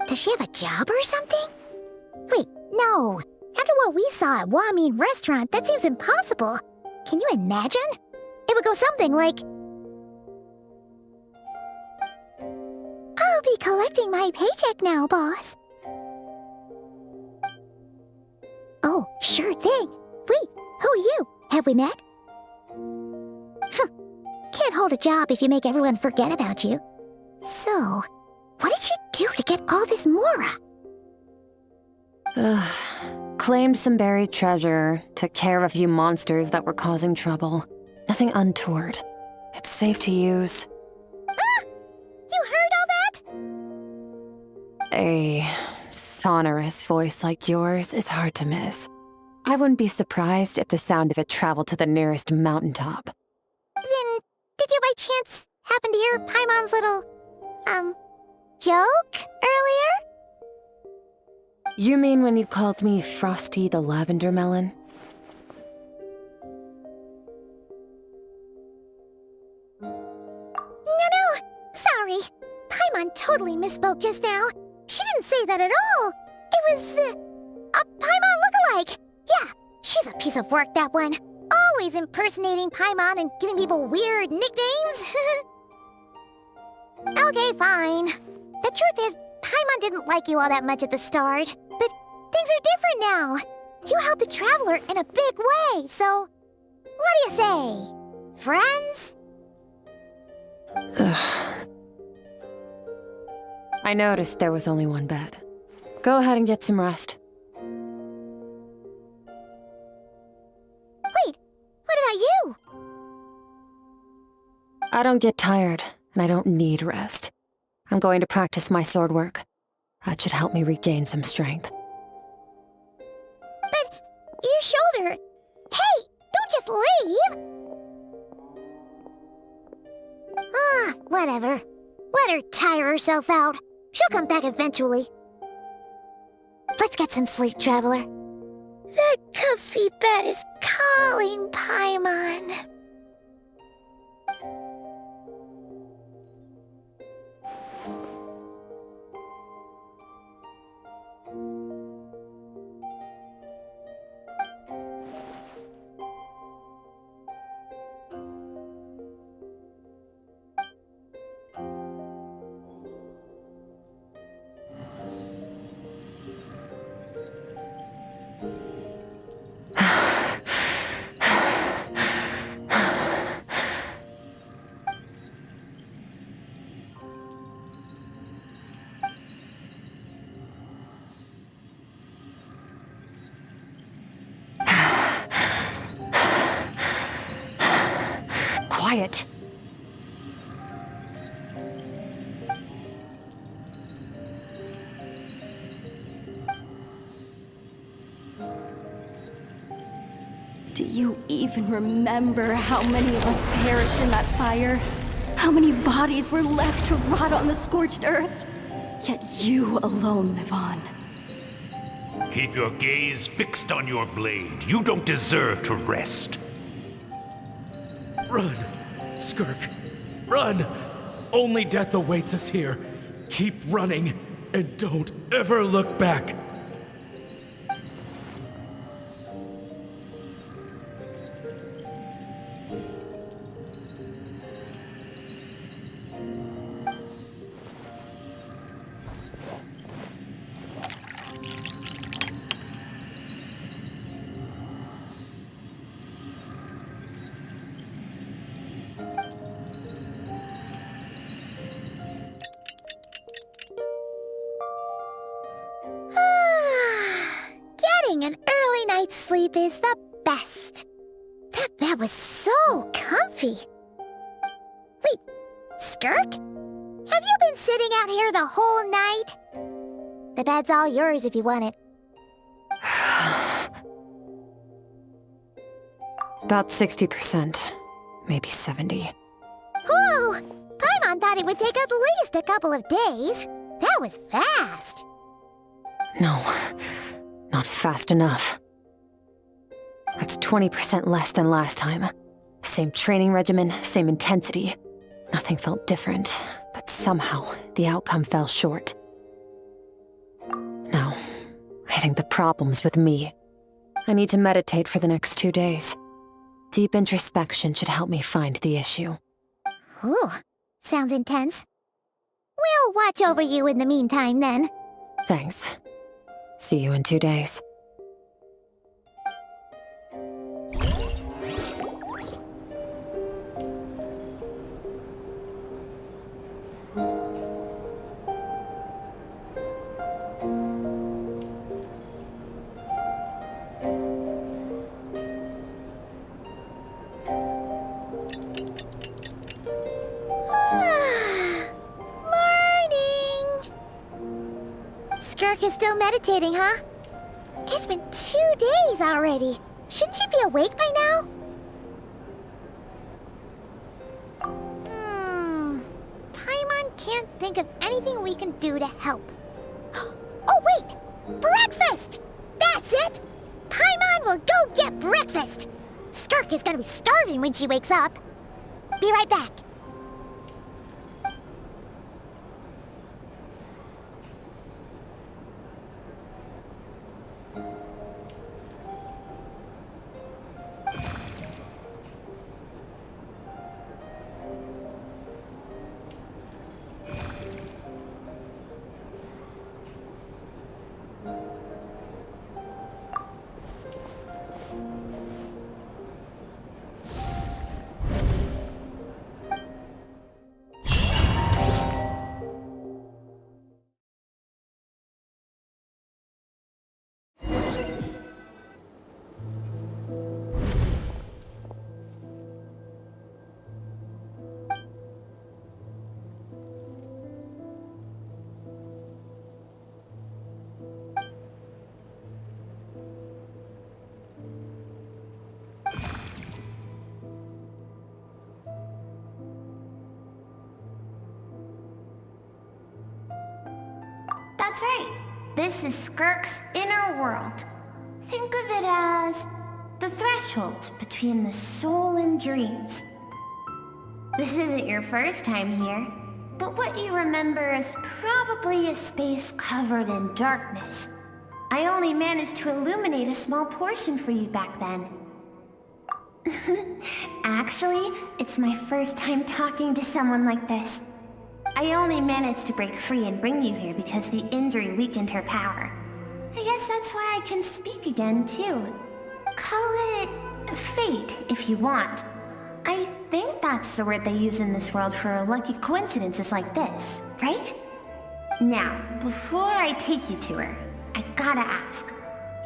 Does she have a job or something? Wait, no. After what we saw at Wamin Restaurant, that seems impossible. Can you imagine? It would go something like... I'll be collecting my paycheck now, boss. Oh, sure thing. Wait, who are you? Have we met? Can't hold a job if you make everyone forget about you. So, what did she do to get all this Mora? Claimed some buried treasure, took care of a few monsters that were causing trouble. Nothing untoward. It's safe to use. Ah! You heard all that? A sonorous voice like yours is hard to miss. I wouldn't be surprised if the sound of it traveled to the nearest mountaintop. Then, did you by chance happen to hear Paimon's little, joke earlier? You mean when you called me Frosty the Lavender Melon? No, sorry. Paimon totally misspoke just now. She didn't say that at all. It was, a Paimon lookalike. Yeah, she's a piece of work, that one. Always impersonating Paimon and giving people weird nicknames. Okay, fine. The truth is, Paimon didn't like you all that much at the start. But things are different now. You helped the Traveler in a big way, so... What do you say? Friends? Ugh. I noticed there was only one bed. Go ahead and get some rest. Wait, what about you? I don't get tired, and I don't need rest. I'm going to practice my sword work. That should help me regain some strength. But your shoulder... Hey, don't just leave! Ah, whatever. Let her tire herself out. She'll come back eventually. Let's get some sleep, Traveler. That comfy bed is calling, Paimon. Quiet. Do you even remember how many of us perished in that fire? How many bodies were left to rot on the scorched earth? Yet you alone live on. Keep your gaze fixed on your blade. You don't deserve to rest. Run, Skirk. Run! Only death awaits us here. Keep running, and don't ever look back. Getting an early night's sleep is the best. That bed was so comfy. Wait, Skirk? Have you been sitting out here the whole night? The bed's all yours if you want it. About 60%, maybe 70. Whoa! Paimon thought it would take at least a couple of days. That was fast. No, not fast enough. That's 20% less than last time. Same training regimen, same intensity. Nothing felt different, but somehow the outcome fell short. No, I think the problem's with me. I need to meditate for the next 2 days. Deep introspection should help me find the issue. Ooh, sounds intense. We'll watch over you in the meantime, then. Thanks. See you in 2 days. Skirk is still meditating, huh? It's been 2 days already. Shouldn't she be awake by now? Paimon can't think of anything we can do to help. Oh, wait! Breakfast! That's it! Paimon will go get breakfast! Skirk is gonna be starving when she wakes up. Be right back. That's right. This is Skirk's inner world. Think of it as the threshold between the soul and dreams. This isn't your first time here, but what you remember is probably a space covered in darkness. I only managed to illuminate a small portion for you back then. Actually, it's my first time talking to someone like this. I only managed to break free and bring you here because the injury weakened her power. I guess that's why I can speak again, too. Call it fate, if you want. I think that's the word they use in this world for lucky coincidences like this, right? Now, before I take you to her, I gotta ask.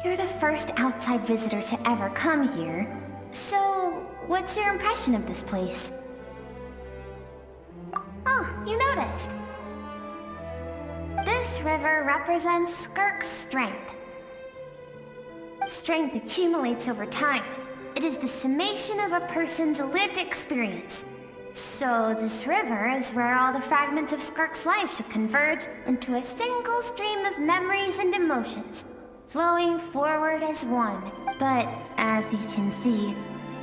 You're the first outside visitor to ever come here, so what's your impression of this place? Oh, you noticed. This river represents Skirk's strength. Strength accumulates over time. It is the summation of a person's lived experience. So this river is where all the fragments of Skirk's life should converge into a single stream of memories and emotions, flowing forward as one. But as you can see,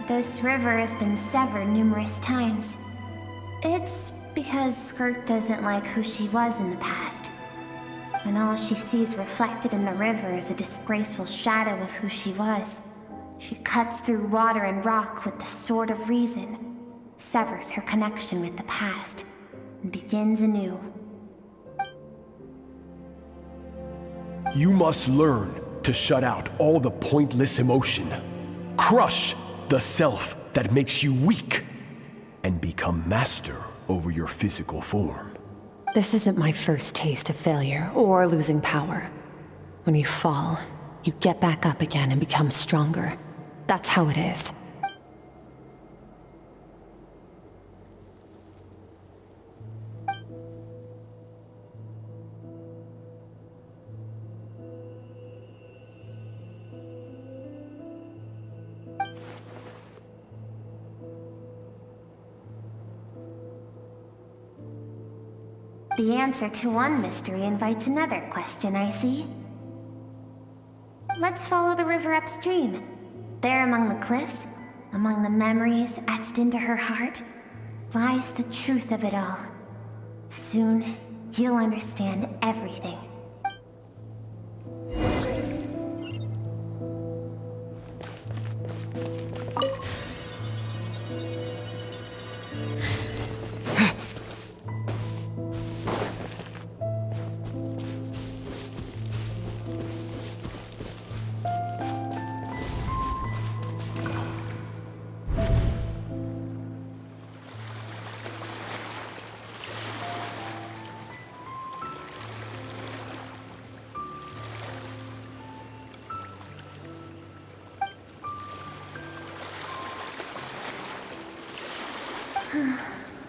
this river has been severed numerous times. It's because Skirk doesn't like who she was in the past. And all she sees reflected in the river is a disgraceful shadow of who she was. She cuts through water and rock with the sword of reason, severs her connection with the past, and begins anew. You must learn to shut out all the pointless emotion. Crush the self that makes you weak, and become master over your physical form. This isn't my first taste of failure or losing power. When you fall, you get back up again and become stronger. That's how it is. The answer to one mystery invites another question, I see. Let's follow the river upstream. There among the cliffs, among the memories etched into her heart, lies the truth of it all. Soon, you'll understand everything.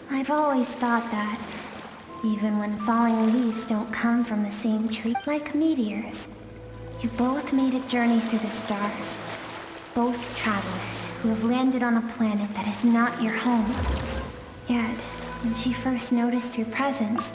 I've always thought that, even when falling leaves don't come from the same tree, like meteors, you both made a journey through the stars. Both travelers who have landed on a planet that is not your home. Yet, when she first noticed your presence,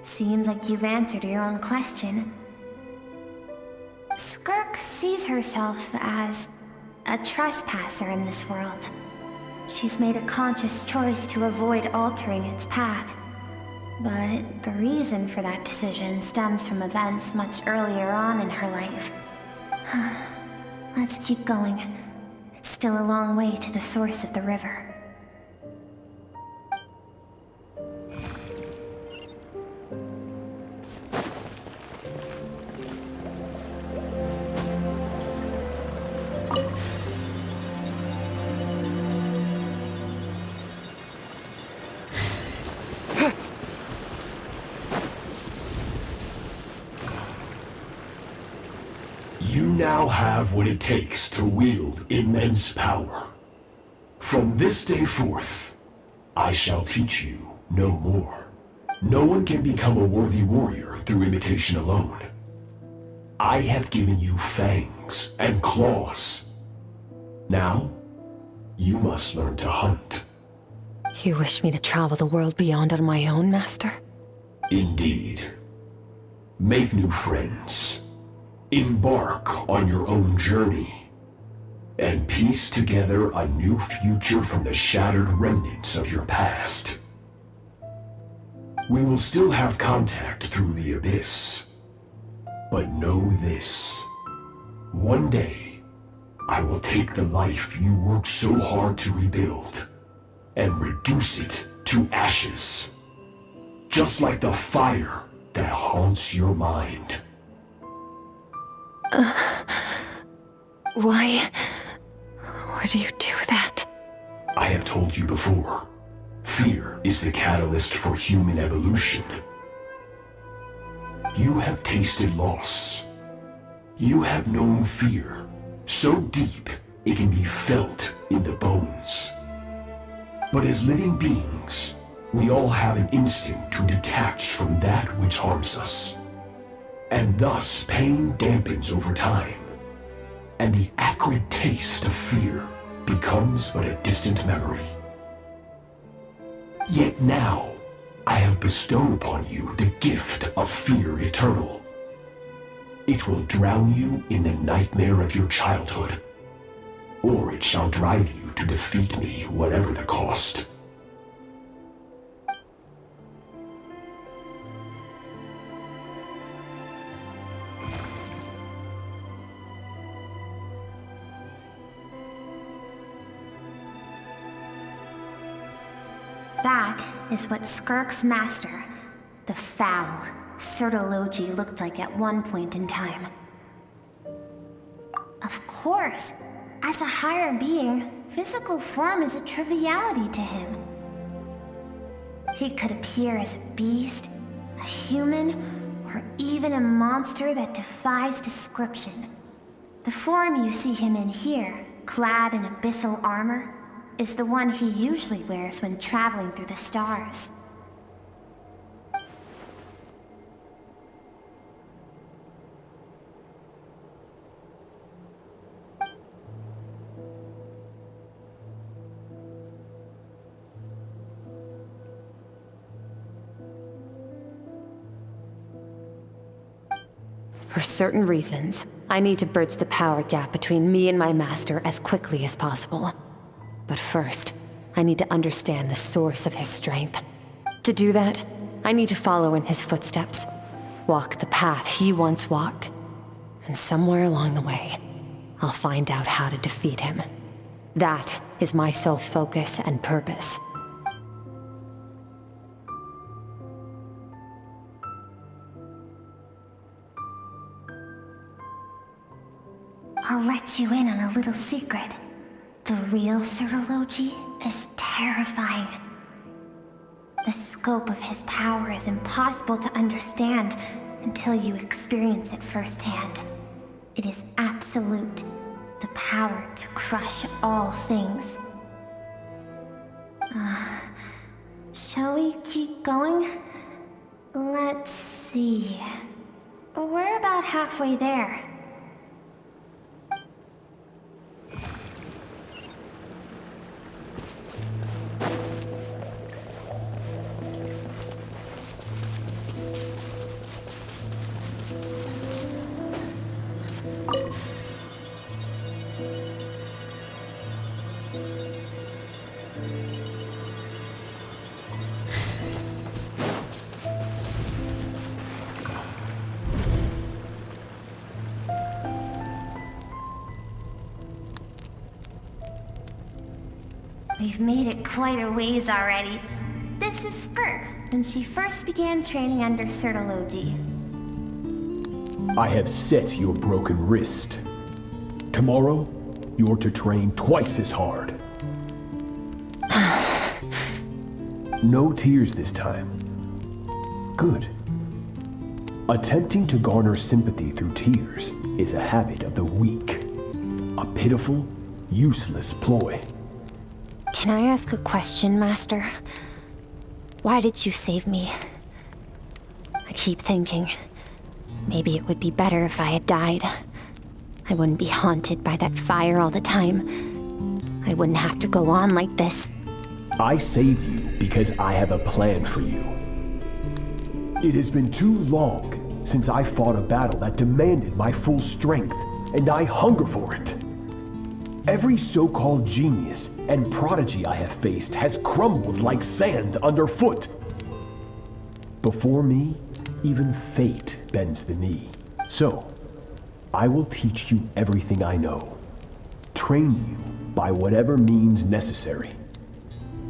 seems like you've answered your own question. Skirk sees herself as a trespasser in this world. She's made a conscious choice to avoid altering its path. But the reason for that decision stems from events much earlier on in her life. Let's keep going. It's still a long way to the source of the river. now have what it takes to wield immense power. From this day forth, I shall teach you no more. No one can become a worthy warrior through imitation alone. I have given you fangs and claws. Now, you must learn to hunt. You wish me to travel the world beyond on my own, Master? Indeed. Make new friends. Embark on your own journey. And piece together a new future from the shattered remnants of your past. We will still have contact through the abyss. But know this. One day, I will take the life you worked so hard to rebuild and reduce it to ashes. Just like the fire that haunts your mind. Why do you do that? I have told you before, fear is the catalyst for human evolution. You have tasted loss. You have known fear so deep it can be felt in the bones. But as living beings, we all have an instinct to detach from that which harms us. And thus pain dampens over time, and the acrid taste of fear becomes but a distant memory. Yet now, I have bestowed upon you the gift of fear eternal. It will drown you in the nightmare of your childhood, or it shall drive you to defeat me, whatever the cost. That is what Skirk's master, the foul Sertologi, looked like at one point in time. Of course, as a higher being, physical form is a triviality to him. He could appear as a beast, a human, or even a monster that defies description. The form you see him in here, clad in abyssal armor, is the one he usually wears when traveling through the stars. For certain reasons, I need to bridge the power gap between me and my master as quickly as possible. But first, I need to understand the source of his strength. To do that, I need to follow in his footsteps, walk the path he once walked, and somewhere along the way, I'll find out how to defeat him. That is my sole focus and purpose. I'll let you in on a little secret. The real Sertologi is terrifying. The scope of his power is impossible to understand until you experience it firsthand. It is absolute, the power to crush all things. Shall we keep going? Let's see. We're about halfway there. We've made it quite a ways already. This is Skirk, when she first began training under Sertologi. I have set your broken wrist. Tomorrow, you're to train twice as hard. No tears this time. Good. Attempting to garner sympathy through tears is a habit of the weak. A pitiful, useless ploy. Can I ask a question, Master? Why did you save me? I keep thinking, maybe it would be better if I had died. I wouldn't be haunted by that fire all the time. I wouldn't have to go on like this. I saved you because I have a plan for you. It has been too long since I fought a battle that demanded my full strength, and I hunger for it. Every so-called genius and prodigy I have faced has crumbled like sand underfoot. Before me, even fate bends the knee. So, I will teach you everything I know. Train you by whatever means necessary,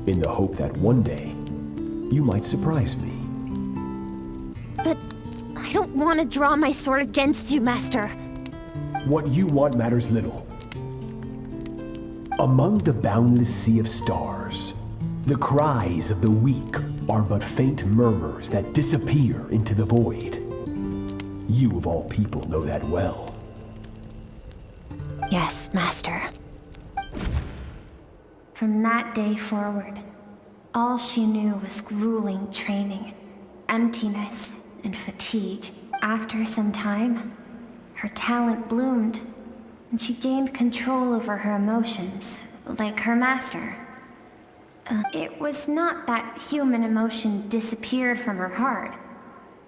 in the hope that one day, you might surprise me. But I don't want to draw my sword against you, Master. What you want matters little. Among the boundless sea of stars, the cries of the weak are but faint murmurs that disappear into the void. You of all people know that well. Yes, Master. From that day forward, all she knew was grueling training, emptiness, and fatigue. After some time, her talent bloomed, and she gained control over her emotions, like her master. It was not that human emotion disappeared from her heart,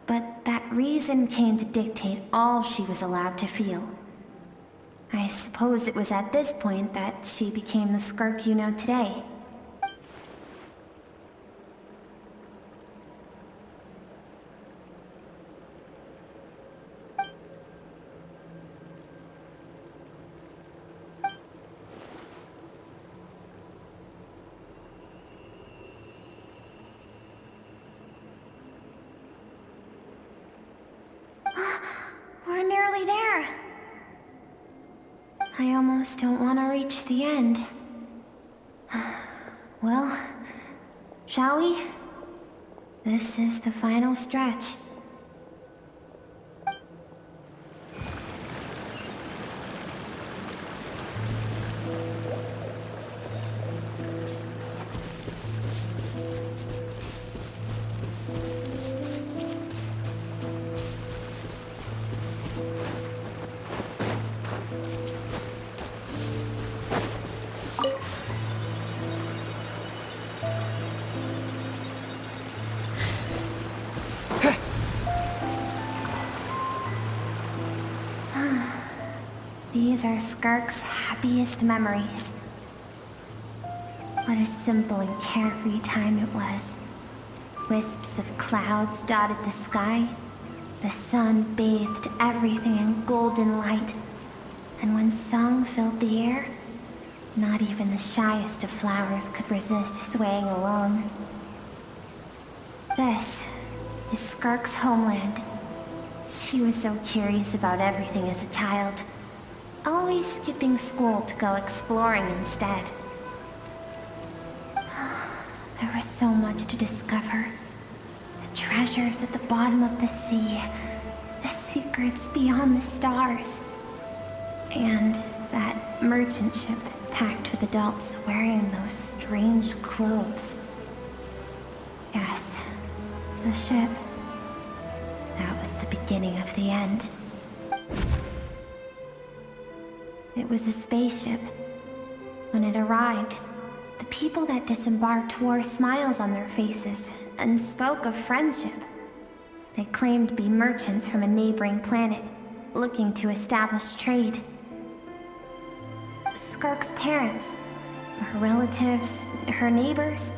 but that reason came to dictate all she was allowed to feel. I suppose it was at this point that she became the Skirk you know today. We're nearly there. I almost don't want to reach the end. Well, shall we? This is the final stretch. These are Skirk's happiest memories. What a simple and carefree time it was. Wisps of clouds dotted the sky. The sun bathed everything in golden light. And when song filled the air, not even the shyest of flowers could resist swaying along. This is Skirk's homeland. She was so curious about everything as a child. Always skipping school to go exploring instead. There was so much to discover. The treasures at the bottom of the sea, the secrets beyond the stars, and that merchant ship packed with adults wearing those strange clothes. Yes, the ship. That was the beginning of the end. It was a spaceship. When it arrived, the people that disembarked wore smiles on their faces and spoke of friendship. They claimed to be merchants from a neighboring planet, looking to establish trade. Skirk's parents, her relatives, her neighbors,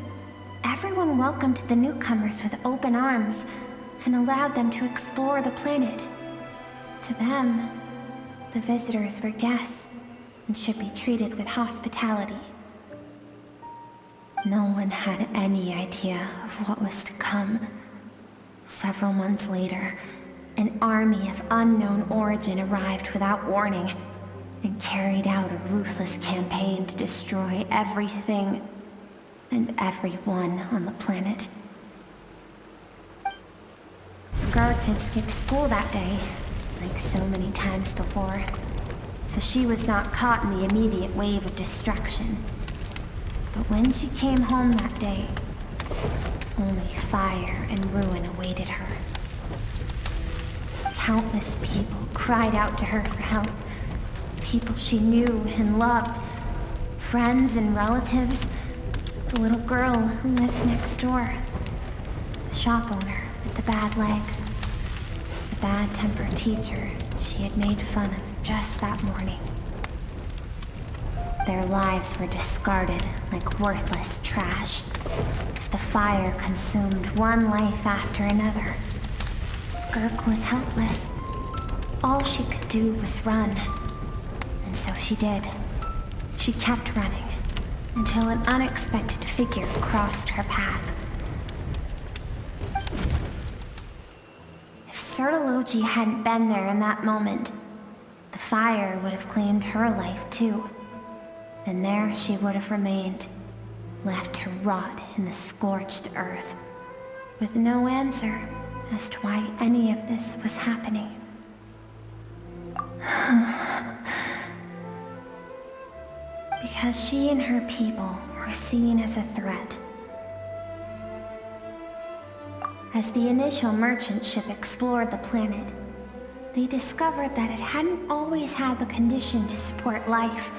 everyone welcomed the newcomers with open arms and allowed them to explore the planet. To them, the visitors were guests and should be treated with hospitality. No one had any idea of what was to come. Several months later, an army of unknown origin arrived without warning and carried out a ruthless campaign to destroy everything and everyone on the planet. Skirk had skipped school that day, like so many times before, so she was not caught in the immediate wave of destruction. But when she came home that day, only fire and ruin awaited her. Countless people cried out to her for help. People she knew and loved. Friends and relatives. The little girl who lived next door. The shop owner with the bad leg. The bad-tempered teacher she had made fun of just that morning. Their lives were discarded like worthless trash as the fire consumed one life after another. Skirk was helpless. All she could do was run. And so she did. She kept running until an unexpected figure crossed her path. If Sertology hadn't been there in that moment, the fire would have claimed her life too. And there she would have remained, left to rot in the scorched earth, with no answer as to why any of this was happening. Because she and her people were seen as a threat. As the initial merchant ship explored the planet, they discovered that it hadn't always had the condition to support life.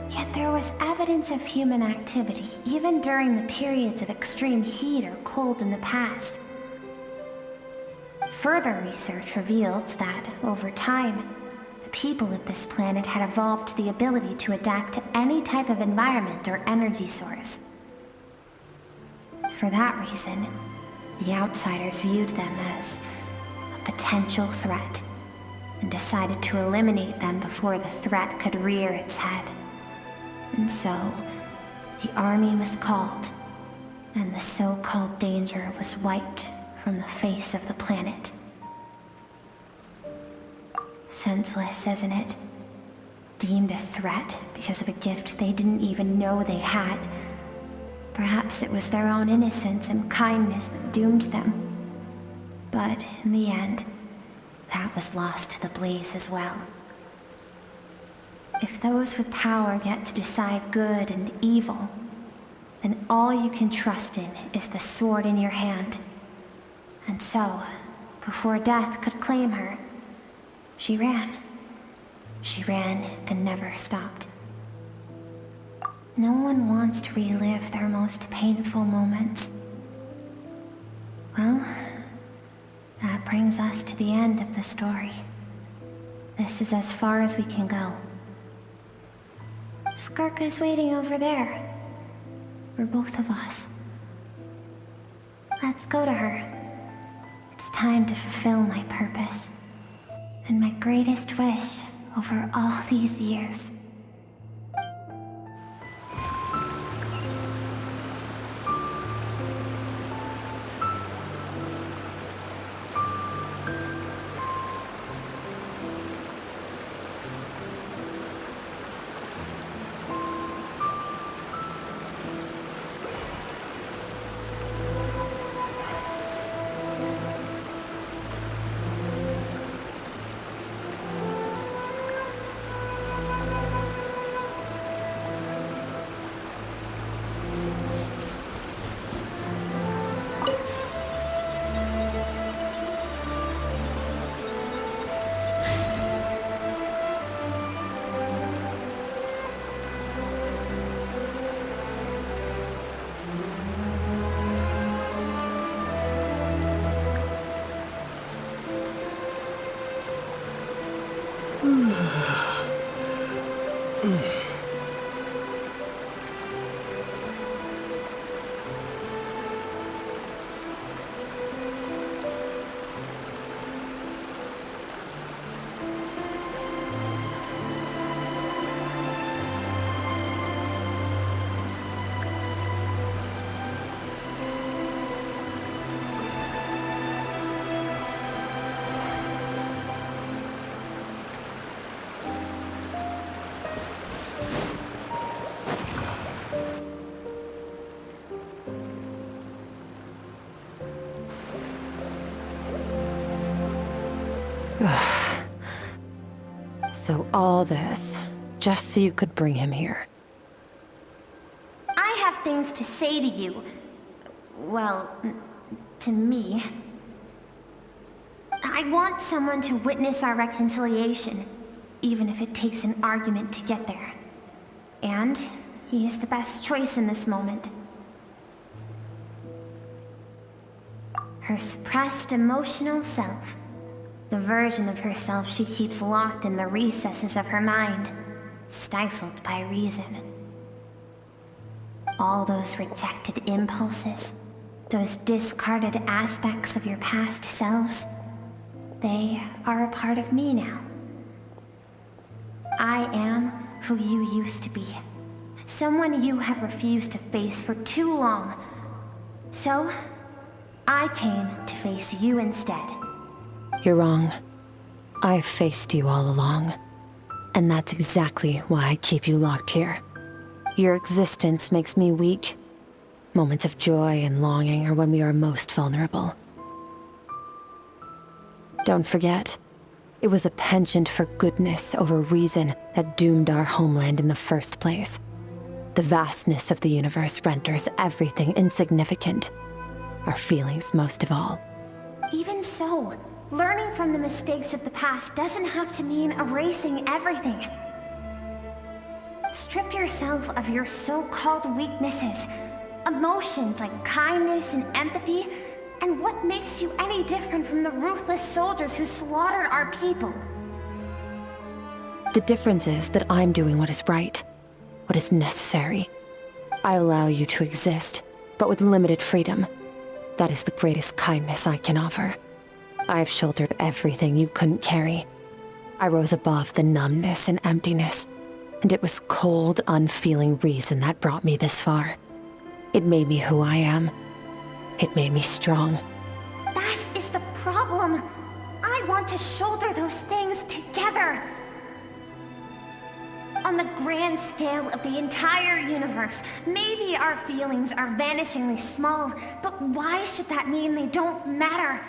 Yet there was evidence of human activity, even during the periods of extreme heat or cold in the past. Further research revealed that, over time, the people of this planet had evolved the ability to adapt to any type of environment or energy source. For that reason, the outsiders viewed them as a potential threat, and decided to eliminate them before the threat could rear its head. And so, the army was called, and the so-called danger was wiped from the face of the planet. Senseless, isn't it? Deemed a threat because of a gift they didn't even know they had. Perhaps it was their own innocence and kindness that doomed them. But in the end, that was lost to the blaze as well. If those with power get to decide good and evil, then all you can trust in is the sword in your hand. And so, before death could claim her, she ran. She ran and never stopped. No one wants to relive their most painful moments. Well, that brings us to the end of the story. This is as far as we can go. Skirk is waiting over there. For both of us. Let's go to her. It's time to fulfill my purpose. And my greatest wish over all these years. So all this, just so you could bring him here. I have things to say to you. Well, to me. I want someone to witness our reconciliation, even if it takes an argument to get there. And he is the best choice in this moment. Her suppressed emotional self. The version of herself she keeps locked in the recesses of her mind, stifled by reason. All those rejected impulses, those discarded aspects of your past selves, they are a part of me now. I am who you used to be. Someone you have refused to face for too long. So, I came to face you instead. You're wrong. I've faced you all along. And that's exactly why I keep you locked here. Your existence makes me weak. Moments of joy and longing are when we are most vulnerable. Don't forget, it was a penchant for goodness over reason that doomed our homeland in the first place. The vastness of the universe renders everything insignificant. Our feelings most of all. Even so, learning from the mistakes of the past doesn't have to mean erasing everything. Strip yourself of your so-called weaknesses, emotions like kindness and empathy, and what makes you any different from the ruthless soldiers who slaughtered our people? The difference is that I'm doing what is right, what is necessary. I allow you to exist, but with limited freedom. That is the greatest kindness I can offer. I've shouldered everything you couldn't carry. I rose above the numbness and emptiness, and it was cold, unfeeling reason that brought me this far. It made me who I am. It made me strong. That is the problem. I want to shoulder those things together. On the grand scale of the entire universe, maybe our feelings are vanishingly small, but why should that mean they don't matter?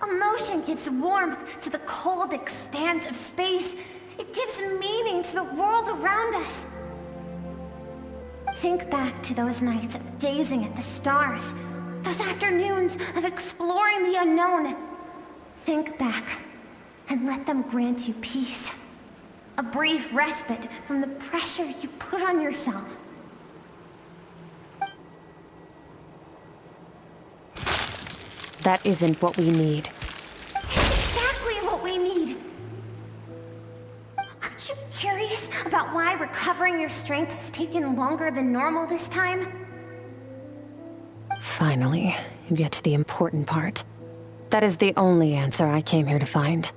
Emotion gives warmth to the cold expanse of space. It gives meaning to the world around us. Think back to those nights of gazing at the stars, those afternoons of exploring the unknown. Think back and let them grant you peace. A brief respite from the pressure you put on yourself. That isn't what we need. It's exactly what we need. Aren't you curious about why recovering your strength has taken longer than normal this time? Finally, you get to the important part. That is the only answer I came here to find.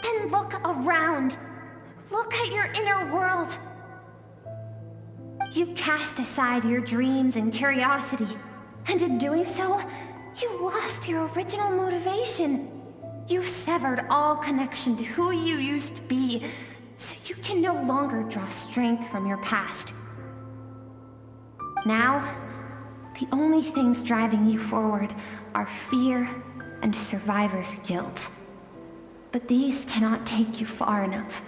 Then look around. Look at your inner world. You cast aside your dreams and curiosity, and in doing so, you lost your original motivation. You severed all connection to who you used to be, so you can no longer draw strength from your past. Now, the only things driving you forward are fear and survivor's guilt. But these cannot take you far enough.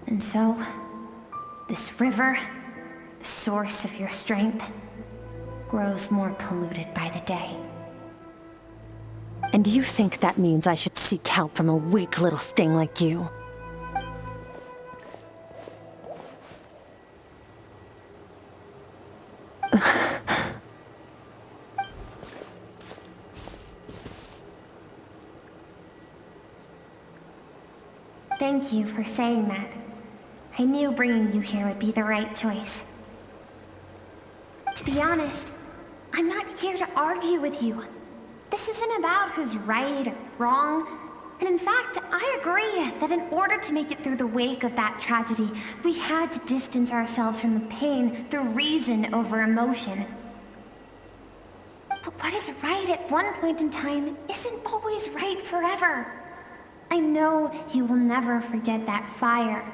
And so, this river, the source of your strength, grows more polluted by the day. And do you think that means I should seek help from a weak little thing like you? Thank you for saying that. I knew bringing you here would be the right choice. To be honest, I'm not here to argue with you. This isn't about who's right or wrong. And in fact, I agree that in order to make it through the wake of that tragedy, we had to distance ourselves from the pain through reason over emotion. But what is right at one point in time isn't always right forever. I know you will never forget that fire.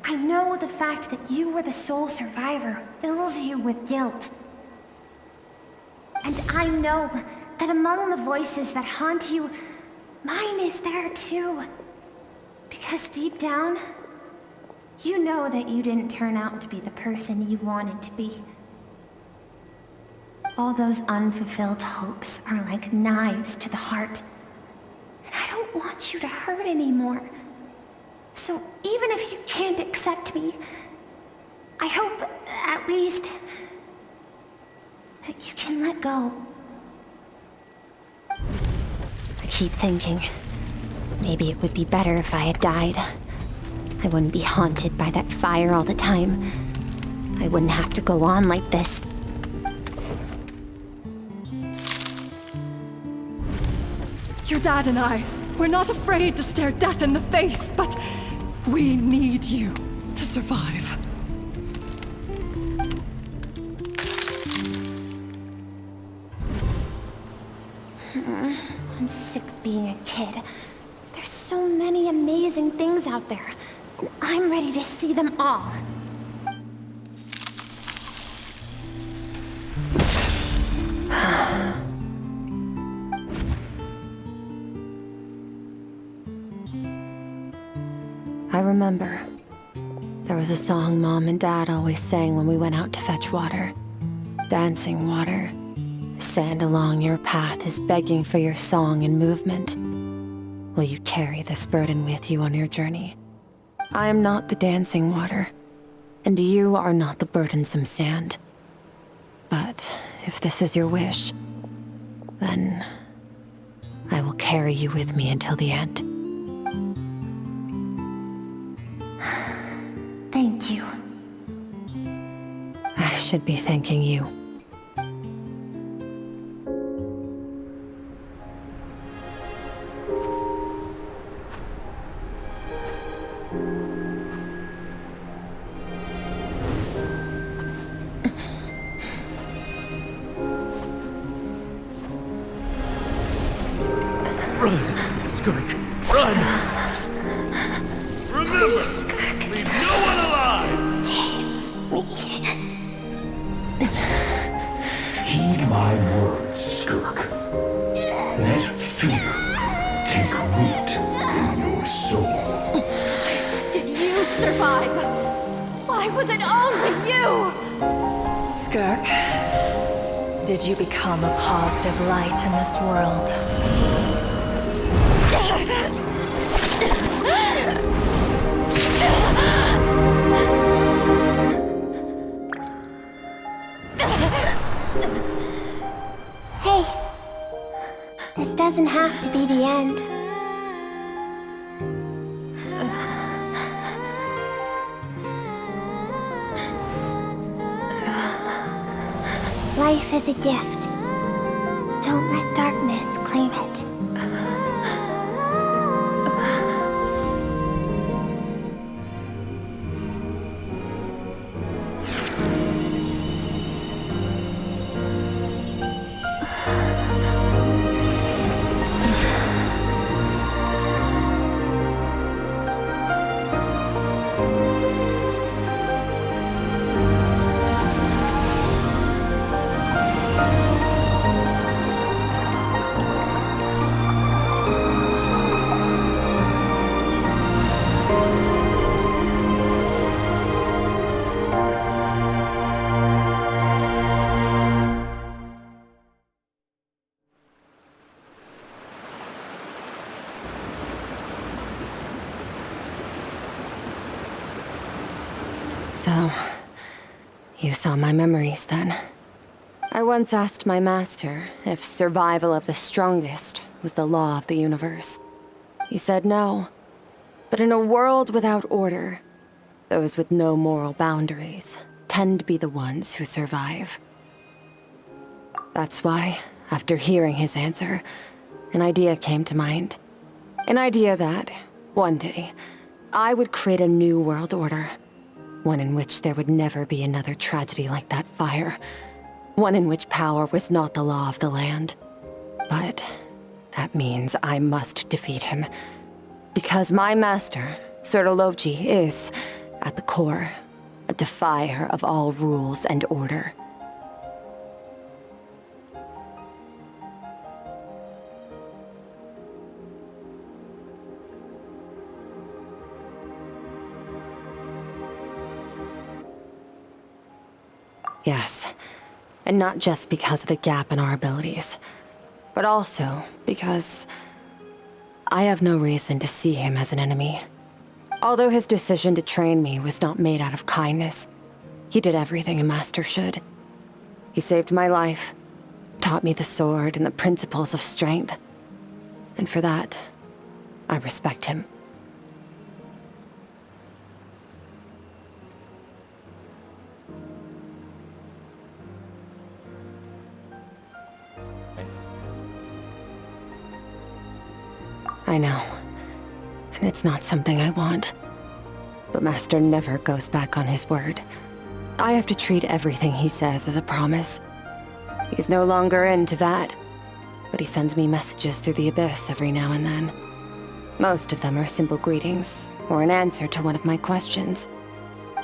I know the fact that you were the sole survivor fills you with guilt. And I know that among the voices that haunt you, mine is there too. Because deep down, You know that you didn't turn out to be the person you wanted to be. All those unfulfilled hopes are like knives to the heart. And I don't want you to hurt anymore. So even if you can't accept me, I hope, at least, that you can let go. I keep thinking, maybe it would be better if I had died. I wouldn't be haunted by that fire all the time. I wouldn't have to go on like this. Your dad and I, we're not afraid to stare death in the face, but we need you to survive. I'm sick of being a kid. There's so many amazing things out there, and I'm ready to see them all. I remember. There was a song Mom and Dad always sang when we went out to fetch water. Dancing water. The sand along your path is begging for your song and movement. Will you carry this burden with you on your journey? I am not the dancing water, and you are not the burdensome sand. But if this is your wish, then I will carry you with me until the end. Thank you. I should be thanking you. Run, Skirk, run! Remember, leave no one alive! Heed my words, Skirk. Let fear take root in your soul. Did you survive? Why was it only you? Skirk, did you become a positive light in this world? Hey, this doesn't have to be the end. Life is a gift. Don't let darkness claim it. So, you saw my memories then. I once asked my master if survival of the strongest was the law of the universe. He said no. But in a world without order, those with no moral boundaries tend to be the ones who survive. That's why, after hearing his answer, an idea came to mind. An idea that, one day, I would create a new world order. One in which there would never be another tragedy like that fire. One in which power was not the law of the land. But that means I must defeat him. Because my master, Sertologi, is, at the core, a defier of all rules and order. Yes, and not just because of the gap in our abilities, but also because I have no reason to see him as an enemy. Although his decision to train me was not made out of kindness, he did everything a master should. He saved my life, taught me the sword and the principles of strength, and for that, I respect him. I know, and it's not something I want. But Master never goes back on his word. I have to treat everything he says as a promise. He's no longer into that, but he sends me messages through the abyss every now and then. Most of them are simple greetings, or an answer to one of my questions.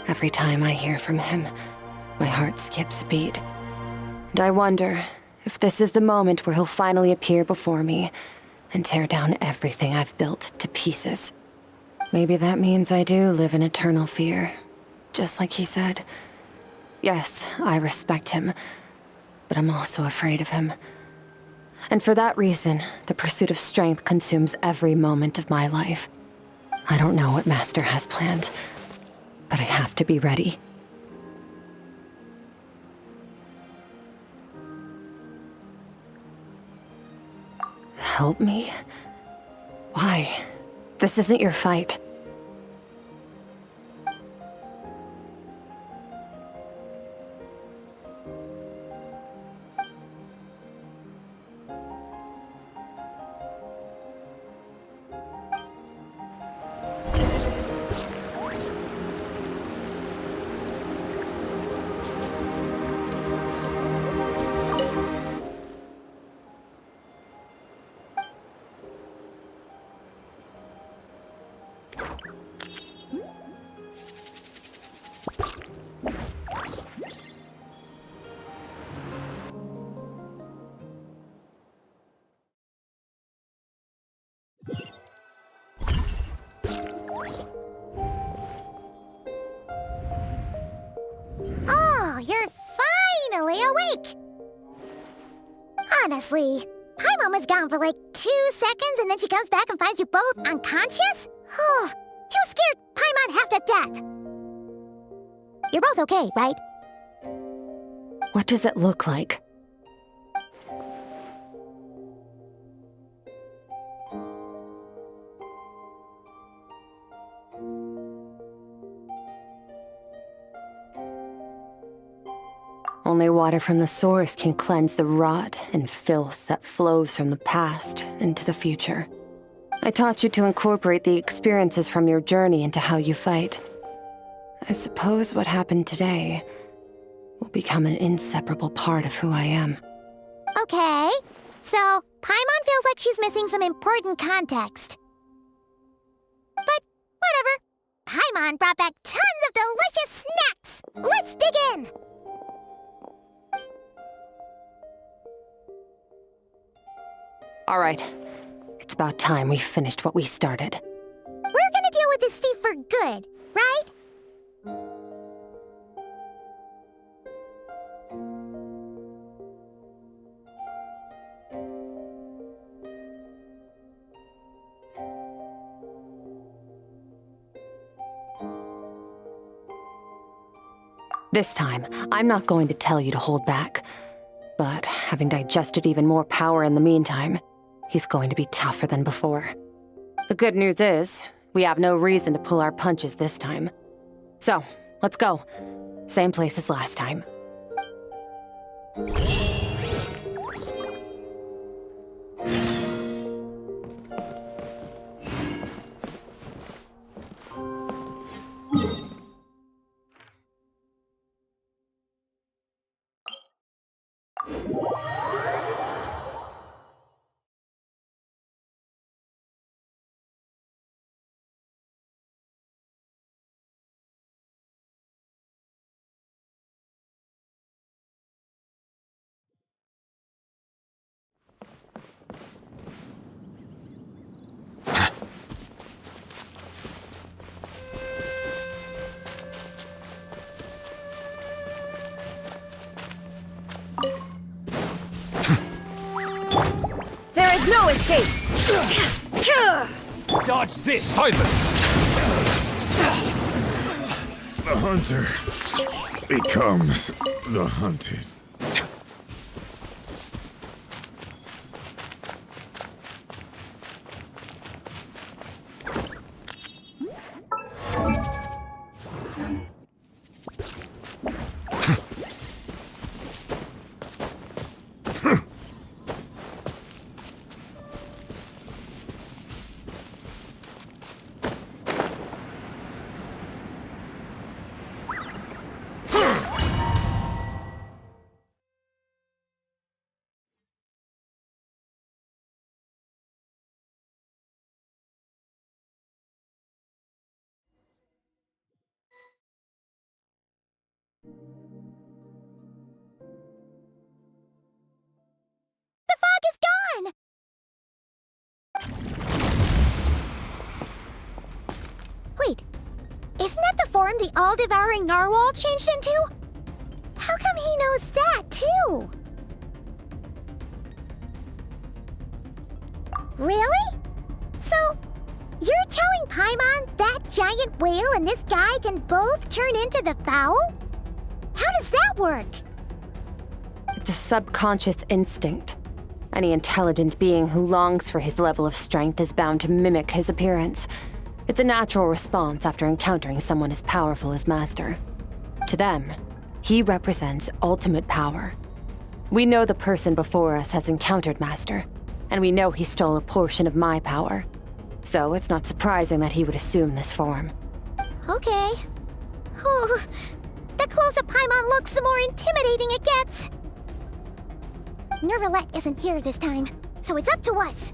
Every time I hear from him, my heart skips a beat. And I wonder if this is the moment where he'll finally appear before me and tear down everything I've built to pieces. Maybe that means I do live in eternal fear, just like he said. Yes, I respect him, but I'm also afraid of him. And for that reason, the pursuit of strength consumes every moment of my life. I don't know what Master has planned, but I have to be ready. Help me? Why? This isn't your fight. Oh, you're finally awake! Honestly, Paimon was gone for like 2 seconds and then she comes back and finds you both unconscious? Oh, you scared Paimon half to death! You're both okay, right? What does it look like? Only water from the source can cleanse the rot and filth that flows from the past into the future. I taught you to incorporate the experiences from your journey into how you fight. I suppose what happened today will become an inseparable part of who I am. Okay, so Paimon feels like she's missing some important context. But whatever. Paimon brought back tons of delicious snacks! Let's dig in! All right, it's about time we finished what we started. We're gonna deal with this thief for good, right? This time, I'm not going to tell you to hold back. But having digested even more power in the meantime, he's going to be tougher than before. The good news is, we have no reason to pull our punches this time. So, let's go. Same place as last time. escape! Dodge this! Silence! The hunter becomes the hunted. The fog is gone! Wait, isn't that the form the all-devouring narwhal changed into? How come he knows that, too? Really? So, you're telling Paimon that giant whale and this guy can both turn into the fowl? How does that work? It's a subconscious instinct. Any intelligent being who longs for his level of strength is bound to mimic his appearance. It's a natural response after encountering someone as powerful as Master. To them, he represents ultimate power. We know the person before us has encountered Master, and we know he stole a portion of my power. So it's not surprising that he would assume this form. Okay. Oh, the closer Paimon looks, the more intimidating it gets. Nervalette isn't here this time, so it's up to us.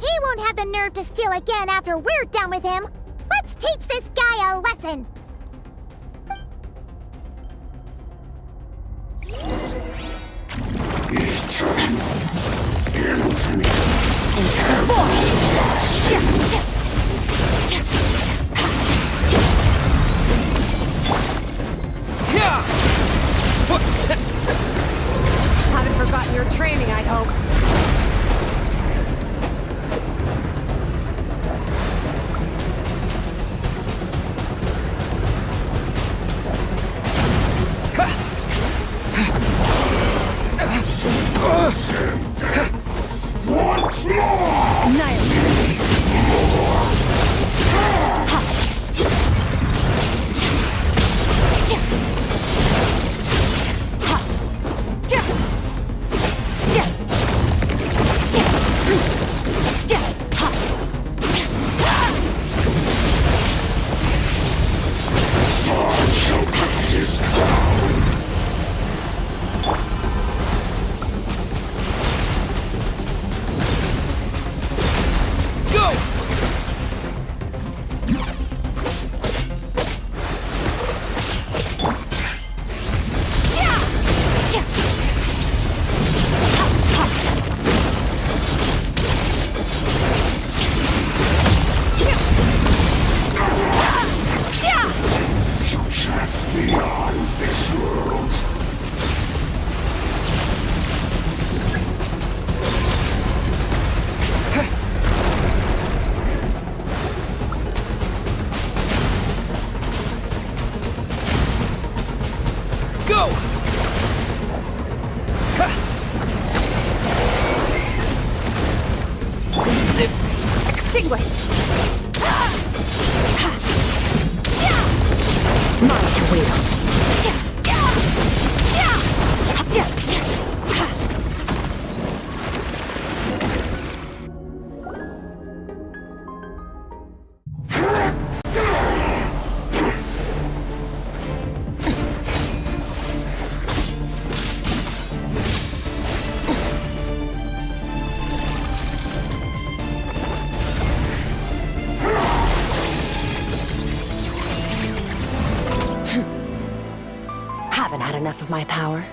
He won't have the nerve to steal again after we're done with him. Let's teach this guy a lesson. Haven't forgotten your training, I hope. Once more! Extinguished! Mine to wield. Haven't had enough of my power.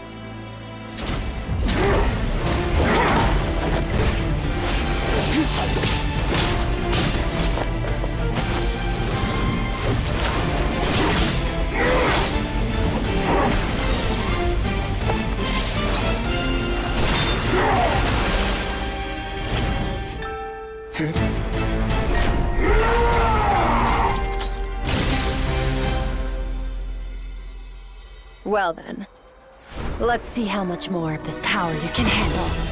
Well then, let's see how much more of this power you can handle.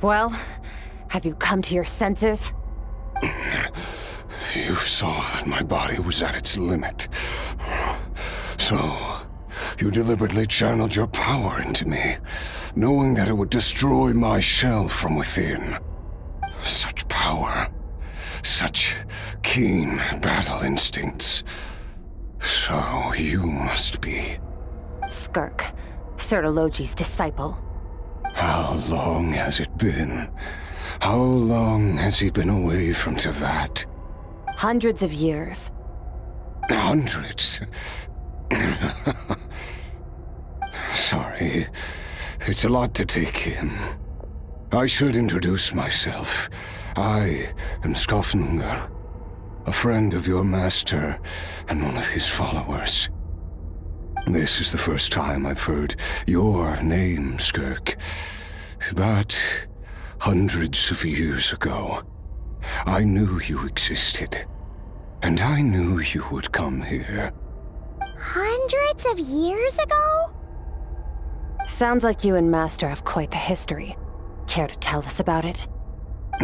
Well, have you come to your senses? You saw that my body was at its limit. So, you deliberately channeled your power into me, knowing that it would destroy my shell from within. Such power, such keen battle instincts. So you must be... Skirk, Sertologi's disciple. How long has it been? How long has he been away from Tevat? Hundreds of years. Hundreds? Sorry, it's a lot to take in. I should introduce myself. I am Skofnungar, a friend of your master and one of his followers. This is the first time I've heard your name, Skirk. But hundreds of years ago, I knew you existed. And I knew you would come here. Hundreds of years ago? Sounds like you and Master have quite the history. Care to tell us about it?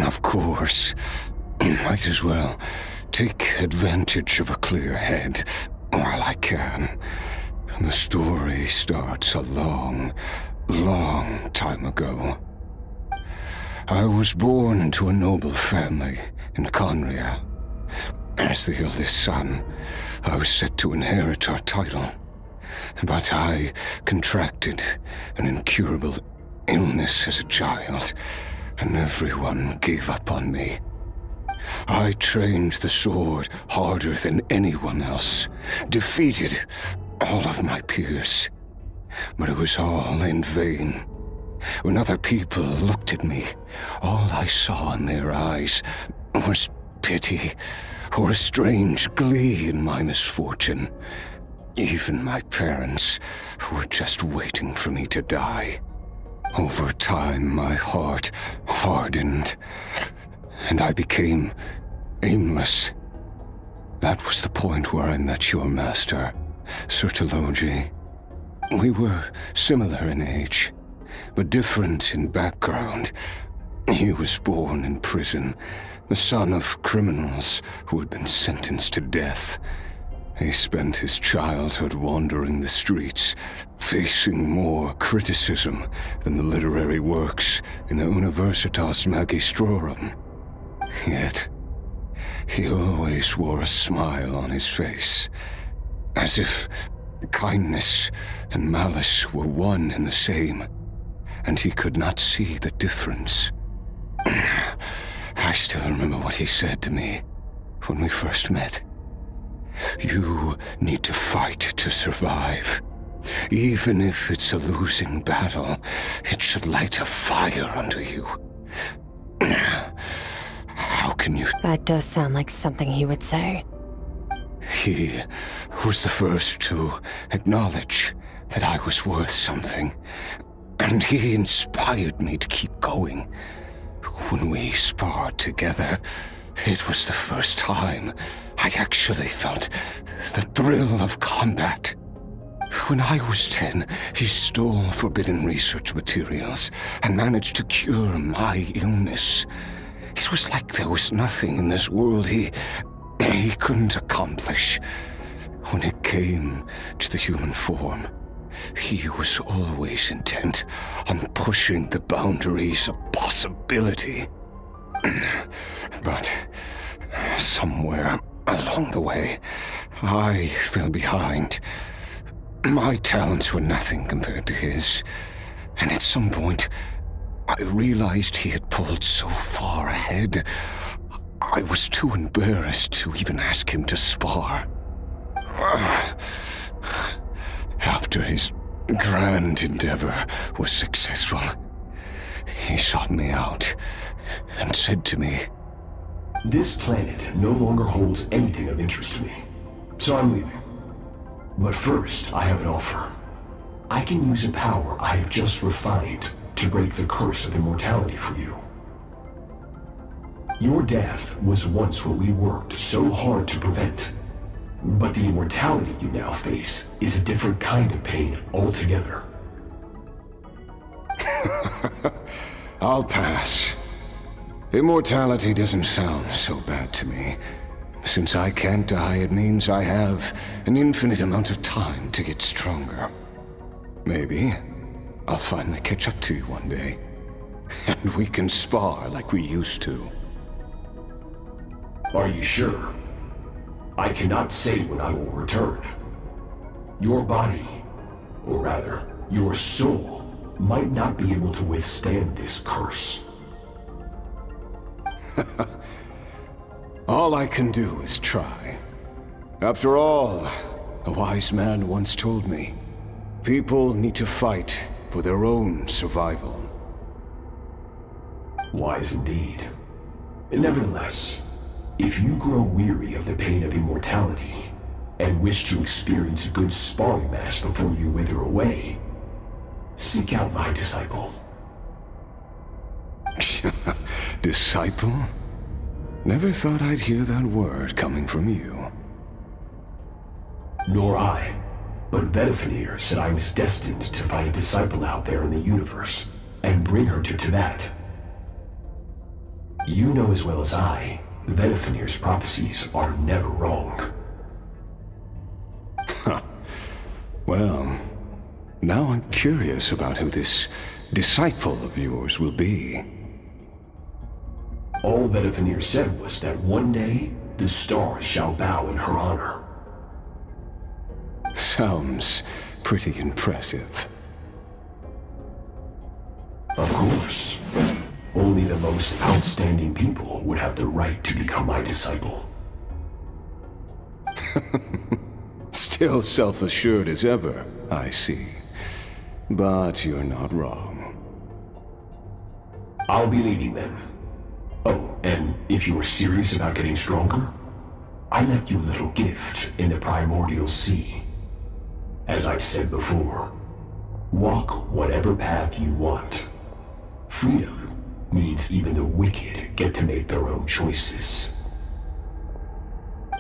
Of course. Might as well take advantage of a clear head while I can. The story starts a long, long time ago. I was born into a noble family in Conria. As the eldest son, I was set to inherit our title. But I contracted an incurable illness as a child, and everyone gave up on me. I trained the sword harder than anyone else, defeated all of my peers. But it was all in vain. When other people looked at me, all I saw in their eyes was pity or a strange glee in my misfortune. Even my parents were just waiting for me to die. Over time, my heart hardened, and I became aimless. That was the point where I met your master, Sertologi. We were similar in age, but different in background. He was born in prison, the son of criminals who had been sentenced to death. He spent his childhood wandering the streets, facing more criticism than the literary works in the Universitas Magistrorum. Yet, he always wore a smile on his face, as if kindness and malice were one and the same, and he could not see the difference. I still remember what he said to me when we first met. You need to fight to survive. Even if it's a losing battle, it should light a fire under you. How can you... That does sound like something he would say. He was the first to acknowledge that I was worth something, and he inspired me to keep going. When we sparred together, it was the first time I'd actually felt the thrill of combat. When I was 10, he stole forbidden research materials and managed to cure my illness. It was like there was nothing in this world he couldn't accomplish. When it came to the human form, he was always intent on pushing the boundaries of possibility. But somewhere Along the way, I fell behind. My talents were nothing compared to his, and at some point, I realized he had pulled so far ahead, I was too embarrassed to even ask him to spar. After his grand endeavor was successful, he sought me out and said to me, "This planet no longer holds anything of interest to me, so I'm leaving. But first, I have an offer. I can use a power I have just refined to break the curse of immortality for you. Your death was once what we worked so hard to prevent. But the immortality you now face is a different kind of pain altogether." I'll pass. Immortality doesn't sound so bad to me. Since I can't die, it means I have an infinite amount of time to get stronger. Maybe I'll finally catch up to you one day, and we can spar like we used to. Are you sure? I cannot say when I will return. Your body, or rather, your soul, might not be able to withstand this curse. All I can do is try. After all, a wise man once told me, people need to fight for their own survival. Wise indeed. Nevertheless, if you grow weary of the pain of immortality and wish to experience a good sparring match before you wither away, seek out my disciple. Disciple? Never thought I'd hear that word coming from you. Nor I, but Vedifenir said I was destined to find a disciple out there in the universe and bring her to Tibet. You know as well as I, Vedifenir's prophecies are never wrong. Well, now I'm curious about who this disciple of yours will be. All Vedifenir said was that one day, the stars shall bow in her honor. Sounds pretty impressive. Of course. Only the most outstanding people would have the right to become my disciple. Still self-assured as ever, I see. But you're not wrong. I'll be leaving then. Oh, and if you are serious about getting stronger, I left you a little gift in the primordial sea. As I've said before, walk whatever path you want. Freedom means even the wicked get to make their own choices.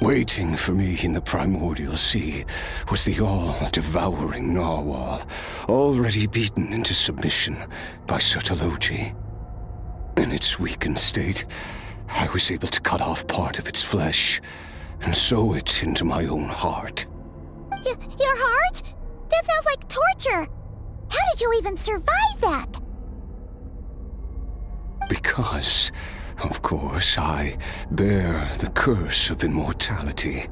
Waiting for me in the primordial sea was the all-devouring narwhal, already beaten into submission by Sertologi. In its weakened state, I was able to cut off part of its flesh and sew it into my own heart. Your heart? That sounds like torture! How did you even survive that? Because, of course, I bear the curse of immortality.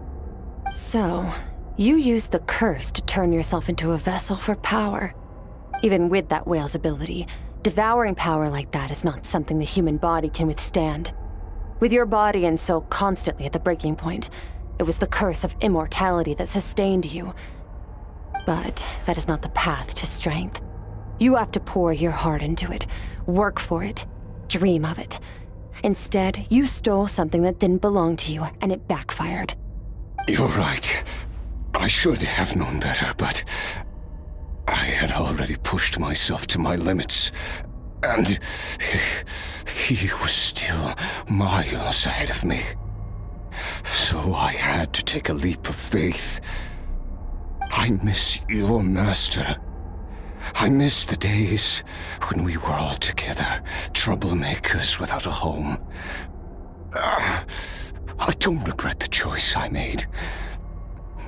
So, you used the curse to turn yourself into a vessel for power. Even with that whale's ability, devouring power like that is not something the human body can withstand. With your body and soul constantly at the breaking point, it was the curse of immortality that sustained you. But that is not the path to strength. You have to pour your heart into it, work for it, dream of it. Instead, you stole something that didn't belong to you, and it backfired. You're right. I should have known better, but I had already pushed myself to my limits, and he was still miles ahead of me. So I had to take a leap of faith. I miss your master. I miss the days when we were all together, troublemakers without a home. I don't regret the choice I made.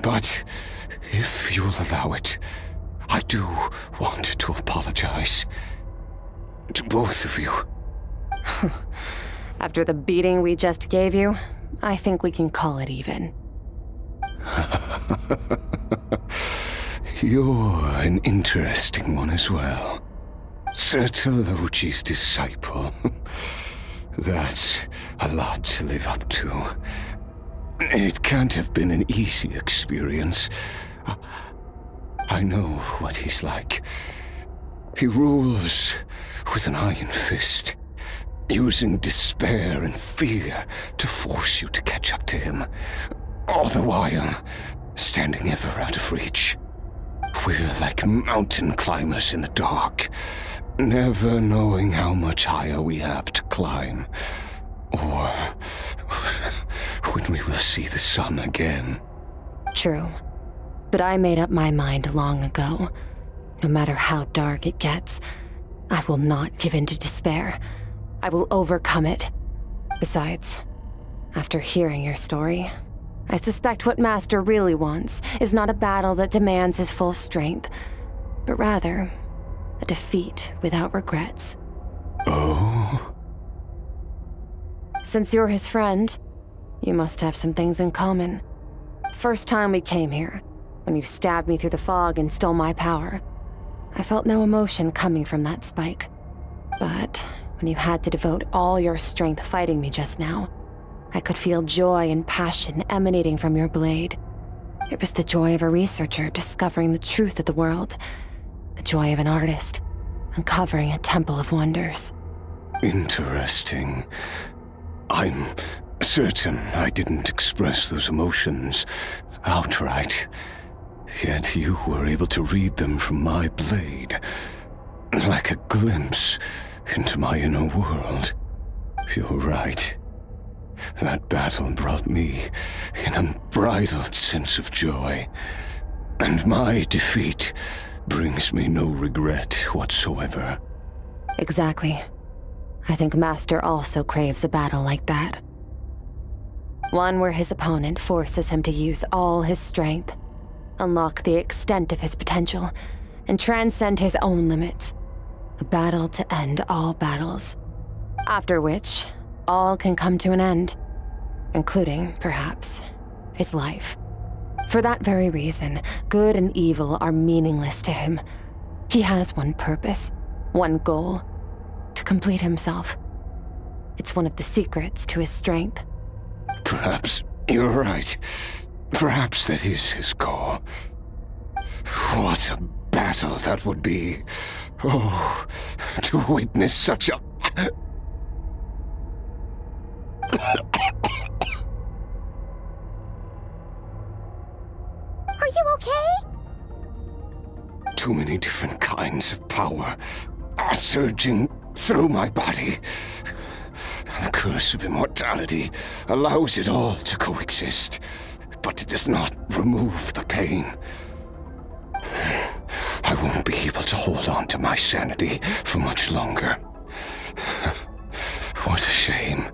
But if you'll allow it, I do want to apologize. To both of you. After the beating we just gave you, I think we can call it even. You're an interesting one as well. Sertologi's disciple. That's a lot to live up to. It can't have been an easy experience. I know what he's like. He rules with an iron fist, using despair and fear to force you to catch up to him, all the while standing ever out of reach. We're like mountain climbers in the dark, never knowing how much higher we have to climb, or when we will see the sun again. True. But I made up my mind long ago. No matter how dark it gets, I will not give in to despair. I will overcome it. Besides, after hearing your story, I suspect what Master really wants is not a battle that demands his full strength, but rather a defeat without regrets. Oh? Since you're his friend, you must have some things in common. The first time we came here, when you stabbed me through the fog and stole my power, I felt no emotion coming from that spike. But when you had to devote all your strength fighting me just now, I could feel joy and passion emanating from your blade. It was the joy of a researcher discovering the truth of the world, the joy of an artist uncovering a temple of wonders. Interesting. I'm certain I didn't express those emotions outright. Yet you were able to read them from my blade, like a glimpse into my inner world. You're right. That battle brought me an unbridled sense of joy, and my defeat brings me no regret whatsoever. Exactly. I think Master also craves a battle like that. One where his opponent forces him to use all his strength, unlock the extent of his potential, and transcend his own limits. A battle to end all battles. After which, all can come to an end, including, perhaps, his life. For that very reason, good and evil are meaningless to him. He has one purpose, one goal: to complete himself. It's one of the secrets to his strength. Perhaps you're right. Perhaps that is his call. What a battle that would be. Oh, to witness such a... Are you okay? Too many different kinds of power are surging through my body. The curse of immortality allows it all to coexist, but it does not remove the pain. I won't be able to hold on to my sanity for much longer. What a shame.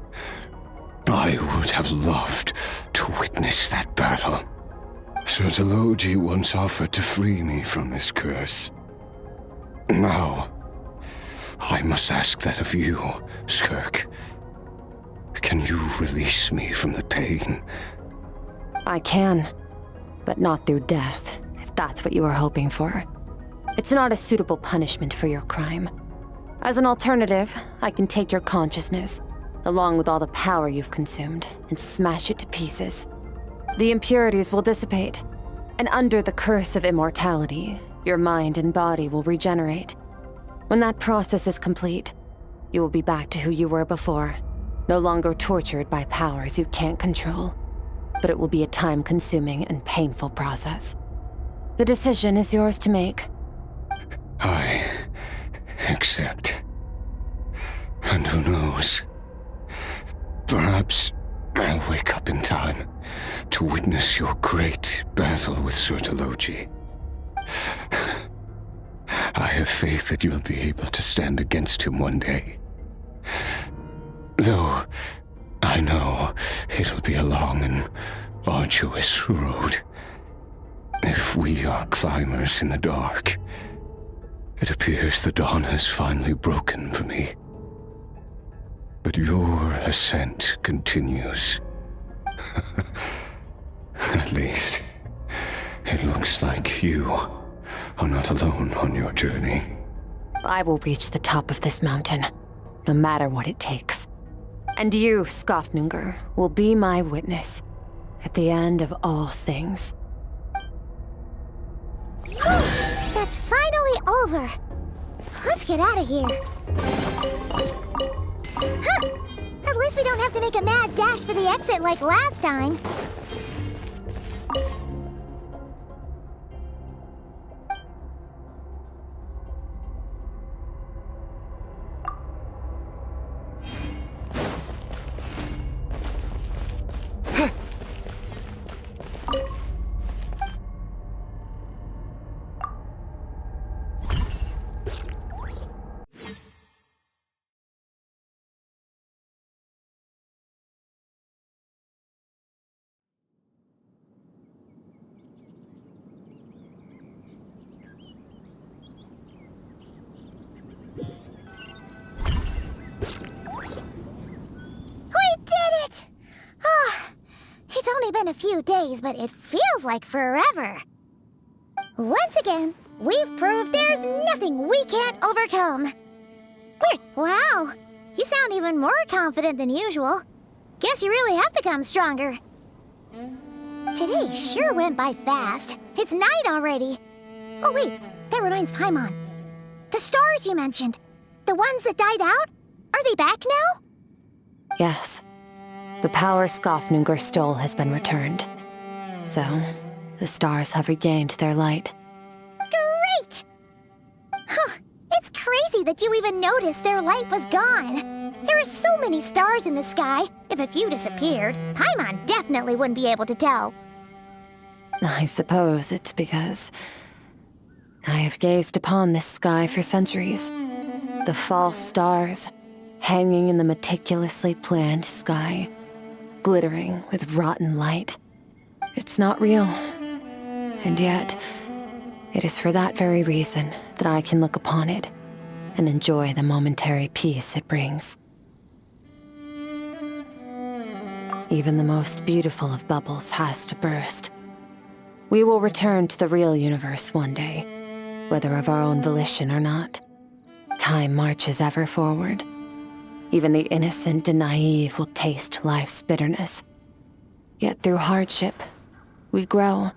I would have loved to witness that battle. Sertologi once offered to free me from this curse. Now, I must ask that of you, Skirk. Can you release me from the pain? I can, but not through death, if that's what you were hoping for. It's not a suitable punishment for your crime. As an alternative, I can take your consciousness, along with all the power you've consumed, and smash it to pieces. The impurities will dissipate, and under the curse of immortality, your mind and body will regenerate. When that process is complete, you will be back to who you were before, no longer tortured by powers you can't control. But it will be a time-consuming and painful process. The decision is yours to make. I accept. And who knows? Perhaps I'll wake up in time to witness your great battle with Sertologi. I have faith that you'll be able to stand against him one day. Though I know it'll be a long and arduous road. If we are climbers in the dark, it appears the dawn has finally broken for me. But your ascent continues. At least, it looks like you are not alone on your journey. I will reach the top of this mountain, no matter what it takes. And you, Skofnungur, will be my witness at the end of all things. That's finally over. Let's get out of here. Huh. At least we don't have to make a mad dash for the exit like last time. It's only been a few days, but it feels like forever. Once again, we've proved there's nothing we can't overcome. Weird. Wow, you sound even more confident than usual. Guess you really have become stronger. Today sure went by fast. It's night already. Oh wait, that reminds Paimon. The stars you mentioned, the ones that died out, are they back now? Yes. The power Skofnungur stole has been returned. So, the stars have regained their light. Great! Huh, it's crazy that you even noticed their light was gone. There are so many stars in the sky. If a few disappeared, Paimon definitely wouldn't be able to tell. I suppose it's because I have gazed upon this sky for centuries. The false stars, hanging in the meticulously planned sky, glittering with rotten light. It's not real. And yet, it is for that very reason that I can look upon it and enjoy the momentary peace it brings. Even the most beautiful of bubbles has to burst. We will return to the real universe one day, whether of our own volition or not. Time marches ever forward. Even the innocent and naive will taste life's bitterness. Yet through hardship, we grow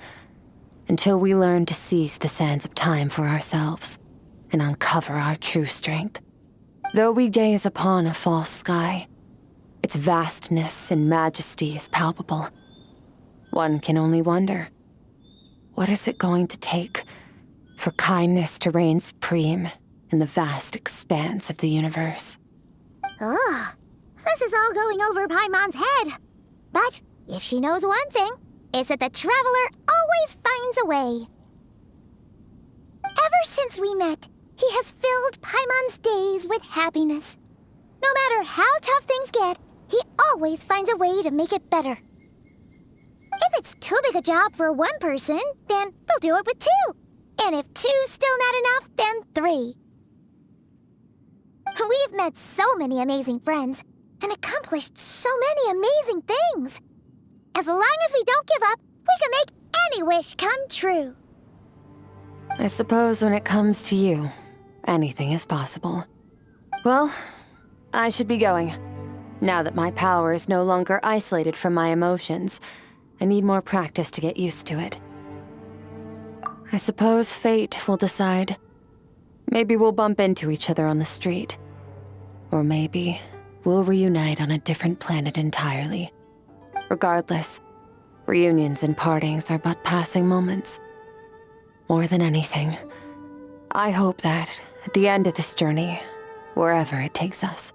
until we learn to seize the sands of time for ourselves and uncover our true strength. Though we gaze upon a false sky, its vastness and majesty is palpable. One can only wonder, what is it going to take for kindness to reign supreme in the vast expanse of the universe? Ugh, this is all going over Paimon's head. But if she knows one thing, it's that the Traveler always finds a way. Ever since we met, he has filled Paimon's days with happiness. No matter how tough things get, he always finds a way to make it better. If it's too big a job for one person, then we'll do it with two. And if two's still not enough, then three. We've met so many amazing friends and accomplished so many amazing things. As long as we don't give up, we can make any wish come true. I suppose when it comes to you, anything is possible. Well, I should be going. Now that my power is no longer isolated from my emotions, I need more practice to get used to it. I suppose fate will decide. Maybe we'll bump into each other on the street. Or maybe we'll reunite on a different planet entirely. Regardless, reunions and partings are but passing moments. More than anything, I hope that at the end of this journey, wherever it takes us,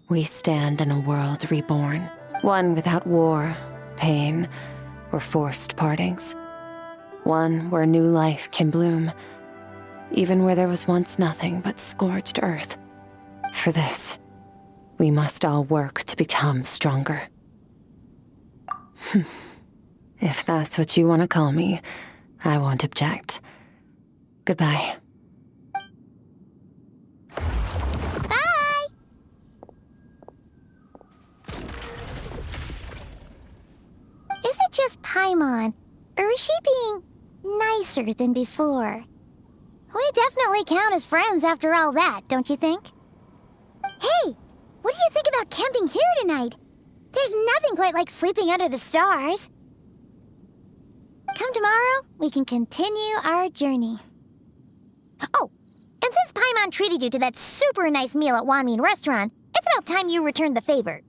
we stand in a world reborn, one without war, pain, or forced partings. One where new life can bloom, even where there was once nothing but scorched earth. For this, we must all work to become stronger. If that's what you want to call me, I won't object. Goodbye. Bye! Paimon? Or is she being nicer than before? We definitely count as friends after all that, don't you think? Hey, what do you think about camping here tonight? There's nothing quite like sleeping under the stars. Come tomorrow, we can continue our journey. Oh, and since Paimon treated you to that super nice meal at Wanmin Restaurant, it's about time you returned the favor.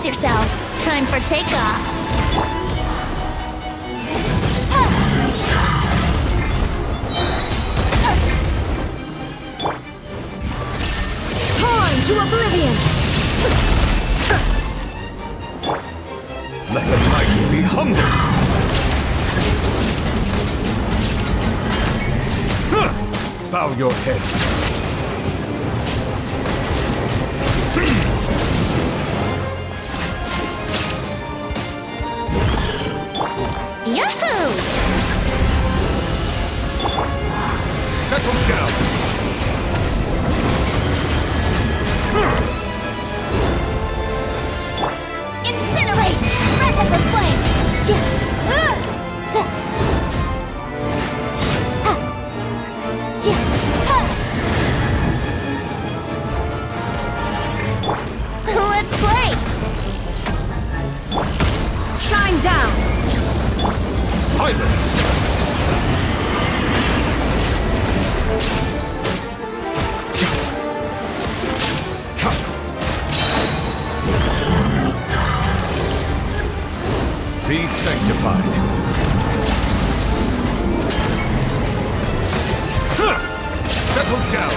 Brace yourselves. Time for takeoff. Torn to oblivion! Let the mighty be humbled! Bow your head. Yahoo! Settle down! Incinerate! Breath of the flame! Let's play! Shine down! Silence! Be sanctified. Settle down.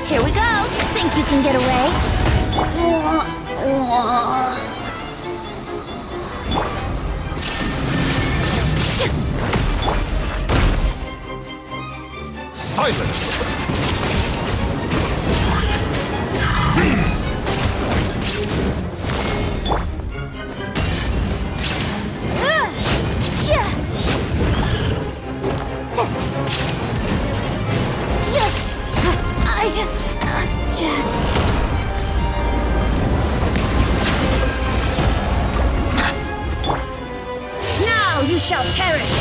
Here we go! Think you can get away? Silence! Now you shall perish!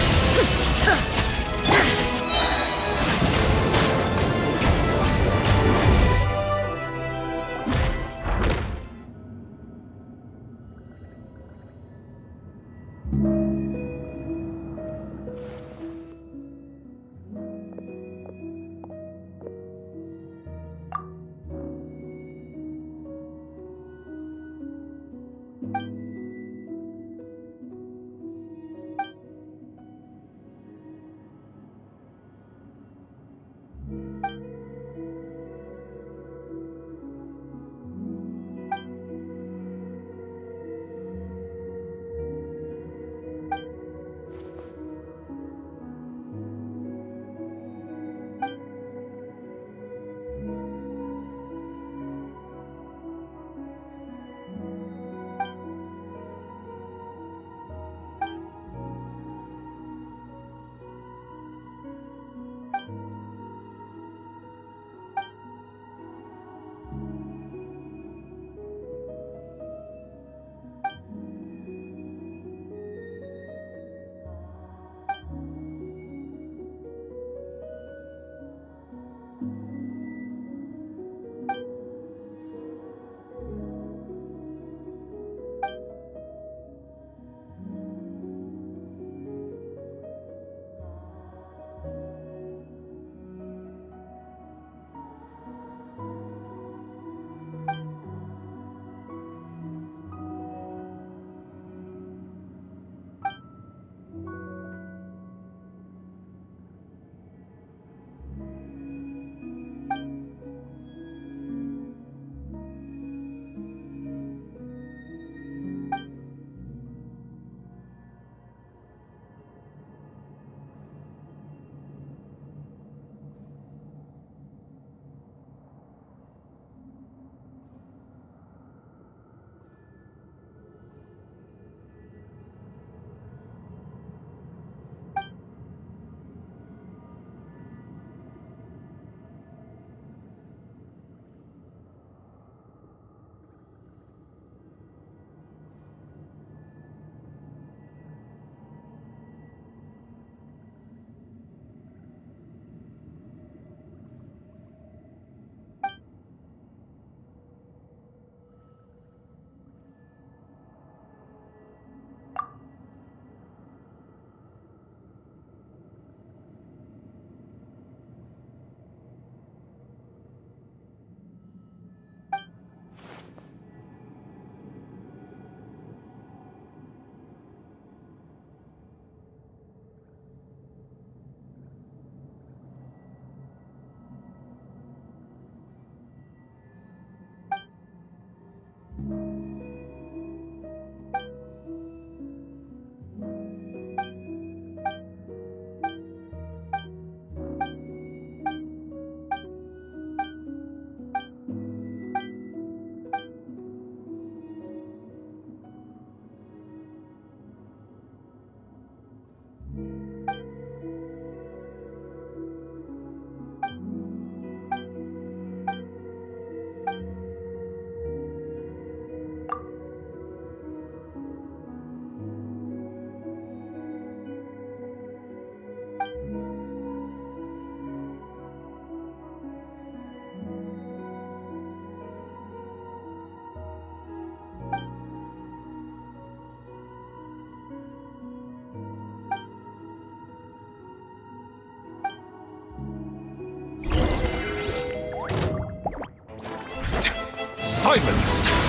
assignments!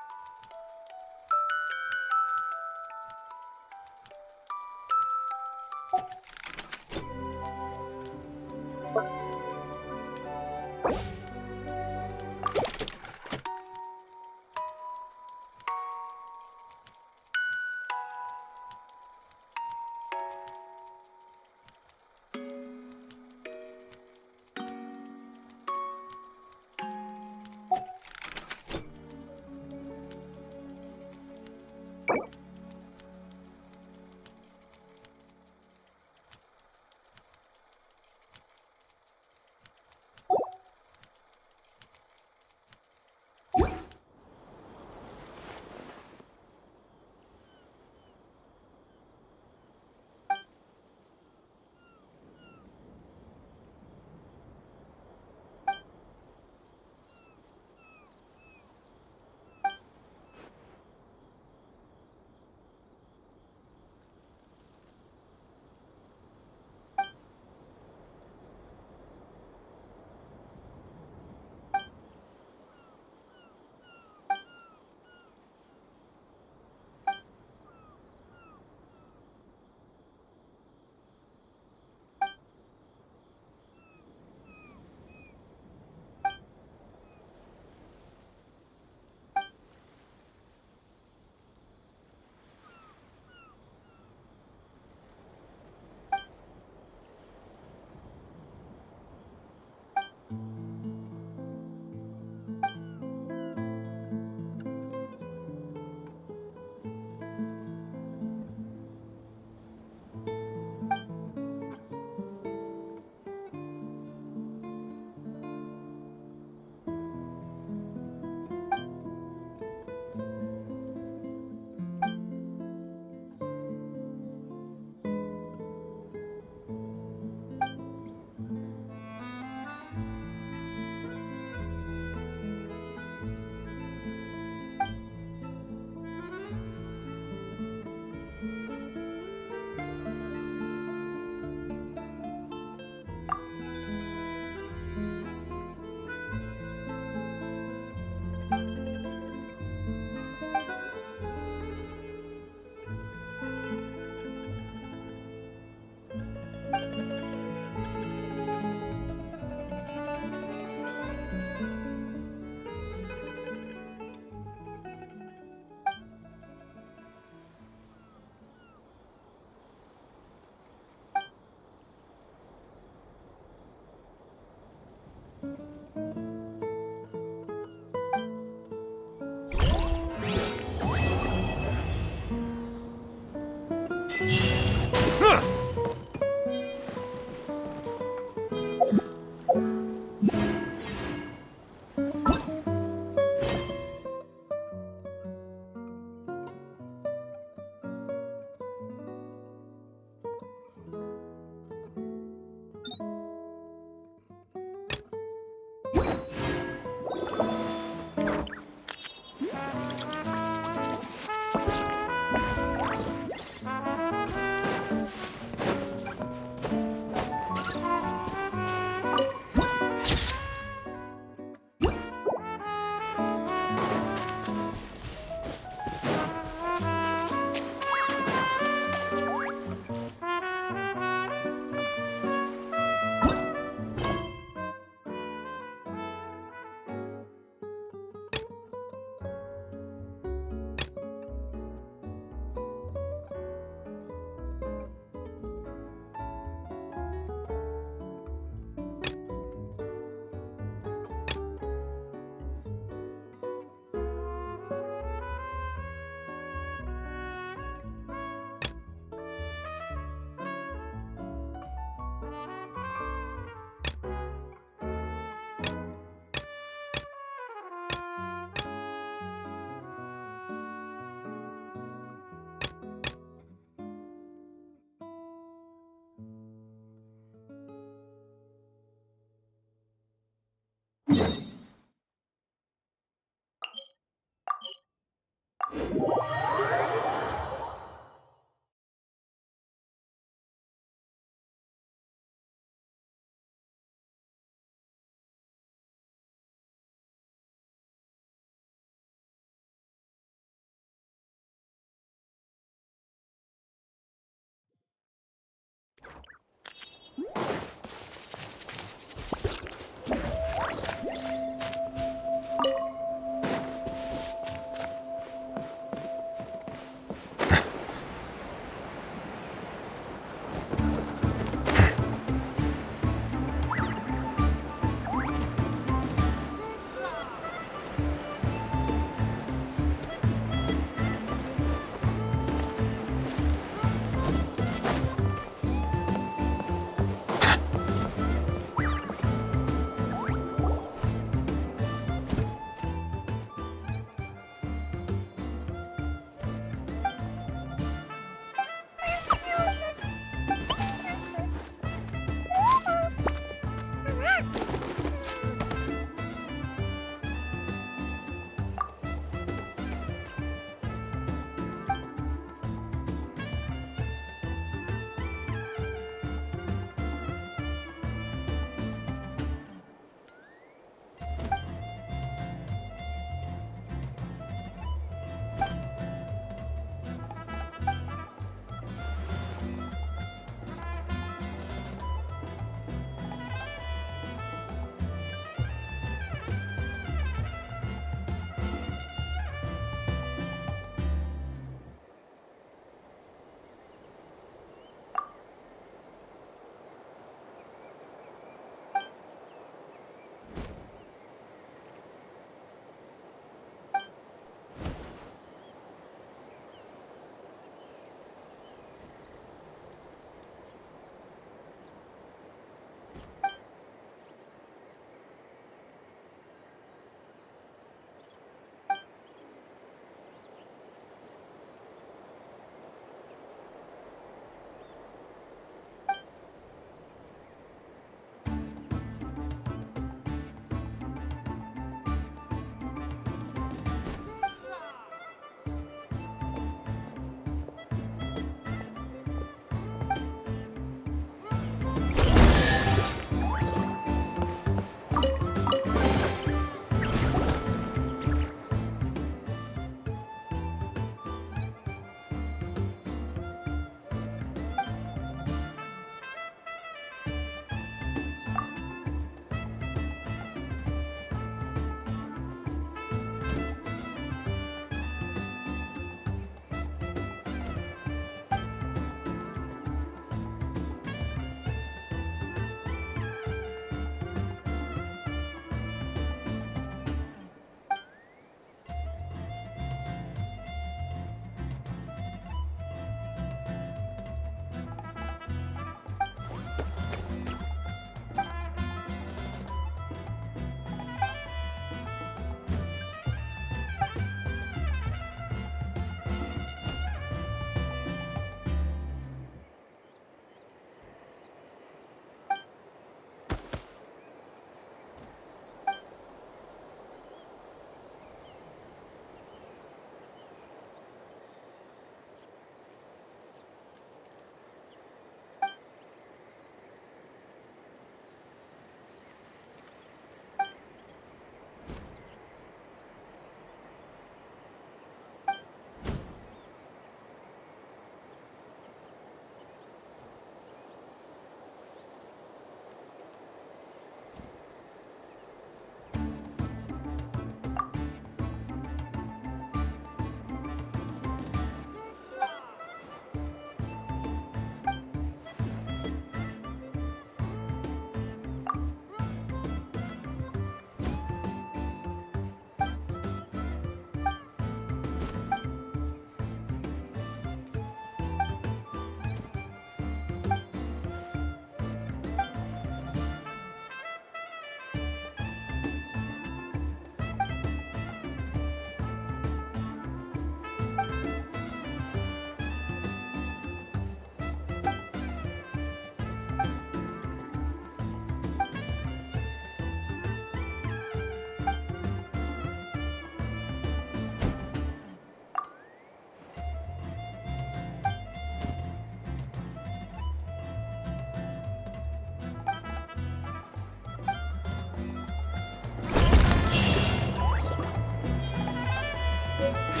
Huh?